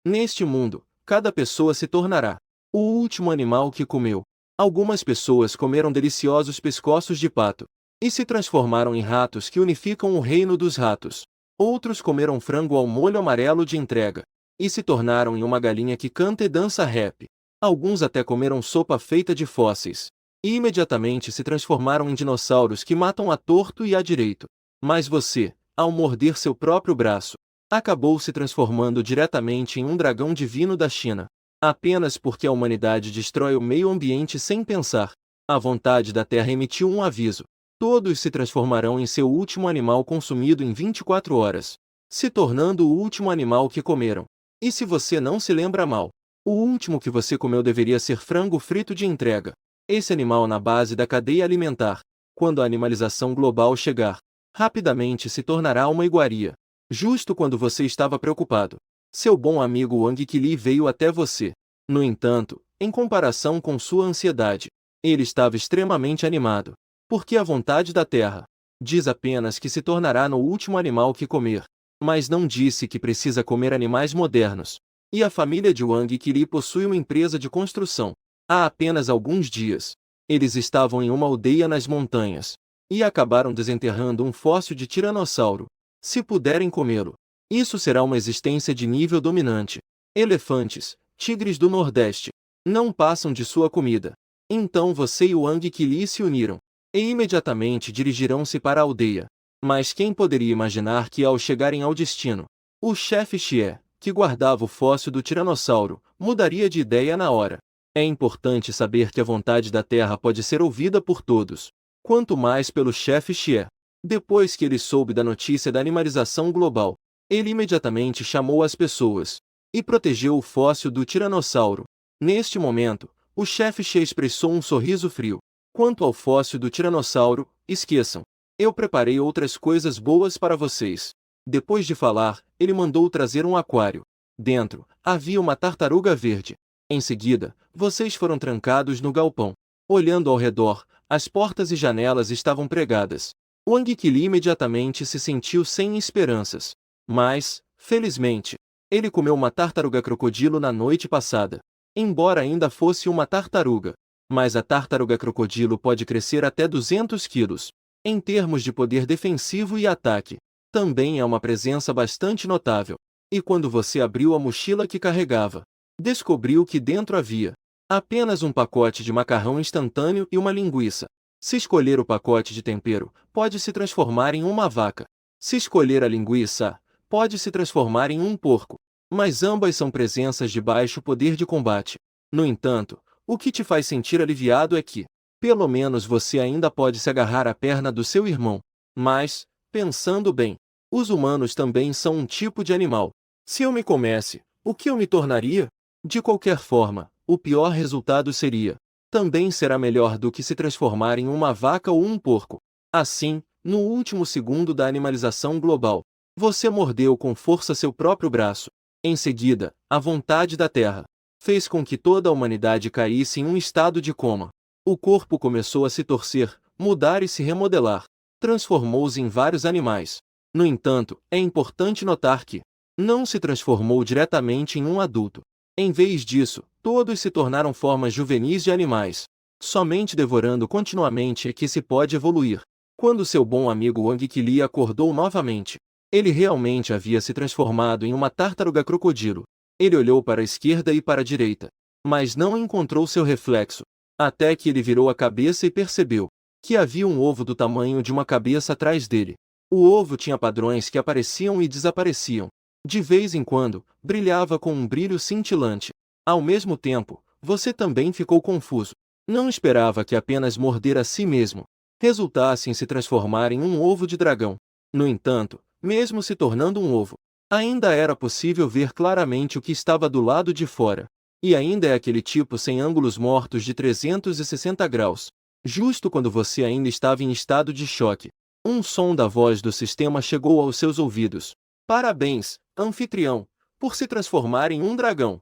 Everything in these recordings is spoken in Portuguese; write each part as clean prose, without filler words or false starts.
Neste mundo, cada pessoa se tornará o último animal que comeu. Algumas pessoas comeram deliciosos pescoços de pato e se transformaram em ratos que unificam o reino dos ratos. Outros comeram frango ao molho amarelo de entrega e se tornaram em uma galinha que canta e dança rap. Alguns até comeram sopa feita de fósseis e imediatamente se transformaram em dinossauros que matam a torto e a direito. Mas você, ao morder seu próprio braço, acabou se transformando diretamente em um dragão divino da China. Apenas porque a humanidade destrói o meio ambiente sem pensar. A vontade da Terra emitiu um aviso. Todos se transformarão em seu último animal consumido em 24 horas, se tornando o último animal que comeram. E se você não se lembra mal, o último que você comeu deveria ser frango frito de entrega. Esse animal na base da cadeia alimentar, quando a animalização global chegar, rapidamente se tornará uma iguaria. Justo quando você estava preocupado, seu bom amigo Wang Qili veio até você. No entanto, em comparação com sua ansiedade, ele estava extremamente animado. Porque a vontade da Terra diz apenas que se tornará no último animal que comer, mas não disse que precisa comer animais modernos. E a família de Wang Qili possui uma empresa de construção. Há apenas alguns dias, eles estavam em uma aldeia nas montanhas e acabaram desenterrando um fóssil de tiranossauro. Se puderem comê-lo, isso será uma existência de nível dominante. Elefantes, tigres do Nordeste, não passam de sua comida. Então você e Wang Qili se uniram e imediatamente dirigirão-se para a aldeia. Mas quem poderia imaginar que ao chegarem ao destino, o chefe Xie, que guardava o fóssil do tiranossauro, mudaria de ideia na hora. É importante saber que a vontade da Terra pode ser ouvida por todos, quanto mais pelo chefe Xie. Depois que ele soube da notícia da animalização global, ele imediatamente chamou as pessoas e protegeu o fóssil do tiranossauro. Neste momento, o chefe Xie expressou um sorriso frio. Quanto ao fóssil do tiranossauro, esqueçam. Eu preparei outras coisas boas para vocês. Depois de falar, ele mandou trazer um aquário. Dentro, havia uma tartaruga verde. Em seguida, vocês foram trancados no galpão. Olhando ao redor, as portas e janelas estavam pregadas. Wang Qili imediatamente se sentiu sem esperanças. Mas, felizmente, ele comeu uma tartaruga crocodilo na noite passada. Embora ainda fosse uma tartaruga, mas a tartaruga crocodilo pode crescer até 200 quilos. Em termos de poder defensivo e ataque, também é uma presença bastante notável. E quando você abriu a mochila que carregava, descobriu que dentro havia apenas um pacote de macarrão instantâneo e uma linguiça. Se escolher o pacote de tempero, pode se transformar em uma vaca. Se escolher a linguiça, pode se transformar em um porco. Mas ambas são presenças de baixo poder de combate. No entanto, o que te faz sentir aliviado é que, pelo menos você ainda pode se agarrar à perna do seu irmão. Mas, pensando bem, os humanos também são um tipo de animal. Se eu me comesse, o que eu me tornaria? De qualquer forma, o pior resultado seria. Também será melhor do que se transformar em uma vaca ou um porco. Assim, no último segundo da animalização global, você mordeu com força seu próprio braço. Em seguida, a vontade da Terra fez com que toda a humanidade caísse em um estado de coma. O corpo começou a se torcer, mudar e se remodelar. Transformou-se em vários animais. No entanto, é importante notar que não se transformou diretamente em um adulto. Em vez disso, todos se tornaram formas juvenis de animais. Somente devorando continuamente é que se pode evoluir. Quando seu bom amigo Wang Qili acordou novamente, ele realmente havia se transformado em uma tartaruga crocodilo. Ele olhou para a esquerda e para a direita, mas não encontrou seu reflexo, até que ele virou a cabeça e percebeu que havia um ovo do tamanho de uma cabeça atrás dele. O ovo tinha padrões que apareciam e desapareciam. De vez em quando, brilhava com um brilho cintilante. Ao mesmo tempo, você também ficou confuso. Não esperava que apenas morder a si mesmo resultasse em se transformar em um ovo de dragão. No entanto, mesmo se tornando um ovo, ainda era possível ver claramente o que estava do lado de fora. E ainda é aquele tipo sem ângulos mortos de 360 graus. Justo quando você ainda estava em estado de choque, um som da voz do sistema chegou aos seus ouvidos. Parabéns, anfitrião, por se transformar em um dragão.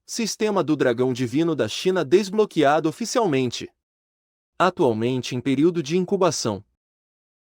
Sistema do Dragão Divino da China desbloqueado oficialmente. Atualmente em período de incubação.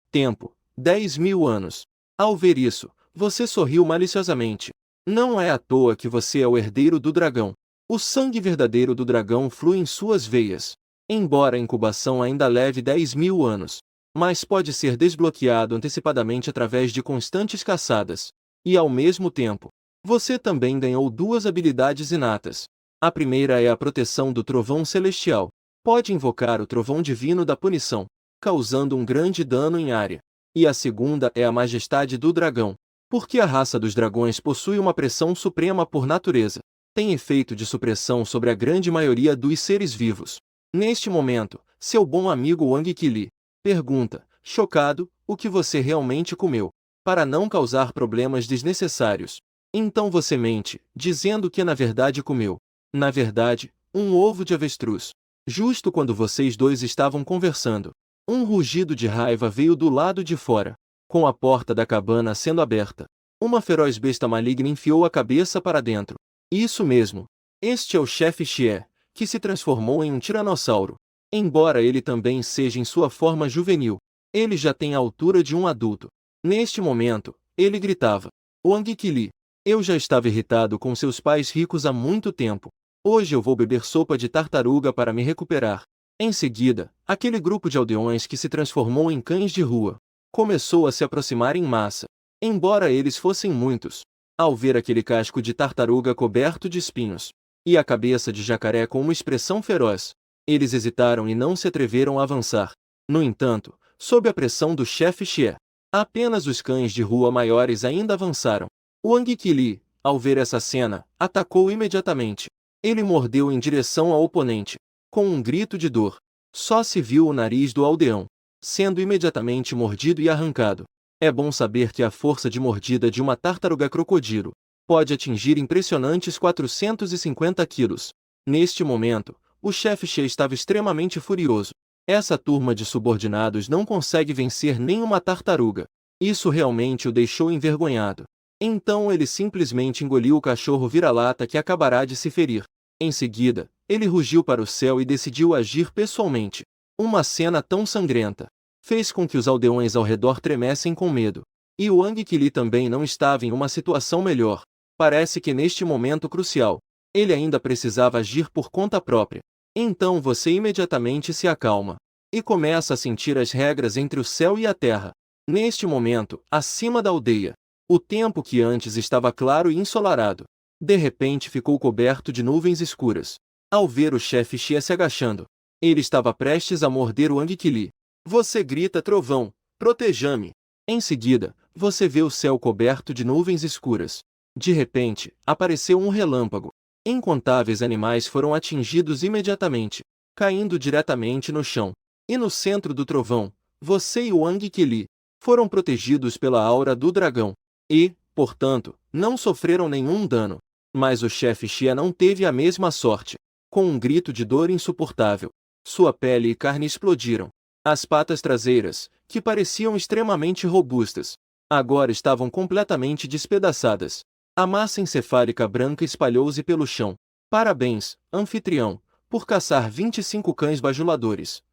Tempo: 10.000 anos. Ao ver isso, você sorriu maliciosamente. Não é à toa que você é o herdeiro do dragão. O sangue verdadeiro do dragão flui em suas veias. Embora a incubação ainda leve 10.000 anos, mas pode ser desbloqueado antecipadamente através de constantes caçadas. E ao mesmo tempo, você também ganhou duas habilidades inatas. A primeira é a proteção do trovão celestial. Pode invocar o trovão divino da punição, causando um grande dano em área. E a segunda é a majestade do dragão, porque a raça dos dragões possui uma pressão suprema por natureza. Tem efeito de supressão sobre a grande maioria dos seres vivos. Neste momento, seu bom amigo Wang Qili pergunta, chocado, o que você realmente comeu, para não causar problemas desnecessários. Então você mente, dizendo que na verdade comeu. Na verdade, um ovo de avestruz. Justo quando vocês dois estavam conversando, um rugido de raiva veio do lado de fora, com a porta da cabana sendo aberta. Uma feroz besta maligna enfiou a cabeça para dentro. Isso mesmo. Este é o chefe Xie, que se transformou em um tiranossauro. Embora ele também seja em sua forma juvenil, ele já tem a altura de um adulto. Neste momento, ele gritava: Wang Qili, eu já estava irritado com seus pais ricos há muito tempo. Hoje eu vou beber sopa de tartaruga para me recuperar. Em seguida, aquele grupo de aldeões que se transformou em cães de rua começou a se aproximar em massa. Embora eles fossem muitos, ao ver aquele casco de tartaruga coberto de espinhos e a cabeça de jacaré com uma expressão feroz, eles hesitaram e não se atreveram a avançar. No entanto, sob a pressão do chefe Xie, apenas os cães de rua maiores ainda avançaram. Wang Qili, ao ver essa cena, atacou imediatamente. Ele mordeu em direção ao oponente, com um grito de dor. Só se viu o nariz do aldeão, sendo imediatamente mordido e arrancado. É bom saber que a força de mordida de uma tartaruga crocodilo pode atingir impressionantes 450 quilos. Neste momento, o chefe Xie estava extremamente furioso. Essa turma de subordinados não consegue vencer nenhuma tartaruga. Isso realmente o deixou envergonhado. Então ele simplesmente engoliu o cachorro vira-lata que acabará de se ferir. Em seguida, ele rugiu para o céu e decidiu agir pessoalmente. Uma cena tão sangrenta fez com que os aldeões ao redor tremessem com medo. E o Wang Qili também não estava em uma situação melhor. Parece que neste momento crucial, ele ainda precisava agir por conta própria. Então você imediatamente se acalma e começa a sentir as regras entre o céu e a terra. Neste momento, acima da aldeia, o tempo que antes estava claro e ensolarado, de repente ficou coberto de nuvens escuras. Ao ver o chefe Xie se agachando, ele estava prestes a morder o Wang Qili. Você grita trovão, proteja-me. Em seguida, você vê o céu coberto de nuvens escuras. De repente, apareceu um relâmpago. Incontáveis animais foram atingidos imediatamente, caindo diretamente no chão. E no centro do trovão, você e o Wang Qili foram protegidos pela aura do dragão. E, portanto, não sofreram nenhum dano. Mas o chefe Xie não teve a mesma sorte. Com um grito de dor insuportável, sua pele e carne explodiram. As patas traseiras, que pareciam extremamente robustas, agora estavam completamente despedaçadas. A massa encefálica branca espalhou-se pelo chão. Parabéns, anfitrião, por caçar 25 cães bajuladores.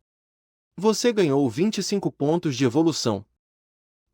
Você ganhou 25 pontos de evolução.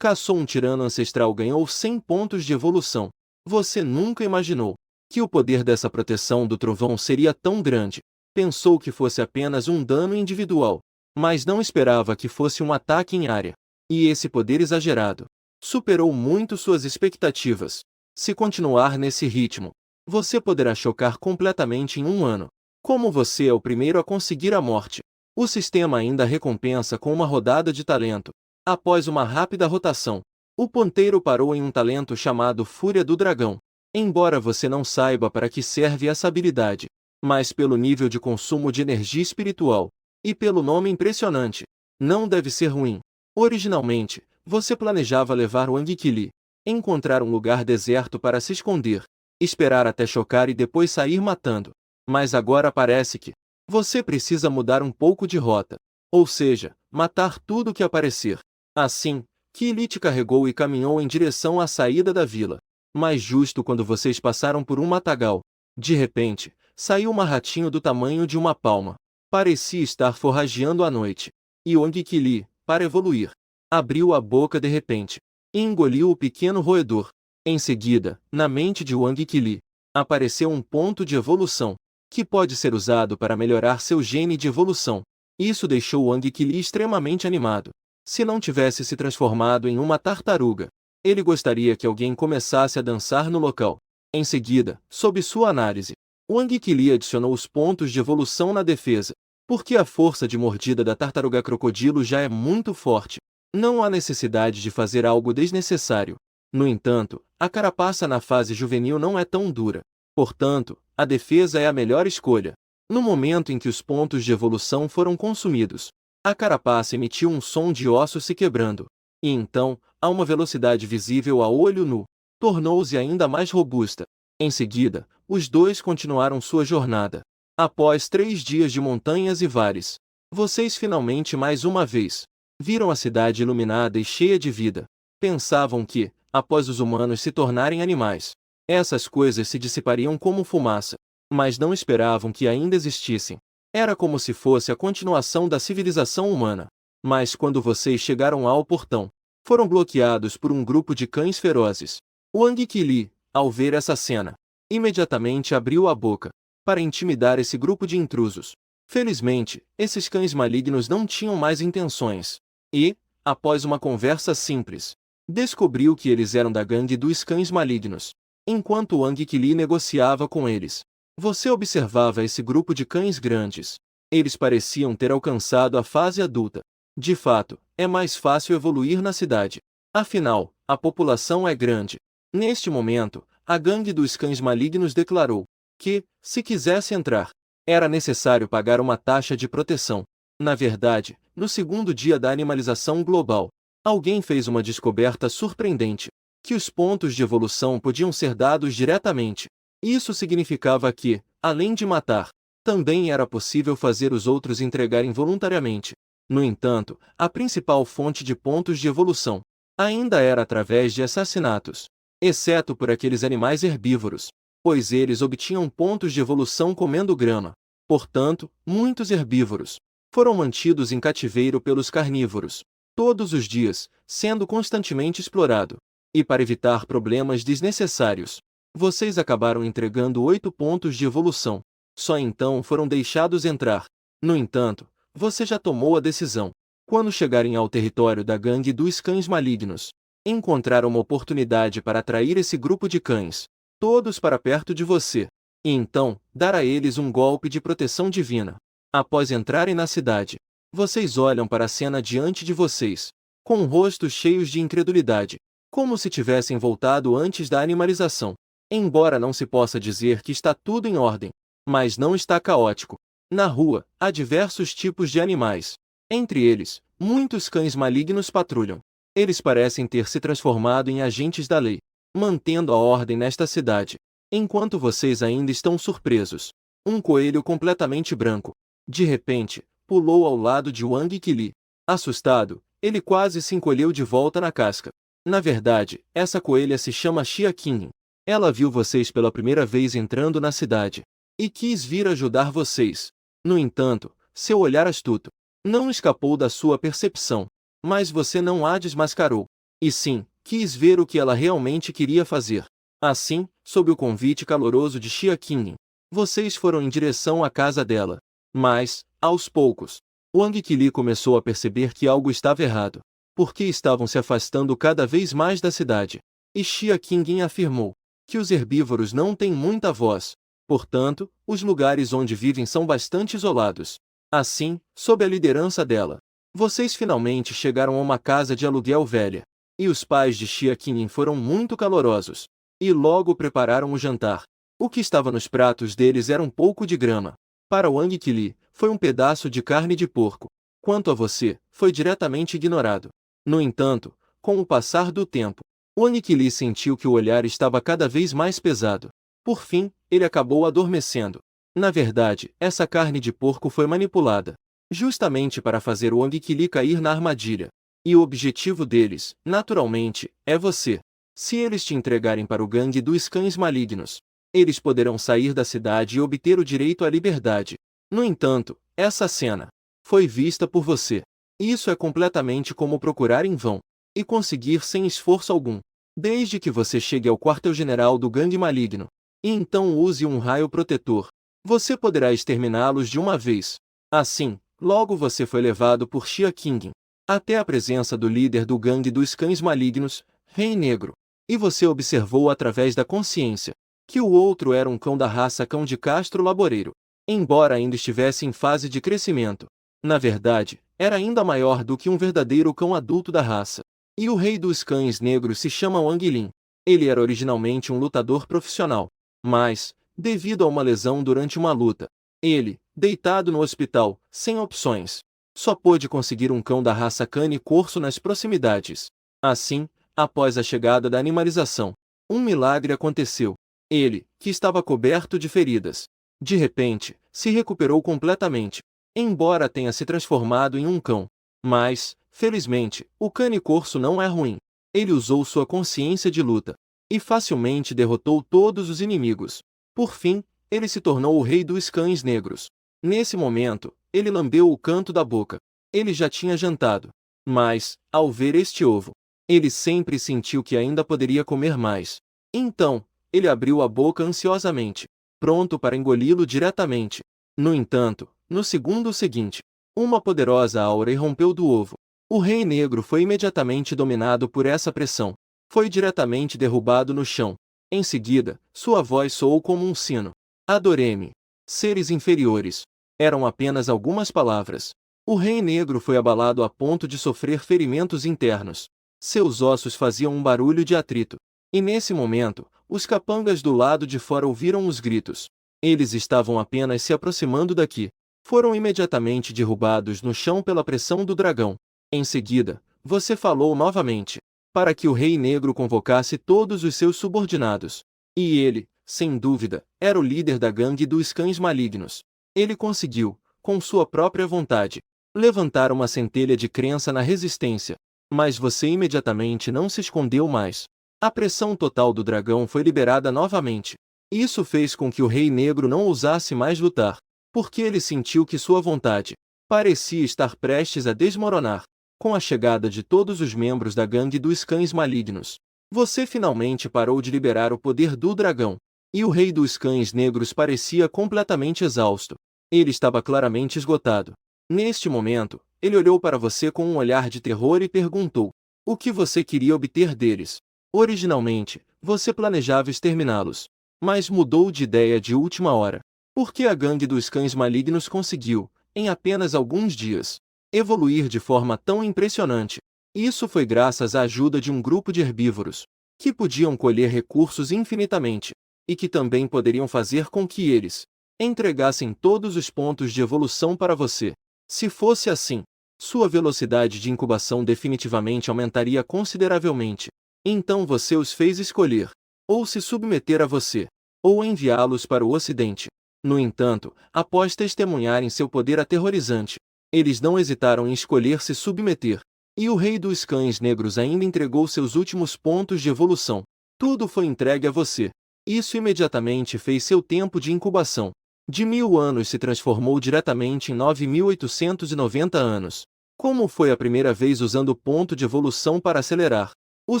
Caçou um tirano ancestral, ganhou 100 pontos de evolução. Você nunca imaginou que o poder dessa proteção do trovão seria tão grande. Pensou que fosse apenas um dano individual, mas não esperava que fosse um ataque em área. E esse poder exagerado superou muito suas expectativas. Se continuar nesse ritmo, você poderá chocar completamente em um ano. Como você é o primeiro a conseguir a morte, o sistema ainda recompensa com uma rodada de talento. Após uma rápida rotação, o ponteiro parou em um talento chamado Fúria do Dragão. Embora você não saiba para que serve essa habilidade, mas pelo nível de consumo de energia espiritual, e pelo nome impressionante, não deve ser ruim. Originalmente, você planejava levar o Wang Qili, encontrar um lugar deserto para se esconder, esperar até chocar e depois sair matando. Mas agora parece que você precisa mudar um pouco de rota. Ou seja, matar tudo que aparecer. Assim, Qili te carregou e caminhou em direção à saída da vila. Mas justo quando vocês passaram por um matagal, de repente, saiu um ratinho do tamanho de uma palma. Parecia estar forrageando à noite. E Wang Qili, para evoluir, abriu a boca de repente e engoliu o pequeno roedor. Em seguida, na mente de Wang Qili, apareceu um ponto de evolução, que pode ser usado para melhorar seu gene de evolução. Isso deixou Wang Qili extremamente animado. Se não tivesse se transformado em uma tartaruga, ele gostaria que alguém começasse a dançar no local. Em seguida, sob sua análise, Wang Qili adicionou os pontos de evolução na defesa, porque a força de mordida da tartaruga crocodilo já é muito forte. Não há necessidade de fazer algo desnecessário. No entanto, a carapaça na fase juvenil não é tão dura. Portanto, a defesa é a melhor escolha. No momento em que os pontos de evolução foram consumidos, a carapaça emitiu um som de ossos se quebrando. E então, a uma velocidade visível a olho nu, tornou-se ainda mais robusta. Em seguida, os dois continuaram sua jornada. Após 3 dias de montanhas e vales, vocês finalmente mais uma vez viram a cidade iluminada e cheia de vida. Pensavam que, após os humanos se tornarem animais, essas coisas se dissipariam como fumaça, mas não esperavam que ainda existissem. Era como se fosse a continuação da civilização humana. Mas quando vocês chegaram ao portão, foram bloqueados por um grupo de cães ferozes. Wang Qili, ao ver essa cena, imediatamente abriu a boca para intimidar esse grupo de intrusos. Felizmente, esses cães malignos não tinham mais intenções. E, após uma conversa simples, descobriu que eles eram da gangue dos cães malignos. Enquanto Wang Qili negociava com eles, você observava esse grupo de cães grandes. Eles pareciam ter alcançado a fase adulta. De fato, é mais fácil evoluir na cidade. Afinal, a população é grande. Neste momento, a gangue dos cães malignos declarou que, se quisesse entrar, era necessário pagar uma taxa de proteção. Na verdade, no segundo dia da animalização global, alguém fez uma descoberta surpreendente, que os pontos de evolução podiam ser dados diretamente. Isso significava que, além de matar, também era possível fazer os outros entregarem voluntariamente. No entanto, a principal fonte de pontos de evolução ainda era através de assassinatos, exceto por aqueles animais herbívoros, pois eles obtinham pontos de evolução comendo grama. Portanto, muitos herbívoros foram mantidos em cativeiro pelos carnívoros, todos os dias, sendo constantemente explorado. E para evitar problemas desnecessários, vocês acabaram entregando 8 pontos de evolução. Só então foram deixados entrar. No entanto, você já tomou a decisão. Quando chegarem ao território da gangue dos cães malignos, encontrar uma oportunidade para atrair esse grupo de cães, todos para perto de você, e então, dar a eles um golpe de proteção divina. Após entrarem na cidade, vocês olham para a cena diante de vocês, com rostos cheios de incredulidade, como se tivessem voltado antes da animalização. Embora não se possa dizer que está tudo em ordem, mas não está caótico. Na rua, há diversos tipos de animais. Entre eles, muitos cães malignos patrulham. Eles parecem ter se transformado em agentes da lei, mantendo a ordem nesta cidade. Enquanto vocês ainda estão surpresos, um coelho completamente branco, de repente, pulou ao lado de Wang Qili. Assustado, ele quase se encolheu de volta na casca. Na verdade, essa coelha se chama Xia Qin. Ela viu vocês pela primeira vez entrando na cidade, e quis vir ajudar vocês. No entanto, seu olhar astuto não escapou da sua percepção, mas você não a desmascarou. E sim, quis ver o que ela realmente queria fazer. Assim, sob o convite caloroso de Xia Qin, vocês foram em direção à casa dela. Mas, aos poucos, Wang Qili começou a perceber que algo estava errado, porque estavam se afastando cada vez mais da cidade. E Xia Qin afirmou que os herbívoros não têm muita voz. Portanto, os lugares onde vivem são bastante isolados. Assim, sob a liderança dela, vocês finalmente chegaram a uma casa de aluguel velha. E os pais de Xia Qin foram muito calorosos. E logo prepararam o jantar. O que estava nos pratos deles era um pouco de grama. Para Wang Qili, foi um pedaço de carne de porco. Quanto a você, foi diretamente ignorado. No entanto, com o passar do tempo, Wang Qili sentiu que o olhar estava cada vez mais pesado. Por fim, ele acabou adormecendo. Na verdade, essa carne de porco foi manipulada, justamente para fazer Wang Qili cair na armadilha. E o objetivo deles, naturalmente, é você. Se eles te entregarem para o gangue dos cães malignos, eles poderão sair da cidade e obter o direito à liberdade. No entanto, essa cena foi vista por você. Isso é completamente como procurar em vão e conseguir sem esforço algum. desde que você chegue ao quartel-general do gangue maligno. E então use um raio protetor. Você poderá exterminá-los de uma vez. Assim, logo você foi levado por Xia Qing até a presença do líder do gangue dos cães malignos, Rei Negro. E você observou através da consciência que o outro era um cão da raça cão de Castro Laboreiro. Embora ainda estivesse em fase de crescimento, na verdade, era ainda maior do que um verdadeiro cão adulto da raça. E o rei dos cães negros se chama Wang Lin. Ele era originalmente um lutador profissional, mas, devido a uma lesão durante uma luta, ele, deitado no hospital, sem opções, só pôde conseguir um cão da raça cane corso nas proximidades. Assim, após a chegada da animalização, um milagre aconteceu. Ele, que estava coberto de feridas, de repente, se recuperou completamente, embora tenha se transformado em um cão. Mas, felizmente, o cane corso não é ruim. Ele usou sua consciência de luta e facilmente derrotou todos os inimigos. Por fim, ele se tornou o rei dos cães negros. Nesse momento, ele lambeu o canto da boca. Ele já tinha jantado. Mas, ao ver este ovo, ele sempre sentiu que ainda poderia comer mais. Então, ele abriu a boca ansiosamente, pronto para engoli-lo diretamente. No entanto, no segundo seguinte, uma poderosa aura irrompeu do ovo. O Rei Negro foi imediatamente dominado por essa pressão. Foi diretamente derrubado no chão. Em seguida, sua voz soou como um sino. Adoreme. Seres inferiores. Eram apenas algumas palavras. O Rei Negro foi abalado a ponto de sofrer ferimentos internos. Seus ossos faziam um barulho de atrito. E nesse momento, os capangas do lado de fora ouviram os gritos. Eles estavam apenas se aproximando daqui. Foram imediatamente derrubados no chão pela pressão do dragão. Em seguida, você falou novamente, para que o Rei Negro convocasse todos os seus subordinados. E ele, sem dúvida, era o líder da gangue dos cães malignos. Ele conseguiu, com sua própria vontade, levantar uma centelha de crença na resistência. Mas você imediatamente não se escondeu mais. A pressão total do dragão foi liberada novamente. Isso fez com que o Rei Negro não ousasse mais lutar, porque ele sentiu que sua vontade parecia estar prestes a desmoronar. Com a chegada de todos os membros da gangue dos cães malignos, você finalmente parou de liberar o poder do dragão. E o Rei dos Cães Negros parecia completamente exausto. Ele estava claramente esgotado. Neste momento, ele olhou para você com um olhar de terror e perguntou: o que você queria obter deles? Originalmente, você planejava exterminá-los, mas mudou de ideia de última hora. Porque a gangue dos cães malignos conseguiu, em apenas alguns dias, evoluir de forma tão impressionante. Isso foi graças à ajuda de um grupo de herbívoros, que podiam colher recursos infinitamente, e que também poderiam fazer com que eles entregassem todos os pontos de evolução para você. Se fosse assim, sua velocidade de incubação definitivamente aumentaria consideravelmente. Então você os fez escolher, ou se submeter a você, ou enviá-los para o Ocidente. No entanto, após testemunharem seu poder aterrorizante, eles não hesitaram em escolher se submeter. E o Rei dos Cães Negros ainda entregou seus últimos pontos de evolução. Tudo foi entregue a você. Isso imediatamente fez seu tempo de incubação de 1000 anos se transformou diretamente em 9.890 anos. Como foi a primeira vez usando o ponto de evolução para acelerar, o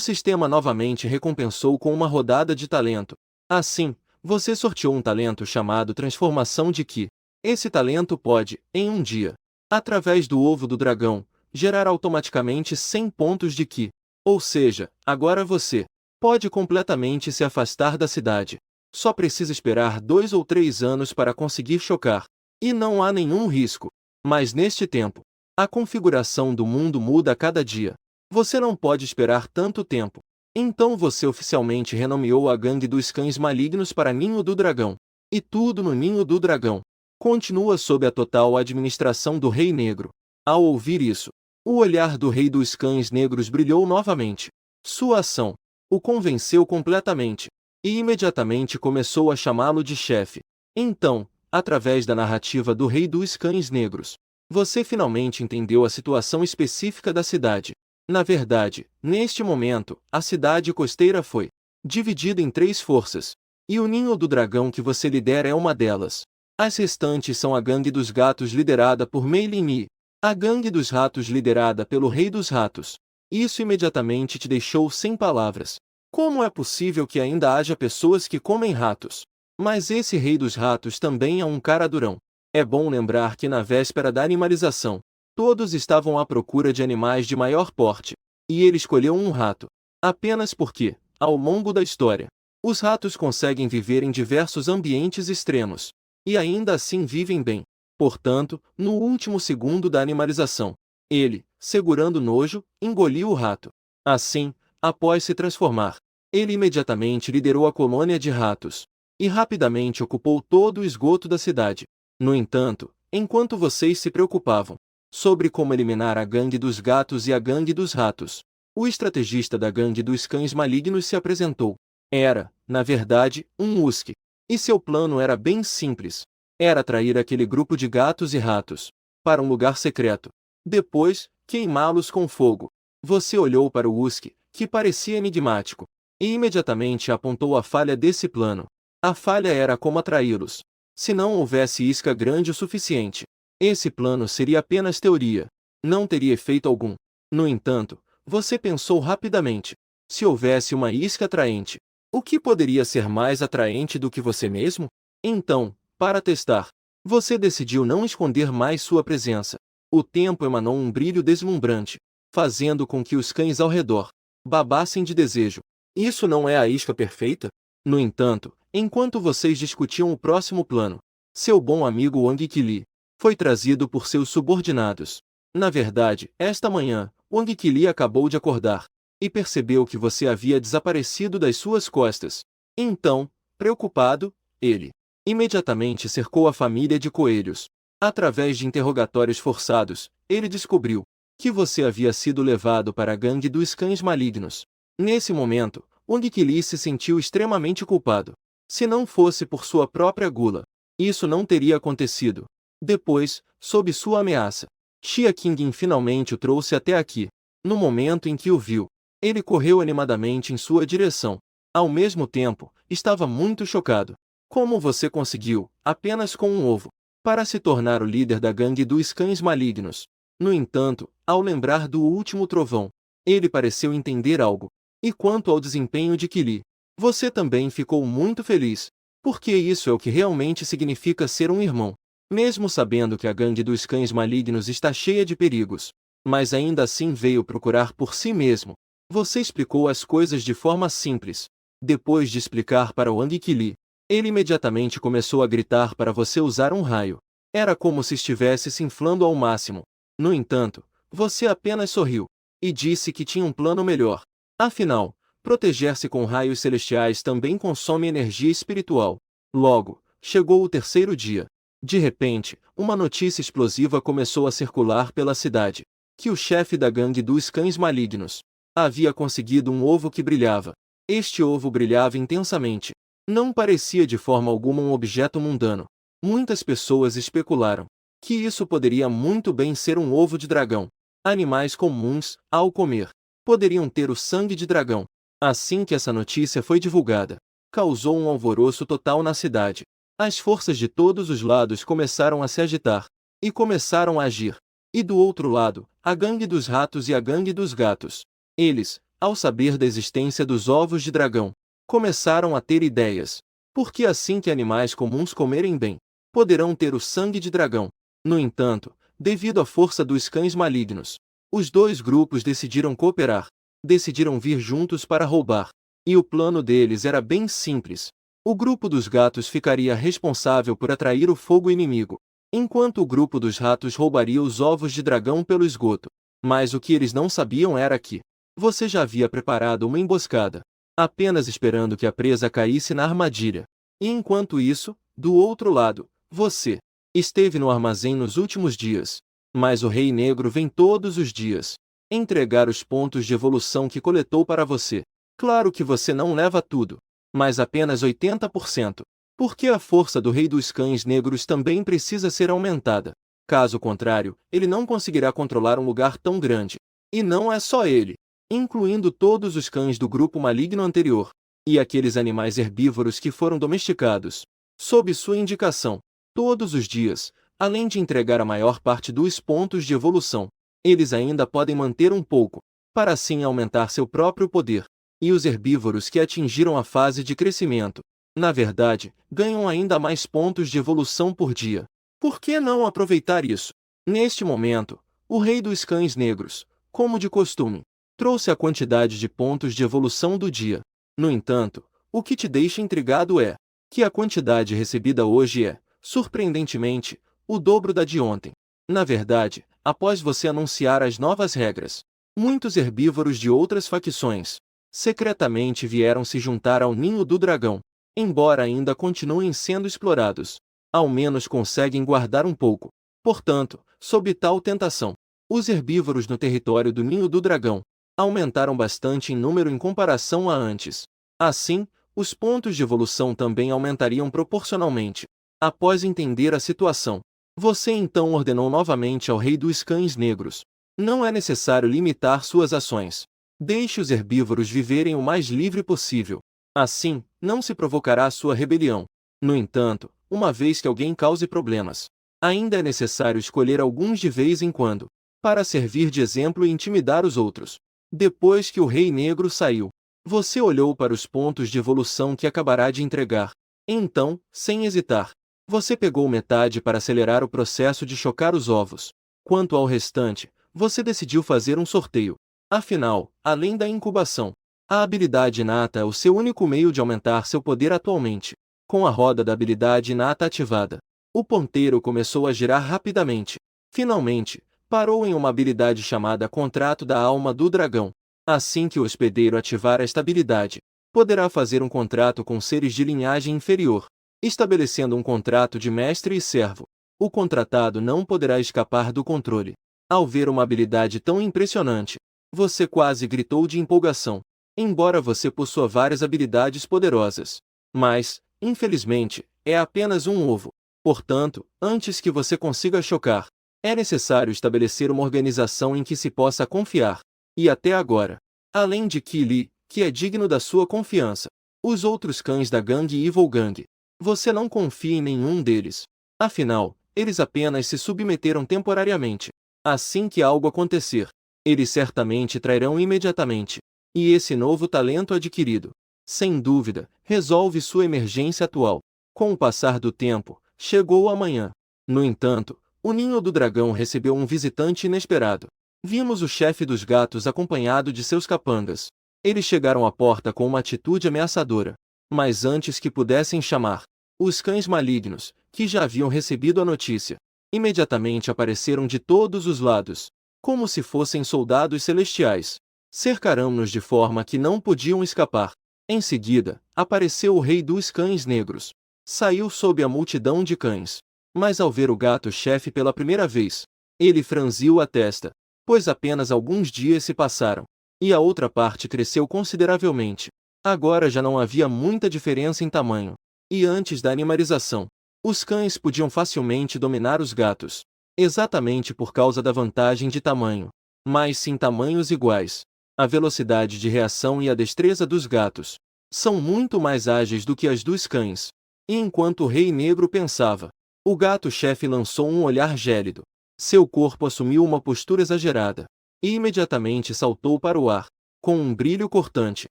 sistema novamente recompensou com uma rodada de talento. Assim, você sorteou um talento chamado Transformação de Ki. Esse talento pode, em um dia, através do ovo do dragão, gerar automaticamente 100 pontos de Ki. Ou seja, agora você pode completamente se afastar da cidade. Só precisa esperar 2 ou 3 anos para conseguir chocar. E não há nenhum risco. Mas neste tempo, a configuração do mundo muda a cada dia. Você não pode esperar tanto tempo. Então você oficialmente renomeou a gangue dos cães malignos para Ninho do Dragão. E tudo no Ninho do Dragão continua sob a total administração do Rei Negro. Ao ouvir isso, o olhar do Rei dos Cães Negros brilhou novamente. Sua ação o convenceu completamente, e imediatamente começou a chamá-lo de chefe. Então, através da narrativa do Rei dos Cães Negros, você finalmente entendeu a situação específica da cidade. Na verdade, neste momento, a cidade costeira foi dividida em 3 forças, e o Ninho do Dragão que você lidera é uma delas. As restantes são a Gangue dos Gatos liderada por Mei Lin Mi, a Gangue dos Ratos liderada pelo Rei dos Ratos. Isso imediatamente te deixou sem palavras. Como é possível que ainda haja pessoas que comem ratos? Mas esse rei dos ratos também é um cara durão. É bom lembrar que na véspera da animalização, todos estavam à procura de animais de maior porte, e ele escolheu um rato. Apenas porque, ao longo da história, os ratos conseguem viver em diversos ambientes extremos, e ainda assim vivem bem. Portanto, no último segundo da animalização, ele, segurando nojo, engoliu o rato. Assim, após se transformar, ele imediatamente liderou a colônia de ratos, e rapidamente ocupou todo o esgoto da cidade. No entanto, enquanto vocês se preocupavam sobre como eliminar a gangue dos gatos e a gangue dos ratos, o estrategista da gangue dos cães malignos se apresentou. Era, na verdade, um husky. E seu plano era bem simples. Era atrair aquele grupo de gatos e ratos para um lugar secreto. Depois, queimá-los com fogo. Você olhou para o husky, que parecia enigmático, e imediatamente apontou a falha desse plano. A falha era como atraí-los. Se não houvesse isca grande o suficiente, esse plano seria apenas teoria. Não teria efeito algum. No entanto, você pensou rapidamente. Se houvesse uma isca atraente, o que poderia ser mais atraente do que você mesmo? Então, para testar, você decidiu não esconder mais sua presença. O tempo emanou um brilho deslumbrante, fazendo com que os cães ao redor babassem de desejo. Isso não é a isca perfeita? No entanto, enquanto vocês discutiam o próximo plano, seu bom amigo Wang Qili foi trazido por seus subordinados. Na verdade, esta manhã, Wang Qili acabou de acordar e percebeu que você havia desaparecido das suas costas. Então, preocupado, ele imediatamente cercou a família de coelhos. Através de interrogatórios forçados, ele descobriu que você havia sido levado para a gangue dos cães malignos. Nesse momento, Wang Qili se sentiu extremamente culpado. Se não fosse por sua própria gula, isso não teria acontecido. Depois, sob sua ameaça, Xia Qingyin finalmente o trouxe até aqui. No momento em que o viu, ele correu animadamente em sua direção. Ao mesmo tempo, estava muito chocado. Como você conseguiu, apenas com um ovo, para se tornar o líder da gangue dos cães malignos? No entanto, ao lembrar do último trovão, ele pareceu entender algo. E quanto ao desempenho de Qili, você também ficou muito feliz, porque isso é o que realmente significa ser um irmão. Mesmo sabendo que a gangue dos cães malignos está cheia de perigos, mas ainda assim veio procurar por si mesmo. Você explicou as coisas de forma simples. Depois de explicar para Wang Qili, ele imediatamente começou a gritar para você usar um raio. Era como se estivesse se inflando ao máximo. No entanto, você apenas sorriu e disse que tinha um plano melhor. Afinal, proteger-se com raios celestiais também consome energia espiritual. Logo, chegou o terceiro dia. De repente, uma notícia explosiva começou a circular pela cidade. Que o chefe da gangue dos cães malignos havia conseguido um ovo que brilhava. Este ovo brilhava intensamente. Não parecia de forma alguma um objeto mundano. Muitas pessoas especularam que isso poderia muito bem ser um ovo de dragão. Animais comuns, ao comer, poderiam ter o sangue de dragão. Assim que essa notícia foi divulgada, causou um alvoroço total na cidade. As forças de todos os lados começaram a se agitar e começaram a agir. E do outro lado, a gangue dos ratos e a gangue dos gatos. Eles, ao saber da existência dos ovos de dragão, começaram a ter ideias. Porque assim que animais comuns comerem bem, poderão ter o sangue de dragão. No entanto, devido à força dos cães malignos, os dois grupos decidiram cooperar. Decidiram vir juntos para roubar. E o plano deles era bem simples. O grupo dos gatos ficaria responsável por atrair o fogo inimigo, enquanto o grupo dos ratos roubaria os ovos de dragão pelo esgoto. Mas o que eles não sabiam era que você já havia preparado uma emboscada, apenas esperando que a presa caísse na armadilha. E enquanto isso, do outro lado, você esteve no armazém nos últimos dias. Mas o Rei Negro vem todos os dias entregar os pontos de evolução que coletou para você. Claro que você não leva tudo, mas apenas 80%. Porque a força do Rei dos Cães Negros também precisa ser aumentada. Caso contrário, ele não conseguirá controlar um lugar tão grande. E não é só ele, incluindo todos os cães do grupo maligno anterior, e aqueles animais herbívoros que foram domesticados, sob sua indicação, todos os dias, além de entregar a maior parte dos pontos de evolução. Eles ainda podem manter um pouco, para assim aumentar seu próprio poder. E os herbívoros que atingiram a fase de crescimento, na verdade, ganham ainda mais pontos de evolução por dia. Por que não aproveitar isso? Neste momento, o rei dos cães negros, como de costume, trouxe a quantidade de pontos de evolução do dia. No entanto, o que te deixa intrigado é que a quantidade recebida hoje é, surpreendentemente, o dobro da de ontem. Na verdade, após você anunciar as novas regras, muitos herbívoros de outras facções secretamente vieram se juntar ao ninho do dragão. Embora ainda continuem sendo explorados, ao menos conseguem guardar um pouco. Portanto, sob tal tentação, os herbívoros no território do ninho do dragão aumentaram bastante em número em comparação a antes. Assim, os pontos de evolução também aumentariam proporcionalmente. Após entender a situação, você então ordenou novamente ao rei dos cães negros: não é necessário limitar suas ações. Deixe os herbívoros viverem o mais livre possível. Assim, não se provocará sua rebelião. No entanto, uma vez que alguém cause problemas, ainda é necessário escolher alguns de vez em quando, para servir de exemplo e intimidar os outros. Depois que o Rei Negro saiu, você olhou para os pontos de evolução que acabará de entregar. Então, sem hesitar, você pegou metade para acelerar o processo de chocar os ovos. Quanto ao restante, você decidiu fazer um sorteio. Afinal, além da incubação, a habilidade inata é o seu único meio de aumentar seu poder atualmente. Com a roda da habilidade inata ativada, o ponteiro começou a girar rapidamente. Finalmente, parou em uma habilidade chamada Contrato da Alma do Dragão. Assim que o hospedeiro ativar esta habilidade, poderá fazer um contrato com seres de linhagem inferior, estabelecendo um contrato de mestre e servo. O contratado não poderá escapar do controle. Ao ver uma habilidade tão impressionante, você quase gritou de empolgação. Embora você possua várias habilidades poderosas, mas, infelizmente, é apenas um ovo. Portanto, antes que você consiga chocar, é necessário estabelecer uma organização em que se possa confiar. E até agora, além de Kili, que é digno da sua confiança, os outros cães da gangue Evil Gang, você não confia em nenhum deles. Afinal, eles apenas se submeteram temporariamente. Assim que algo acontecer, eles certamente trairão imediatamente. E esse novo talento adquirido, sem dúvida, resolve sua emergência atual. Com o passar do tempo, chegou a manhã. No entanto, o ninho do dragão recebeu um visitante inesperado. Vimos o chefe dos gatos acompanhado de seus capangas. Eles chegaram à porta com uma atitude ameaçadora. Mas antes que pudessem chamar, os cães malignos, que já haviam recebido a notícia, imediatamente apareceram de todos os lados, como se fossem soldados celestiais. Cercaram-nos de forma que não podiam escapar. Em seguida, apareceu o rei dos cães negros. Saiu sob a multidão de cães. Mas ao ver o gato-chefe pela primeira vez, ele franziu a testa, pois apenas alguns dias se passaram, e a outra parte cresceu consideravelmente. Agora já não havia muita diferença em tamanho. E antes da animalização, os cães podiam facilmente dominar os gatos, exatamente por causa da vantagem de tamanho. Mas sim tamanhos iguais. A velocidade de reação e a destreza dos gatos são muito mais ágeis do que as dos cães. E enquanto o Rei Negro pensava, o gato-chefe lançou um olhar gélido. Seu corpo assumiu uma postura exagerada, e imediatamente saltou para o ar, com um brilho cortante.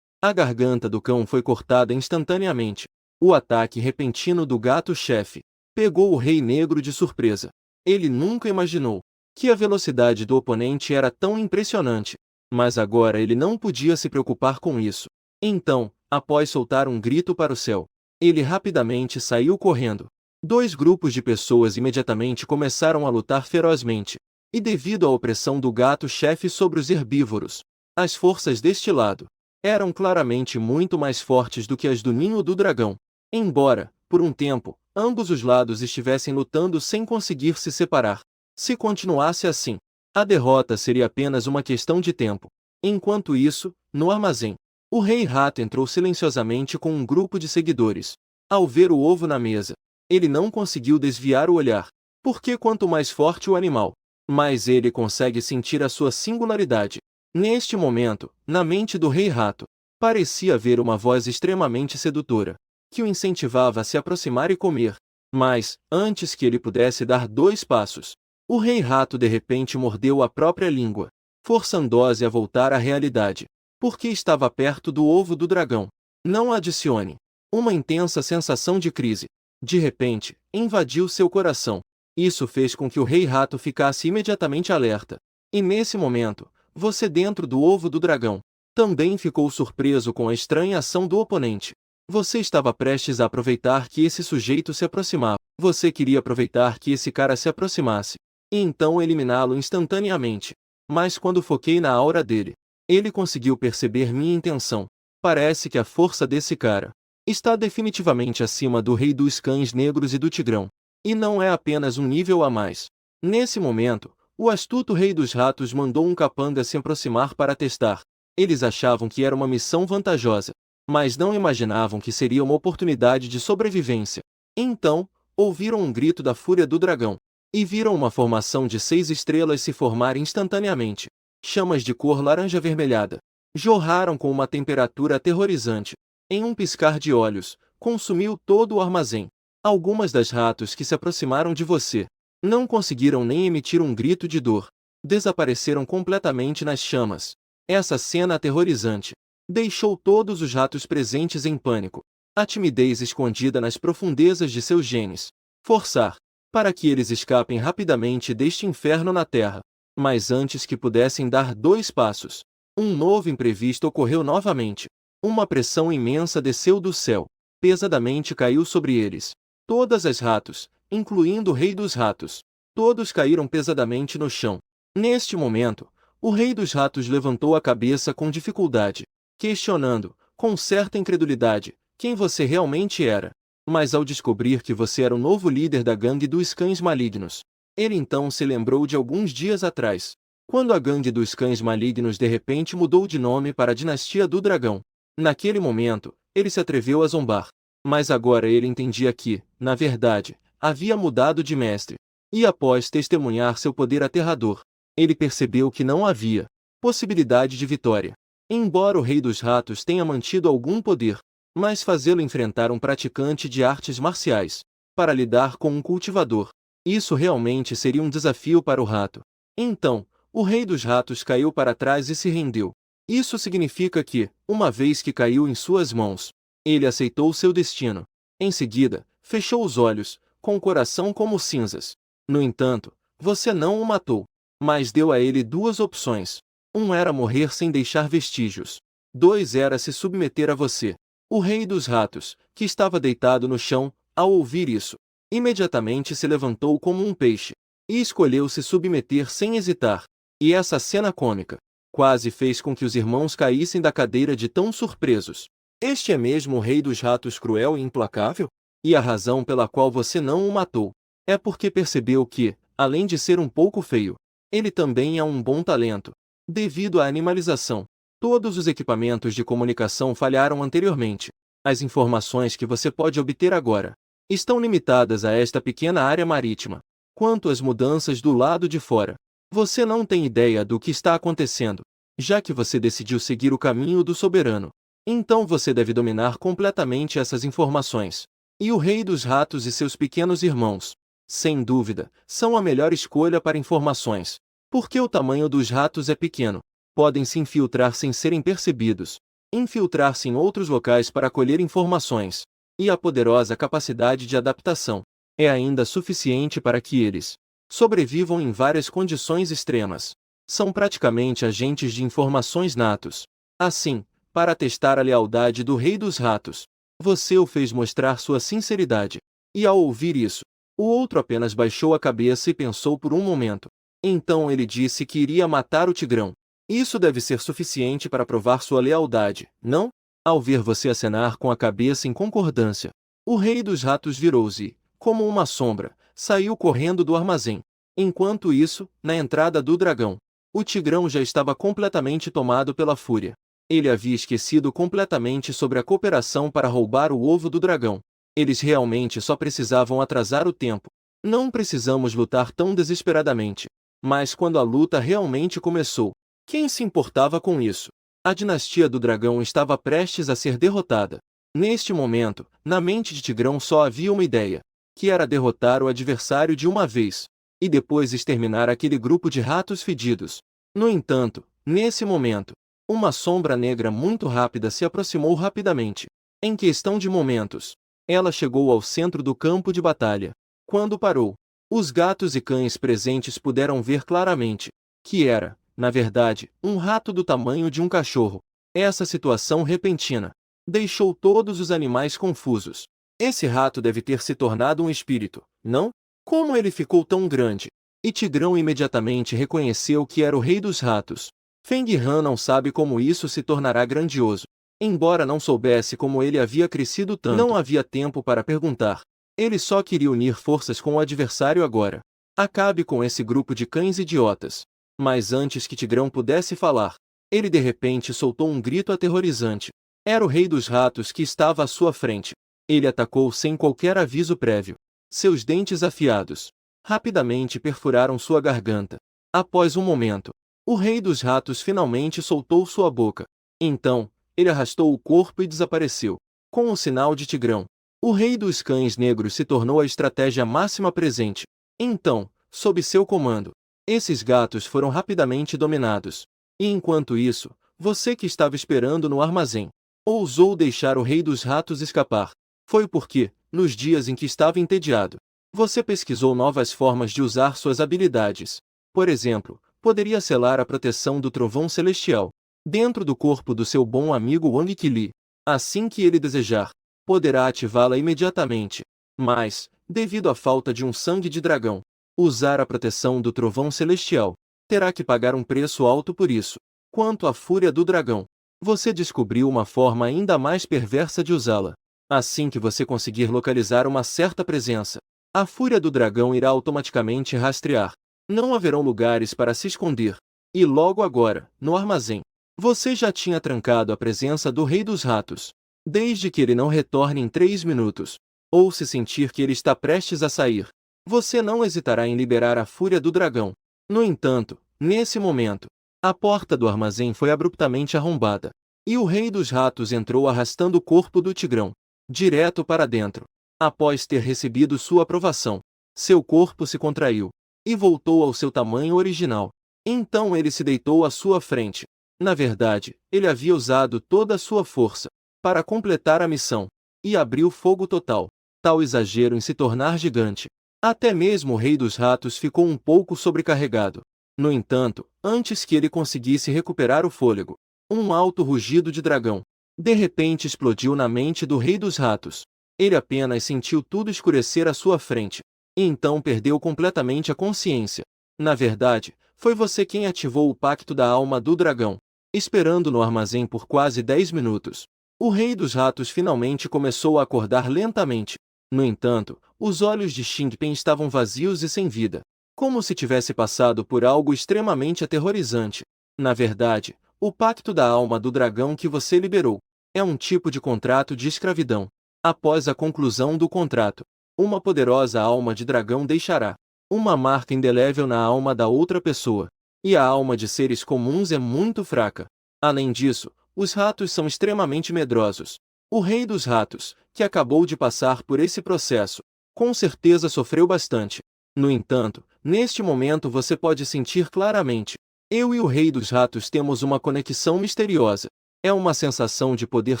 A garganta do cão foi cortada instantaneamente. O ataque repentino do gato-chefe pegou o Rei Negro de surpresa. Ele nunca imaginou que a velocidade do oponente era tão impressionante. Mas agora ele não podia se preocupar com isso. Então, após soltar um grito para o céu, ele rapidamente saiu correndo. Dois grupos de pessoas imediatamente começaram a lutar ferozmente. E devido à opressão do gato-chefe sobre os herbívoros, as forças deste lado eram claramente muito mais fortes do que as do ninho do dragão. Embora, por um tempo, ambos os lados estivessem lutando sem conseguir se separar. Se continuasse assim, a derrota seria apenas uma questão de tempo. Enquanto isso, no armazém, o Rei Rato entrou silenciosamente com um grupo de seguidores. Ao ver o ovo na mesa, ele não conseguiu desviar o olhar, porque quanto mais forte o animal, mais ele consegue sentir a sua singularidade. Neste momento, na mente do Rei Rato, parecia haver uma voz extremamente sedutora, que o incentivava a se aproximar e comer. Mas, antes que ele pudesse dar 2 passos, o Rei Rato de repente mordeu a própria língua, forçando-se a voltar à realidade. porque estava perto do ovo do dragão. Não adicione. Uma intensa sensação de crise, de repente, invadiu seu coração. Isso fez com que o Rei Rato ficasse imediatamente alerta. E nesse momento, você dentro do ovo do dragão, também ficou surpreso com a estranha ação do oponente. Você estava prestes a aproveitar que esse sujeito se aproximava. Você queria aproveitar que esse cara se aproximasse, e então eliminá-lo instantaneamente. Mas quando foquei na aura dele, ele conseguiu perceber minha intenção. Parece que a força desse cara está definitivamente acima do Rei dos Cães Negros e do Tigrão. E não é apenas um nível a mais. Nesse momento, o astuto Rei dos Ratos mandou um capanga se aproximar para testar. Eles achavam que era uma missão vantajosa, mas não imaginavam que seria uma oportunidade de sobrevivência. Então, ouviram um grito da fúria do dragão, e viram uma formação de 6 estrelas se formar instantaneamente. Chamas de cor laranja-avermelhada jorraram com uma temperatura aterrorizante. Em um piscar de olhos, consumiu todo o armazém. Algumas das ratos que se aproximaram de você não conseguiram nem emitir um grito de dor. Desapareceram completamente nas chamas. Essa cena aterrorizante deixou todos os ratos presentes em pânico. A timidez escondida nas profundezas de seus genes. Forçar para que eles escapem rapidamente deste inferno na Terra. Mas antes que pudessem dar 2 passos, um novo imprevisto ocorreu novamente. Uma pressão imensa desceu do céu. Pesadamente caiu sobre eles. Todas as ratos, incluindo o Rei dos Ratos, todos caíram pesadamente no chão. Neste momento, o Rei dos Ratos levantou a cabeça com dificuldade, questionando, com certa incredulidade, quem você realmente era. Mas ao descobrir que você era o novo líder da gangue dos cães malignos, ele então se lembrou de alguns dias atrás, quando a gangue dos cães malignos de repente mudou de nome para a Dinastia do Dragão. Naquele momento, ele se atreveu a zombar. Mas agora ele entendia que, na verdade, havia mudado de mestre. E após testemunhar seu poder aterrador, ele percebeu que não havia possibilidade de vitória. Embora o Rei dos Ratos tenha mantido algum poder, mas fazê-lo enfrentar um praticante de artes marciais, para lidar com um cultivador, isso realmente seria um desafio para o rato. Então, o Rei dos Ratos caiu para trás e se rendeu. Isso significa que, uma vez que caiu em suas mãos, ele aceitou seu destino. Em seguida, fechou os olhos, com o coração como cinzas. No entanto, você não o matou, mas deu a ele 2 opções. Um era morrer sem deixar vestígios. 2 era se submeter a você. O Rei dos Ratos, que estava deitado no chão, ao ouvir isso, imediatamente se levantou como um peixe, e escolheu se submeter sem hesitar. E essa cena cômica quase fez com que os irmãos caíssem da cadeira de tão surpresos. Este é mesmo o Rei dos Ratos cruel e implacável? E a razão pela qual você não o matou é porque percebeu que, além de ser um pouco feio, ele também é um bom talento. Devido à animalização, todos os equipamentos de comunicação falharam anteriormente. As informações que você pode obter agora estão limitadas a esta pequena área marítima. Quanto às mudanças do lado de fora, você não tem ideia do que está acontecendo, já que você decidiu seguir o caminho do soberano. Então você deve dominar completamente essas informações. E o Rei dos Ratos e seus pequenos irmãos, sem dúvida, são a melhor escolha para informações. Porque o tamanho dos ratos é pequeno, podem se infiltrar sem serem percebidos, infiltrar-se em outros locais para colher informações, e a poderosa capacidade de adaptação é ainda suficiente para que eles sobrevivam em várias condições extremas. São praticamente agentes de informações natos. Assim, para testar a lealdade do Rei dos Ratos, você o fez mostrar sua sinceridade. E ao ouvir isso, o outro apenas baixou a cabeça e pensou por um momento. Então ele disse que iria matar o Tigrão. Isso deve ser suficiente para provar sua lealdade, não? Ao ver você acenar com a cabeça em concordância, o Rei dos Ratos virou-se e, como uma sombra, saiu correndo do armazém. Enquanto isso, na entrada do dragão, o Tigrão já estava completamente tomado pela fúria. Ele havia esquecido completamente sobre a cooperação para roubar o ovo do dragão. Eles realmente só precisavam atrasar o tempo. Não precisamos lutar tão desesperadamente. Mas quando a luta realmente começou, quem se importava com isso? A dinastia do dragão estava prestes a ser derrotada. Neste momento, na mente de Tigrão só havia uma ideia, que era derrotar o adversário de uma vez, e depois exterminar aquele grupo de ratos fedidos. No entanto, nesse momento, Uma sombra negra muito rápida se aproximou rapidamente. Em questão de momentos, ela chegou ao centro do campo de batalha. Quando parou, os gatos e cães presentes puderam ver claramente que era, na verdade, um rato do tamanho de um cachorro. Essa situação repentina deixou todos os animais confusos. Esse rato deve ter se tornado um espírito, não? Como ele ficou tão grande? E Tigrão imediatamente reconheceu que era o rei dos ratos. Feng Han não sabe como isso se tornará grandioso. Embora não soubesse como ele havia crescido tanto, não havia tempo para perguntar. Ele só queria unir forças com o adversário agora. Acabe com esse grupo de cães idiotas. Mas antes que Tigrão pudesse falar, ele de repente soltou um grito aterrorizante. Era o rei dos ratos que estava à sua frente. Ele atacou sem qualquer aviso prévio. Seus dentes afiados rapidamente perfuraram sua garganta. Após um momento, o rei dos ratos finalmente soltou sua boca. Então, ele arrastou o corpo e desapareceu. Com o sinal de Tigrão, o rei dos cães negros se tornou a estratégia máxima presente. Então, sob seu comando, esses gatos foram rapidamente dominados. E enquanto isso, você que estava esperando no armazém, ousou deixar o rei dos ratos escapar. Foi porque, nos dias em que estava entediado, você pesquisou novas formas de usar suas habilidades. Por exemplo, poderia selar a proteção do trovão celestial dentro do corpo do seu bom amigo Wang Qili. Assim que ele desejar, poderá ativá-la imediatamente. Mas, devido à falta de um sangue de dragão, usar a proteção do trovão celestial, terá que pagar um preço alto por isso. Quanto à fúria do dragão, você descobriu uma forma ainda mais perversa de usá-la. Assim que você conseguir localizar uma certa presença, a fúria do dragão irá automaticamente rastrear. Não haverão lugares para se esconder. E logo agora, no armazém, você já tinha trancado a presença do rei dos ratos. Desde que ele não retorne em 3 minutos, ou se sentir que ele está prestes a sair, você não hesitará em liberar a fúria do dragão. No entanto, nesse momento, a porta do armazém foi abruptamente arrombada, e o rei dos ratos entrou arrastando o corpo do Tigrão direto para dentro. Após ter recebido sua aprovação, seu corpo se contraiu e voltou ao seu tamanho original. Então ele se deitou à sua frente. Na verdade, ele havia usado toda a sua força para completar a missão e abriu fogo total. Tal exagero em se tornar gigante. Até mesmo o rei dos ratos ficou um pouco sobrecarregado. No entanto, antes que ele conseguisse recuperar o fôlego, um alto rugido de dragão de repente explodiu na mente do rei dos ratos. Ele apenas sentiu tudo escurecer à sua frente. E então perdeu completamente a consciência. Na verdade, foi você quem ativou o pacto da alma do dragão. Esperando no armazém por quase 10 minutos, o rei dos ratos finalmente começou a acordar lentamente. No entanto, os olhos de Xingpen estavam vazios e sem vida, como se tivesse passado por algo extremamente aterrorizante. Na verdade, o pacto da alma do dragão que você liberou é um tipo de contrato de escravidão. Após a conclusão do contrato, uma poderosa alma de dragão deixará uma marca indelével na alma da outra pessoa. E a alma de seres comuns é muito fraca. Além disso, os ratos são extremamente medrosos. O rei dos ratos, que acabou de passar por esse processo, com certeza sofreu bastante. No entanto, neste momento você pode sentir claramente: eu e o rei dos ratos temos uma conexão misteriosa. É uma sensação de poder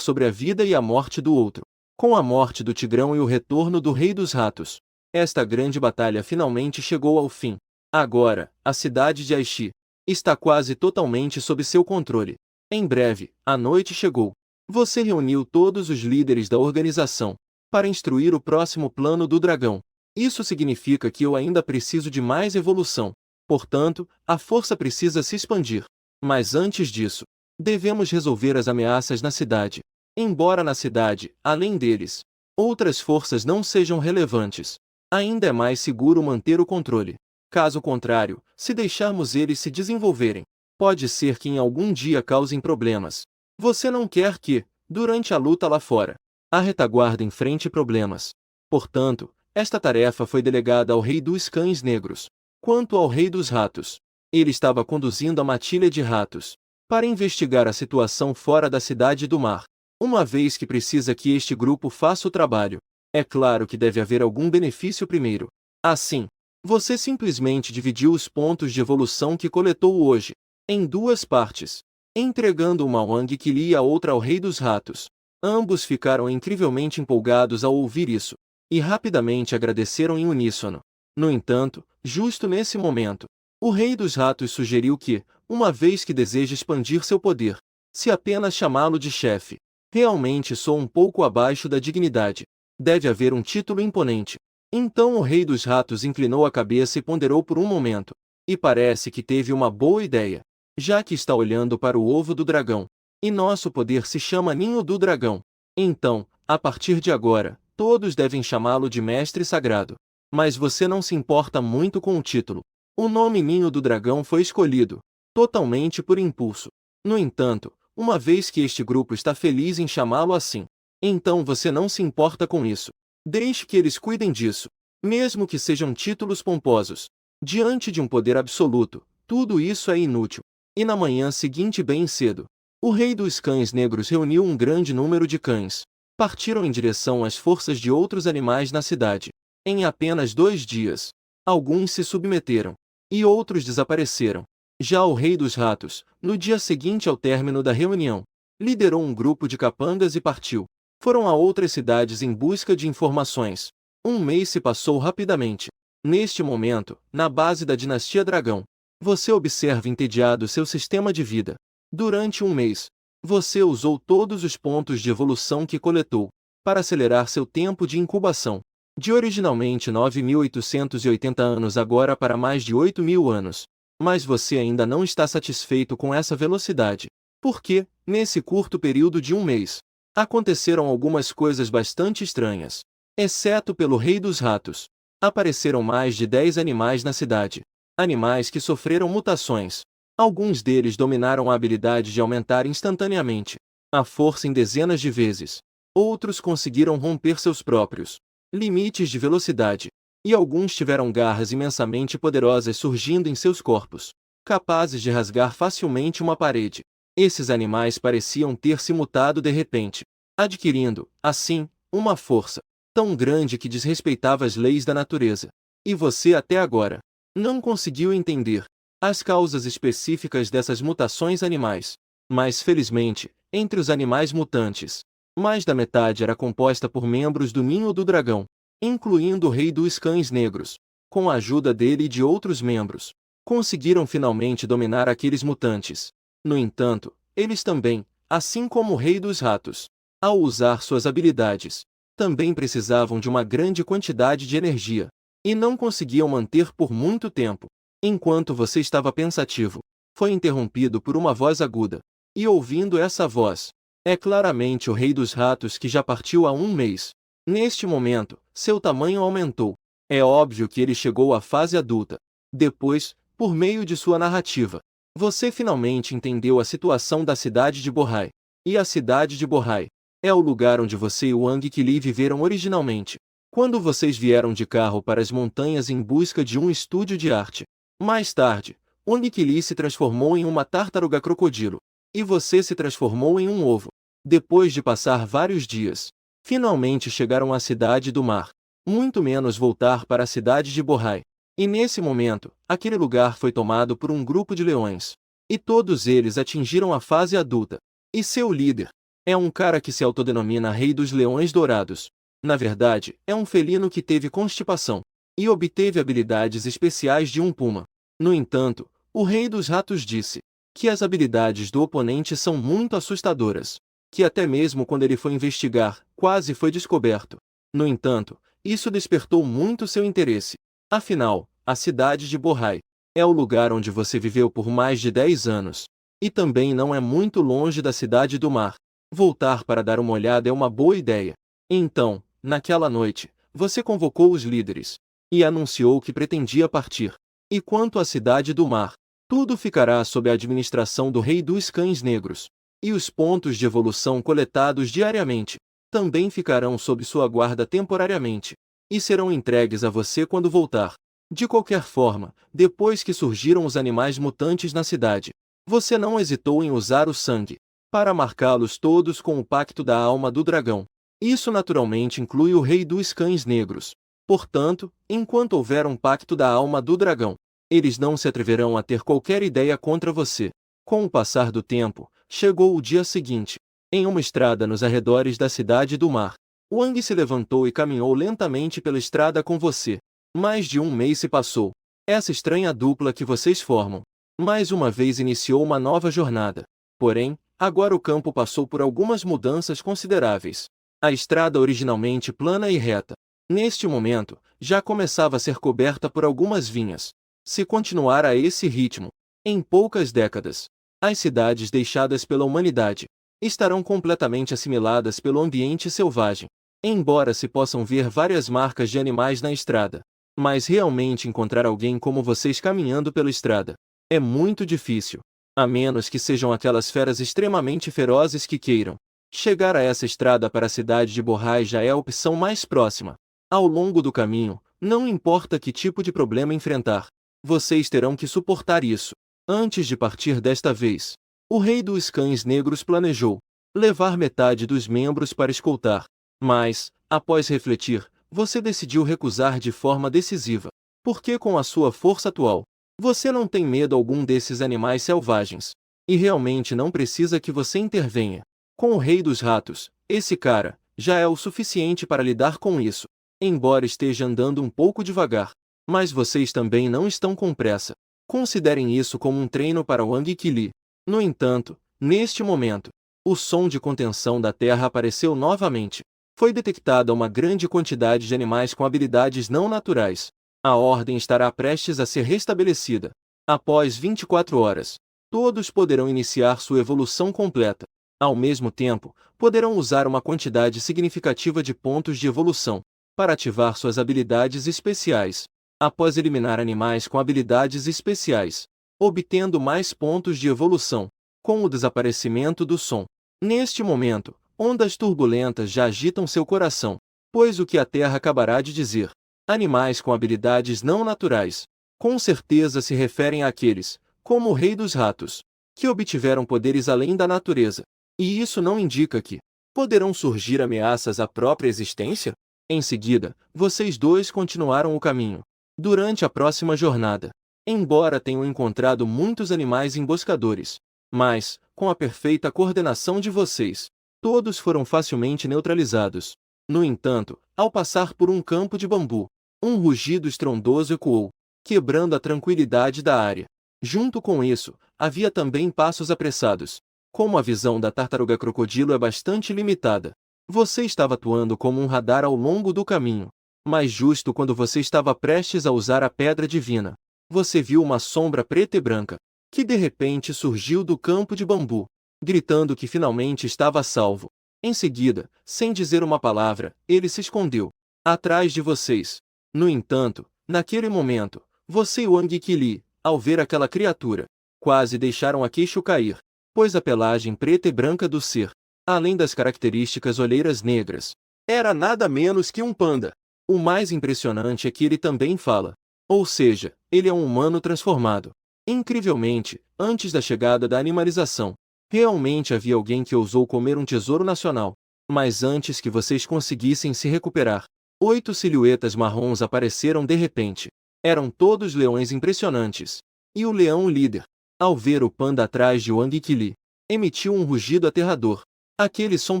sobre a vida e a morte do outro. Com a morte do Tigrão e o retorno do rei dos ratos, esta grande batalha finalmente chegou ao fim. Agora, a cidade de Aichi está quase totalmente sob seu controle. Em breve, a noite chegou. Você reuniu todos os líderes da organização para instruir o próximo plano do dragão. Isso significa que eu ainda preciso de mais evolução. Portanto, a força precisa se expandir. Mas antes disso, devemos resolver as ameaças na cidade. Embora na cidade, além deles, outras forças não sejam relevantes, ainda é mais seguro manter o controle. Caso contrário, se deixarmos eles se desenvolverem, pode ser que em algum dia causem problemas. Você não quer que, durante a luta lá fora, a retaguarda enfrente problemas. Portanto, esta tarefa foi delegada ao rei dos cães negros. Quanto ao rei dos ratos, ele estava conduzindo a matilha de ratos para investigar a situação fora da cidade do mar. Uma vez que precisa que este grupo faça o trabalho, é claro que deve haver algum benefício primeiro. Assim, você simplesmente dividiu os pontos de evolução que coletou hoje em 2 partes. entregando uma ao Anguiquili e a outra ao Rei dos Ratos. Ambos ficaram incrivelmente empolgados ao ouvir isso, e rapidamente agradeceram em uníssono. No entanto, justo nesse momento, o Rei dos Ratos sugeriu que, uma vez que deseja expandir seu poder, se apenas chamá-lo de chefe, realmente sou um pouco abaixo da dignidade. Deve haver um título imponente. Então o Rei dos Ratos inclinou a cabeça e ponderou por um momento. E parece que teve uma boa ideia. Já que está olhando para o ovo do dragão, e nosso poder se chama Ninho do Dragão, então, a partir de agora, todos devem chamá-lo de Mestre Sagrado. Mas você não se importa muito com o título. O nome Ninho do Dragão foi escolhido, totalmente por impulso. No entanto, uma vez que este grupo está feliz em chamá-lo assim, então você não se importa com isso. Deixe que eles cuidem disso, mesmo que sejam títulos pomposos. Diante de um poder absoluto, tudo isso é inútil. E na manhã seguinte bem cedo, o Rei dos Cães Negros reuniu um grande número de cães. Partiram em direção às forças de outros animais na cidade. Em apenas 2 dias, alguns se submeteram, e outros desapareceram. Já o Rei dos Ratos, no dia seguinte ao término da reunião, liderou um grupo de capangas e partiu. Foram a outras cidades em busca de informações. Um mês se passou rapidamente. Neste momento, na base da dinastia Dragão, você observa entediado seu sistema de vida. Durante um mês, você usou todos os pontos de evolução que coletou para acelerar seu tempo de incubação. De originalmente 9.880 anos agora para mais de 8.000 anos. Mas você ainda não está satisfeito com essa velocidade. Porque, nesse curto período de um mês, aconteceram algumas coisas bastante estranhas. Exceto pelo Rei dos Ratos. Apareceram mais de 10 animais na cidade. Animais que sofreram mutações. Alguns deles dominaram a habilidade de aumentar instantaneamente a força em dezenas de vezes. Outros conseguiram romper seus próprios limites de velocidade. E alguns tiveram garras imensamente poderosas surgindo em seus corpos, capazes de rasgar facilmente uma parede. Esses animais pareciam ter se mutado de repente, adquirindo, assim, uma força tão grande que desrespeitava as leis da natureza. E você até agora não conseguiu entender as causas específicas dessas mutações animais. Mas felizmente, entre os animais mutantes, mais da metade era composta por membros do Ninho do Dragão, incluindo o Rei dos Cães Negros. Com a ajuda dele e de outros membros, conseguiram finalmente dominar aqueles mutantes. No entanto, eles também, assim como o Rei dos Ratos, ao usar suas habilidades, também precisavam de uma grande quantidade de energia, e não conseguiam manter por muito tempo. Enquanto você estava pensativo, foi interrompido por uma voz aguda, e ouvindo essa voz, é claramente o Rei dos Ratos que já partiu há um mês. Neste momento, seu tamanho aumentou. É óbvio que ele chegou à fase adulta. Depois, por meio de sua narrativa, você finalmente entendeu a situação da cidade de Borrai. E a cidade de Borrai é o lugar onde você e o Anguiquili viveram originalmente, quando vocês vieram de carro para as montanhas em busca de um estúdio de arte. Mais tarde, o Anguiquili se transformou em uma tartaruga crocodilo, e você se transformou em um ovo. Depois de passar vários dias, finalmente chegaram à cidade do mar, muito menos voltar para a cidade de Borrai. E nesse momento, aquele lugar foi tomado por um grupo de leões. E todos eles atingiram a fase adulta. E seu líder é um cara que se autodenomina Rei dos Leões Dourados. Na verdade, é um felino que teve constipação e obteve habilidades especiais de um puma. No entanto, o Rei dos Ratos disse que as habilidades do oponente são muito assustadoras, que até mesmo quando ele foi investigar, quase foi descoberto. No entanto, isso despertou muito seu interesse. Afinal, a cidade de Borrai é o lugar onde você viveu por mais de 10 anos. E também não é muito longe da cidade do mar. Voltar para dar uma olhada é uma boa ideia. Então, naquela noite, você convocou os líderes e anunciou que pretendia partir. E quanto à cidade do mar, tudo ficará sob a administração do Rei dos Cães Negros. E os pontos de evolução coletados diariamente também ficarão sob sua guarda temporariamente e serão entregues a você quando voltar. De qualquer forma, depois que surgiram os animais mutantes na cidade, você não hesitou em usar o sangue para marcá-los todos com o pacto da alma do dragão. Isso naturalmente inclui o Rei dos Cães Negros. Portanto, enquanto houver um pacto da alma do dragão, eles não se atreverão a ter qualquer ideia contra você. Com o passar do tempo, chegou o dia seguinte. Em uma estrada nos arredores da cidade do mar, Wang se levantou e caminhou lentamente pela estrada com você. Mais de um mês se passou. Essa estranha dupla que vocês formam, mais uma vez iniciou uma nova jornada. Porém, agora o campo passou por algumas mudanças consideráveis. A estrada originalmente plana e reta, neste momento, já começava a ser coberta por algumas vinhas. Se continuar a esse ritmo, em poucas décadas, as cidades deixadas pela humanidade estarão completamente assimiladas pelo ambiente selvagem. Embora se possam ver várias marcas de animais na estrada, mas realmente encontrar alguém como vocês caminhando pela estrada é muito difícil, a menos que sejam aquelas feras extremamente ferozes que queiram. Chegar a essa estrada para a cidade de Borrai já é a opção mais próxima. Ao longo do caminho, não importa que tipo de problema enfrentar, vocês terão que suportar isso. Antes de partir desta vez, o rei dos cães negros planejou levar metade dos membros para escoltar, mas, após refletir, você decidiu recusar de forma decisiva, porque com a sua força atual, você não tem medo algum desses animais selvagens, e realmente não precisa que você intervenha. Com o rei dos ratos, esse cara já é o suficiente para lidar com isso, embora esteja andando um pouco devagar, mas vocês também não estão com pressa. Considerem isso como um treino para Wang Qili. No entanto, neste momento, o som de contenção da Terra apareceu novamente. Foi detectada uma grande quantidade de animais com habilidades não naturais. A ordem estará prestes a ser restabelecida. Após 24 horas, todos poderão iniciar sua evolução completa. Ao mesmo tempo, poderão usar uma quantidade significativa de pontos de evolução para ativar suas habilidades especiais. Após eliminar animais com habilidades especiais, obtendo mais pontos de evolução, com o desaparecimento do som. Neste momento, ondas turbulentas já agitam seu coração, pois o que a Terra acabará de dizer, animais com habilidades não naturais, com certeza se referem àqueles, como o Rei dos Ratos, que obtiveram poderes além da natureza. E isso não indica que poderão surgir ameaças à própria existência? Em seguida, vocês dois continuaram o caminho. Durante a próxima jornada, embora tenham encontrado muitos animais emboscadores, mas, com a perfeita coordenação de vocês, todos foram facilmente neutralizados. No entanto, ao passar por um campo de bambu, um rugido estrondoso ecoou, quebrando a tranquilidade da área. Junto com isso, havia também passos apressados. Como a visão da tartaruga crocodilo é bastante limitada, você estava atuando como um radar ao longo do caminho. Mas justo quando você estava prestes a usar a pedra divina, você viu uma sombra preta e branca, que de repente surgiu do campo de bambu, gritando que finalmente estava a salvo. Em seguida, sem dizer uma palavra, ele se escondeu atrás de vocês. No entanto, naquele momento, você e Wang Qili, ao ver aquela criatura, quase deixaram a queixo cair, pois a pelagem preta e branca do ser, além das características olheiras negras, era nada menos que um panda. O mais impressionante é que ele também fala. Ou seja, ele é um humano transformado. Incrivelmente, antes da chegada da animalização, realmente havia alguém que ousou comer um tesouro nacional. Mas antes que vocês conseguissem se recuperar, 8 silhuetas marrons apareceram de repente. Eram todos leões impressionantes. E o leão líder, ao ver o panda atrás de Wang Qili, emitiu um rugido aterrador. Aquele som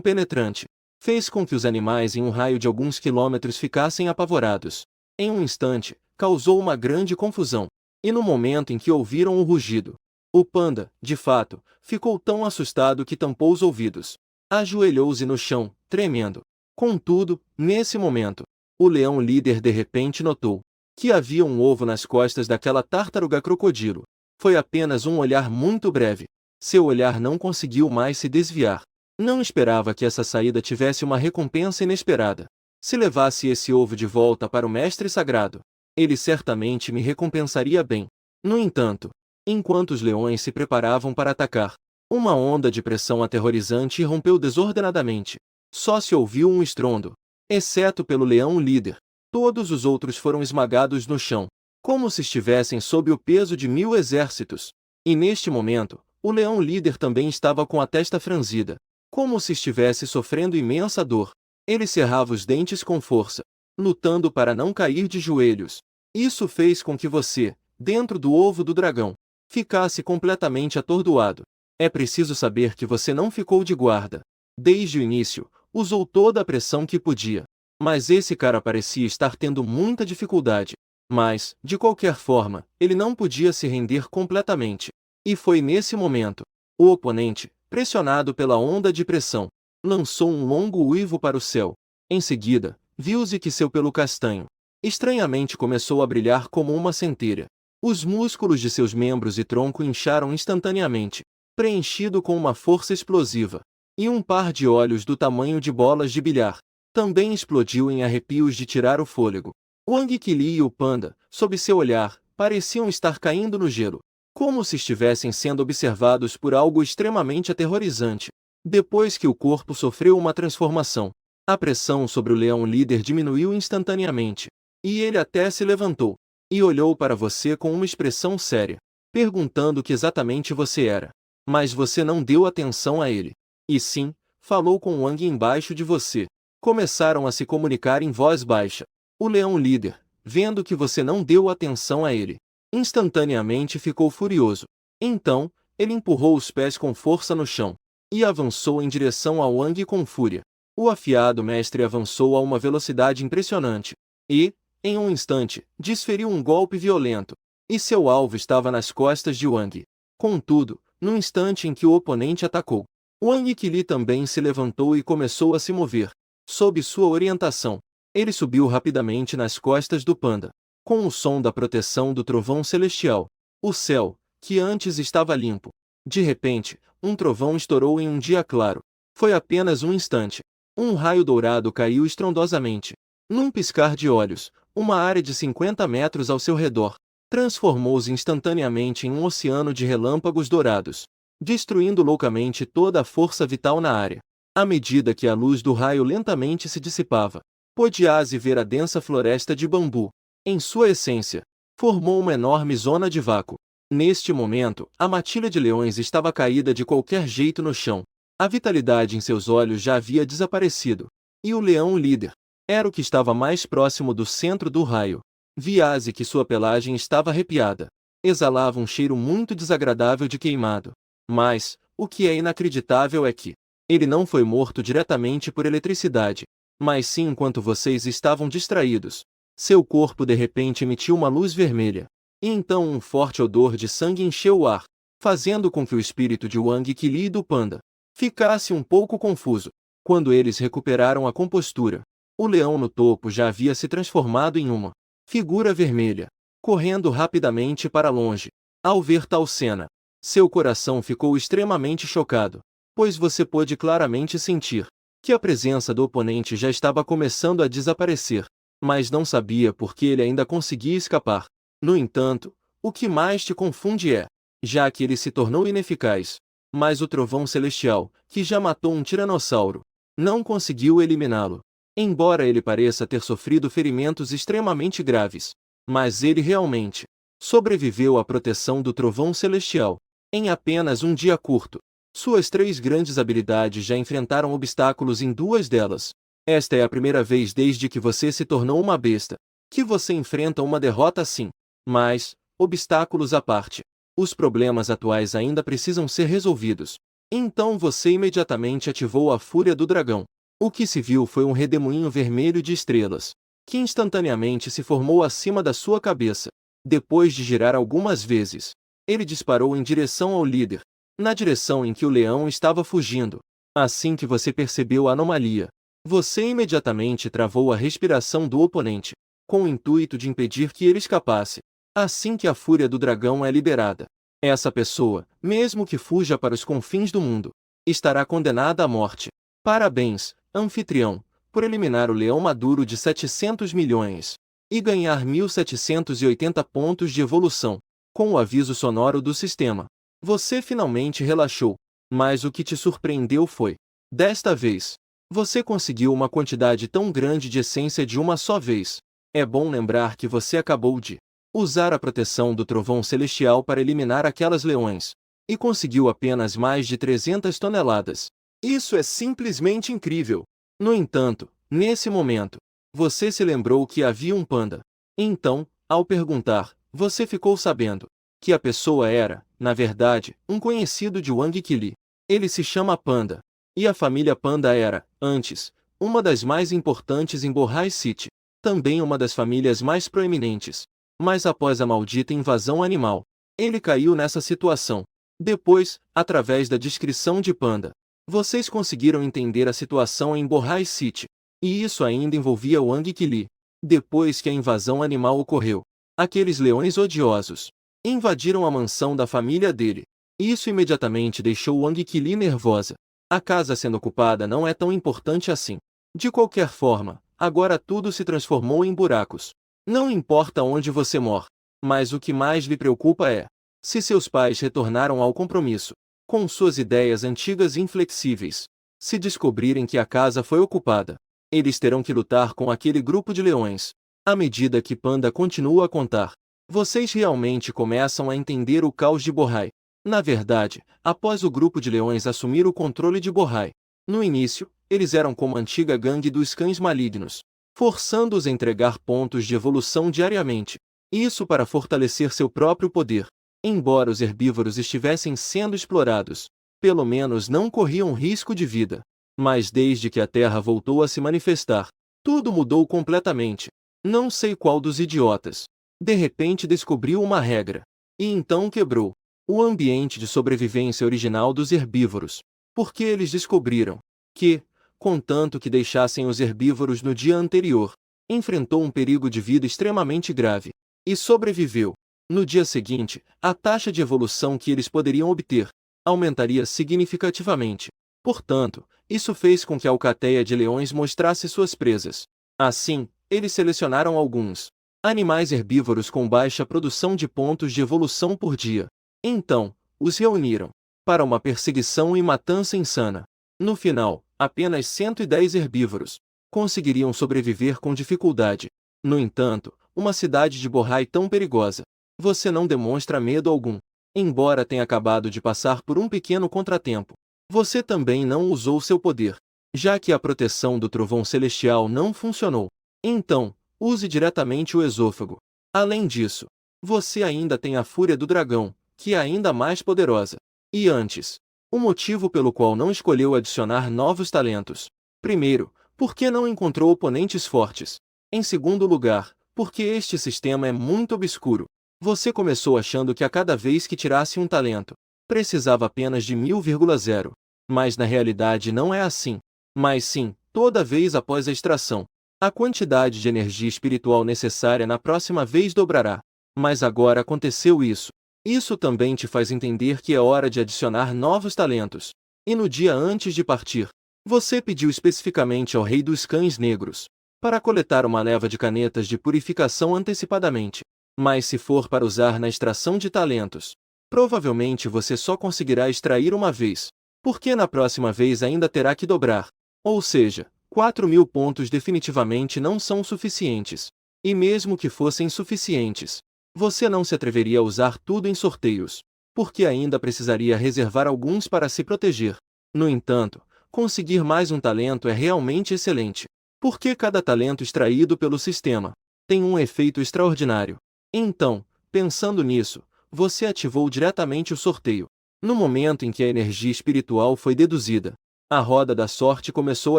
penetrante fez com que os animais em um raio de alguns quilômetros ficassem apavorados. Em um instante, causou uma grande confusão. E no momento em que ouviram o rugido, o panda, de fato, ficou tão assustado que tampou os ouvidos. Ajoelhou-se no chão, tremendo. Contudo, nesse momento, o leão líder de repente notou que havia um ovo nas costas daquela tartaruga crocodilo. Foi apenas um olhar muito breve. Seu olhar não conseguiu mais se desviar. Não esperava que essa saída tivesse uma recompensa inesperada. Se levasse esse ovo de volta para o mestre sagrado, ele certamente me recompensaria bem. No entanto, enquanto os leões se preparavam para atacar, uma onda de pressão aterrorizante irrompeu desordenadamente. Só se ouviu um estrondo. Exceto pelo leão líder, todos os outros foram esmagados no chão, como se estivessem sob o peso de 1000 exércitos. E neste momento, o leão líder também estava com a testa franzida, como se estivesse sofrendo imensa dor. Ele cerrava os dentes com força, lutando para não cair de joelhos. Isso fez com que você, dentro do ovo do dragão, ficasse completamente atordoado. É preciso saber que você não ficou de guarda. Desde o início, usou toda a pressão que podia. Mas esse cara parecia estar tendo muita dificuldade. Mas, de qualquer forma, ele não podia se render completamente. E foi nesse momento. O oponente, pressionado pela onda de pressão, lançou um longo uivo para o céu. Em seguida, viu-se que seu pelo castanho, estranhamente começou a brilhar como uma centelha. Os músculos de seus membros e tronco incharam instantaneamente, preenchido com uma força explosiva. E um par de olhos do tamanho de bolas de bilhar também explodiu em arrepios de tirar o fôlego. Wang Qili e o panda, sob seu olhar, pareciam estar caindo no gelo, como se estivessem sendo observados por algo extremamente aterrorizante. Depois que o corpo sofreu uma transformação, a pressão sobre o leão líder diminuiu instantaneamente, e ele até se levantou, e olhou para você com uma expressão séria, perguntando o que exatamente você era. Mas você não deu atenção a ele. E sim, falou com Wang embaixo de você. Começaram a se comunicar em voz baixa. O leão líder, vendo que você não deu atenção a ele, instantaneamente ficou furioso. Então, ele empurrou os pés com força no chão e avançou em direção a Wang com fúria. O afiado mestre avançou a uma velocidade impressionante e, em um instante, desferiu um golpe violento, e seu alvo estava nas costas de Wang. Contudo, no instante em que o oponente atacou, Wang Qili também se levantou e começou a se mover. Sob sua orientação, ele subiu rapidamente nas costas do panda. Com o som da proteção do trovão celestial, o céu, que antes estava limpo, de repente, um trovão estourou em um dia claro. Foi apenas um instante. Um raio dourado caiu estrondosamente. Num piscar de olhos, uma área de 50 metros ao seu redor transformou-se instantaneamente em um oceano de relâmpagos dourados, destruindo loucamente toda a força vital na área. À medida que a luz do raio lentamente se dissipava, pôde-se ver a densa floresta de bambu. Em sua essência, formou uma enorme zona de vácuo. Neste momento, a matilha de leões estava caída de qualquer jeito no chão. A vitalidade em seus olhos já havia desaparecido. E o leão líder era o que estava mais próximo do centro do raio. Via-se que sua pelagem estava arrepiada. Exalava um cheiro muito desagradável de queimado. Mas, o que é inacreditável é que ele não foi morto diretamente por eletricidade, mas sim enquanto vocês estavam distraídos. Seu corpo de repente emitiu uma luz vermelha. E então um forte odor de sangue encheu o ar, fazendo com que o espírito de Wang Qili e do panda ficasse um pouco confuso. Quando eles recuperaram a compostura, o leão no topo já havia se transformado em uma figura vermelha, correndo rapidamente para longe. Ao ver tal cena, seu coração ficou extremamente chocado, pois você pôde claramente sentir que a presença do oponente já estava começando a desaparecer, mas não sabia por que ele ainda conseguia escapar. No entanto, o que mais te confunde é, já que ele se tornou ineficaz, mas o trovão celestial, que já matou um tiranossauro, não conseguiu eliminá-lo. Embora ele pareça ter sofrido ferimentos extremamente graves, mas ele realmente sobreviveu à proteção do trovão celestial. Em apenas um dia curto, suas 3 grandes habilidades já enfrentaram obstáculos em 2 delas. Esta é a primeira vez desde que você se tornou uma besta que você enfrenta uma derrota assim. Mas, obstáculos à parte, os problemas atuais ainda precisam ser resolvidos. Então você imediatamente ativou a Fúria do Dragão. O que se viu foi um redemoinho vermelho de estrelas, que instantaneamente se formou acima da sua cabeça. Depois de girar algumas vezes, ele disparou em direção ao líder, na direção em que o leão estava fugindo. Assim que você percebeu a anomalia, você imediatamente travou a respiração do oponente, com o intuito de impedir que ele escapasse. Assim que a Fúria do Dragão é liberada, essa pessoa, mesmo que fuja para os confins do mundo, estará condenada à morte. Parabéns, anfitrião, por eliminar o leão maduro de 700 milhões e ganhar 1780 pontos de evolução. Com o aviso sonoro do sistema, você finalmente relaxou, mas o que te surpreendeu foi, desta vez, você conseguiu uma quantidade tão grande de essência de uma só vez. É bom lembrar que você acabou de usar a proteção do trovão celestial para eliminar aquelas leões, e conseguiu apenas mais de 300 toneladas. Isso é simplesmente incrível. No entanto, nesse momento, você se lembrou que havia um panda. Então, ao perguntar, você ficou sabendo que a pessoa era, na verdade, um conhecido de Wang Qili. Ele se chama Panda. E a família Panda era, antes, uma das mais importantes em Bohai City. Também uma das famílias mais proeminentes. Mas após a maldita invasão animal, ele caiu nessa situação. Depois, através da descrição de Panda, vocês conseguiram entender a situação em Bohai City. E isso ainda envolvia Wang Qili. Depois que a invasão animal ocorreu, aqueles leões odiosos invadiram a mansão da família dele. Isso imediatamente deixou Wang Qili nervosa. A casa sendo ocupada não é tão importante assim. De qualquer forma, agora tudo se transformou em buracos. Não importa onde você mora. Mas o que mais lhe preocupa é se seus pais retornaram ao compromisso com suas ideias antigas e inflexíveis. Se descobrirem que a casa foi ocupada, eles terão que lutar com aquele grupo de leões. À medida que Panda continua a contar, vocês realmente começam a entender o caos de Bohai. Na verdade, após o grupo de leões assumir o controle de Bohai, no início, eles eram como a antiga gangue dos cães malignos, forçando-os a entregar pontos de evolução diariamente. Isso para fortalecer seu próprio poder. Embora os herbívoros estivessem sendo explorados, pelo menos não corriam risco de vida. Mas desde que a Terra voltou a se manifestar, tudo mudou completamente. Não sei qual dos idiotas de repente descobriu uma regra, e então quebrou o ambiente de sobrevivência original dos herbívoros, porque eles descobriram que, contanto que deixassem os herbívoros no dia anterior, enfrentou um perigo de vida extremamente grave, e sobreviveu. No dia seguinte, a taxa de evolução que eles poderiam obter aumentaria significativamente. Portanto, isso fez com que a alcateia de leões mostrasse suas presas. Assim, eles selecionaram alguns animais herbívoros com baixa produção de pontos de evolução por dia. Então, os reuniram para uma perseguição e matança insana. No final, apenas 110 herbívoros conseguiriam sobreviver com dificuldade. No entanto, uma cidade de Bohai tão perigosa, você não demonstra medo algum. Embora tenha acabado de passar por um pequeno contratempo, você também não usou seu poder, já que a proteção do trovão celestial não funcionou. Então, use diretamente o esôfago. Além disso, você ainda tem a fúria do dragão, que é ainda mais poderosa. E antes, o motivo pelo qual não escolheu adicionar novos talentos. Primeiro, porque não encontrou oponentes fortes. Em segundo lugar, porque este sistema é muito obscuro. Você começou achando que a cada vez que tirasse um talento, precisava apenas de 1000,0. Mas na realidade não é assim. Mas sim, toda vez após a extração, a quantidade de energia espiritual necessária na próxima vez dobrará. Mas agora aconteceu isso. Isso também te faz entender que é hora de adicionar novos talentos. E no dia antes de partir, você pediu especificamente ao Rei dos Cães Negros para coletar uma leva de canetas de purificação antecipadamente. Mas se for para usar na extração de talentos, provavelmente você só conseguirá extrair uma vez, porque na próxima vez ainda terá que dobrar. Ou seja, 4.000 pontos definitivamente não são suficientes. E mesmo que fossem suficientes, você não se atreveria a usar tudo em sorteios, porque ainda precisaria reservar alguns para se proteger. No entanto, conseguir mais um talento é realmente excelente, porque cada talento extraído pelo sistema tem um efeito extraordinário. Então, pensando nisso, você ativou diretamente o sorteio. No momento em que a energia espiritual foi deduzida, a roda da sorte começou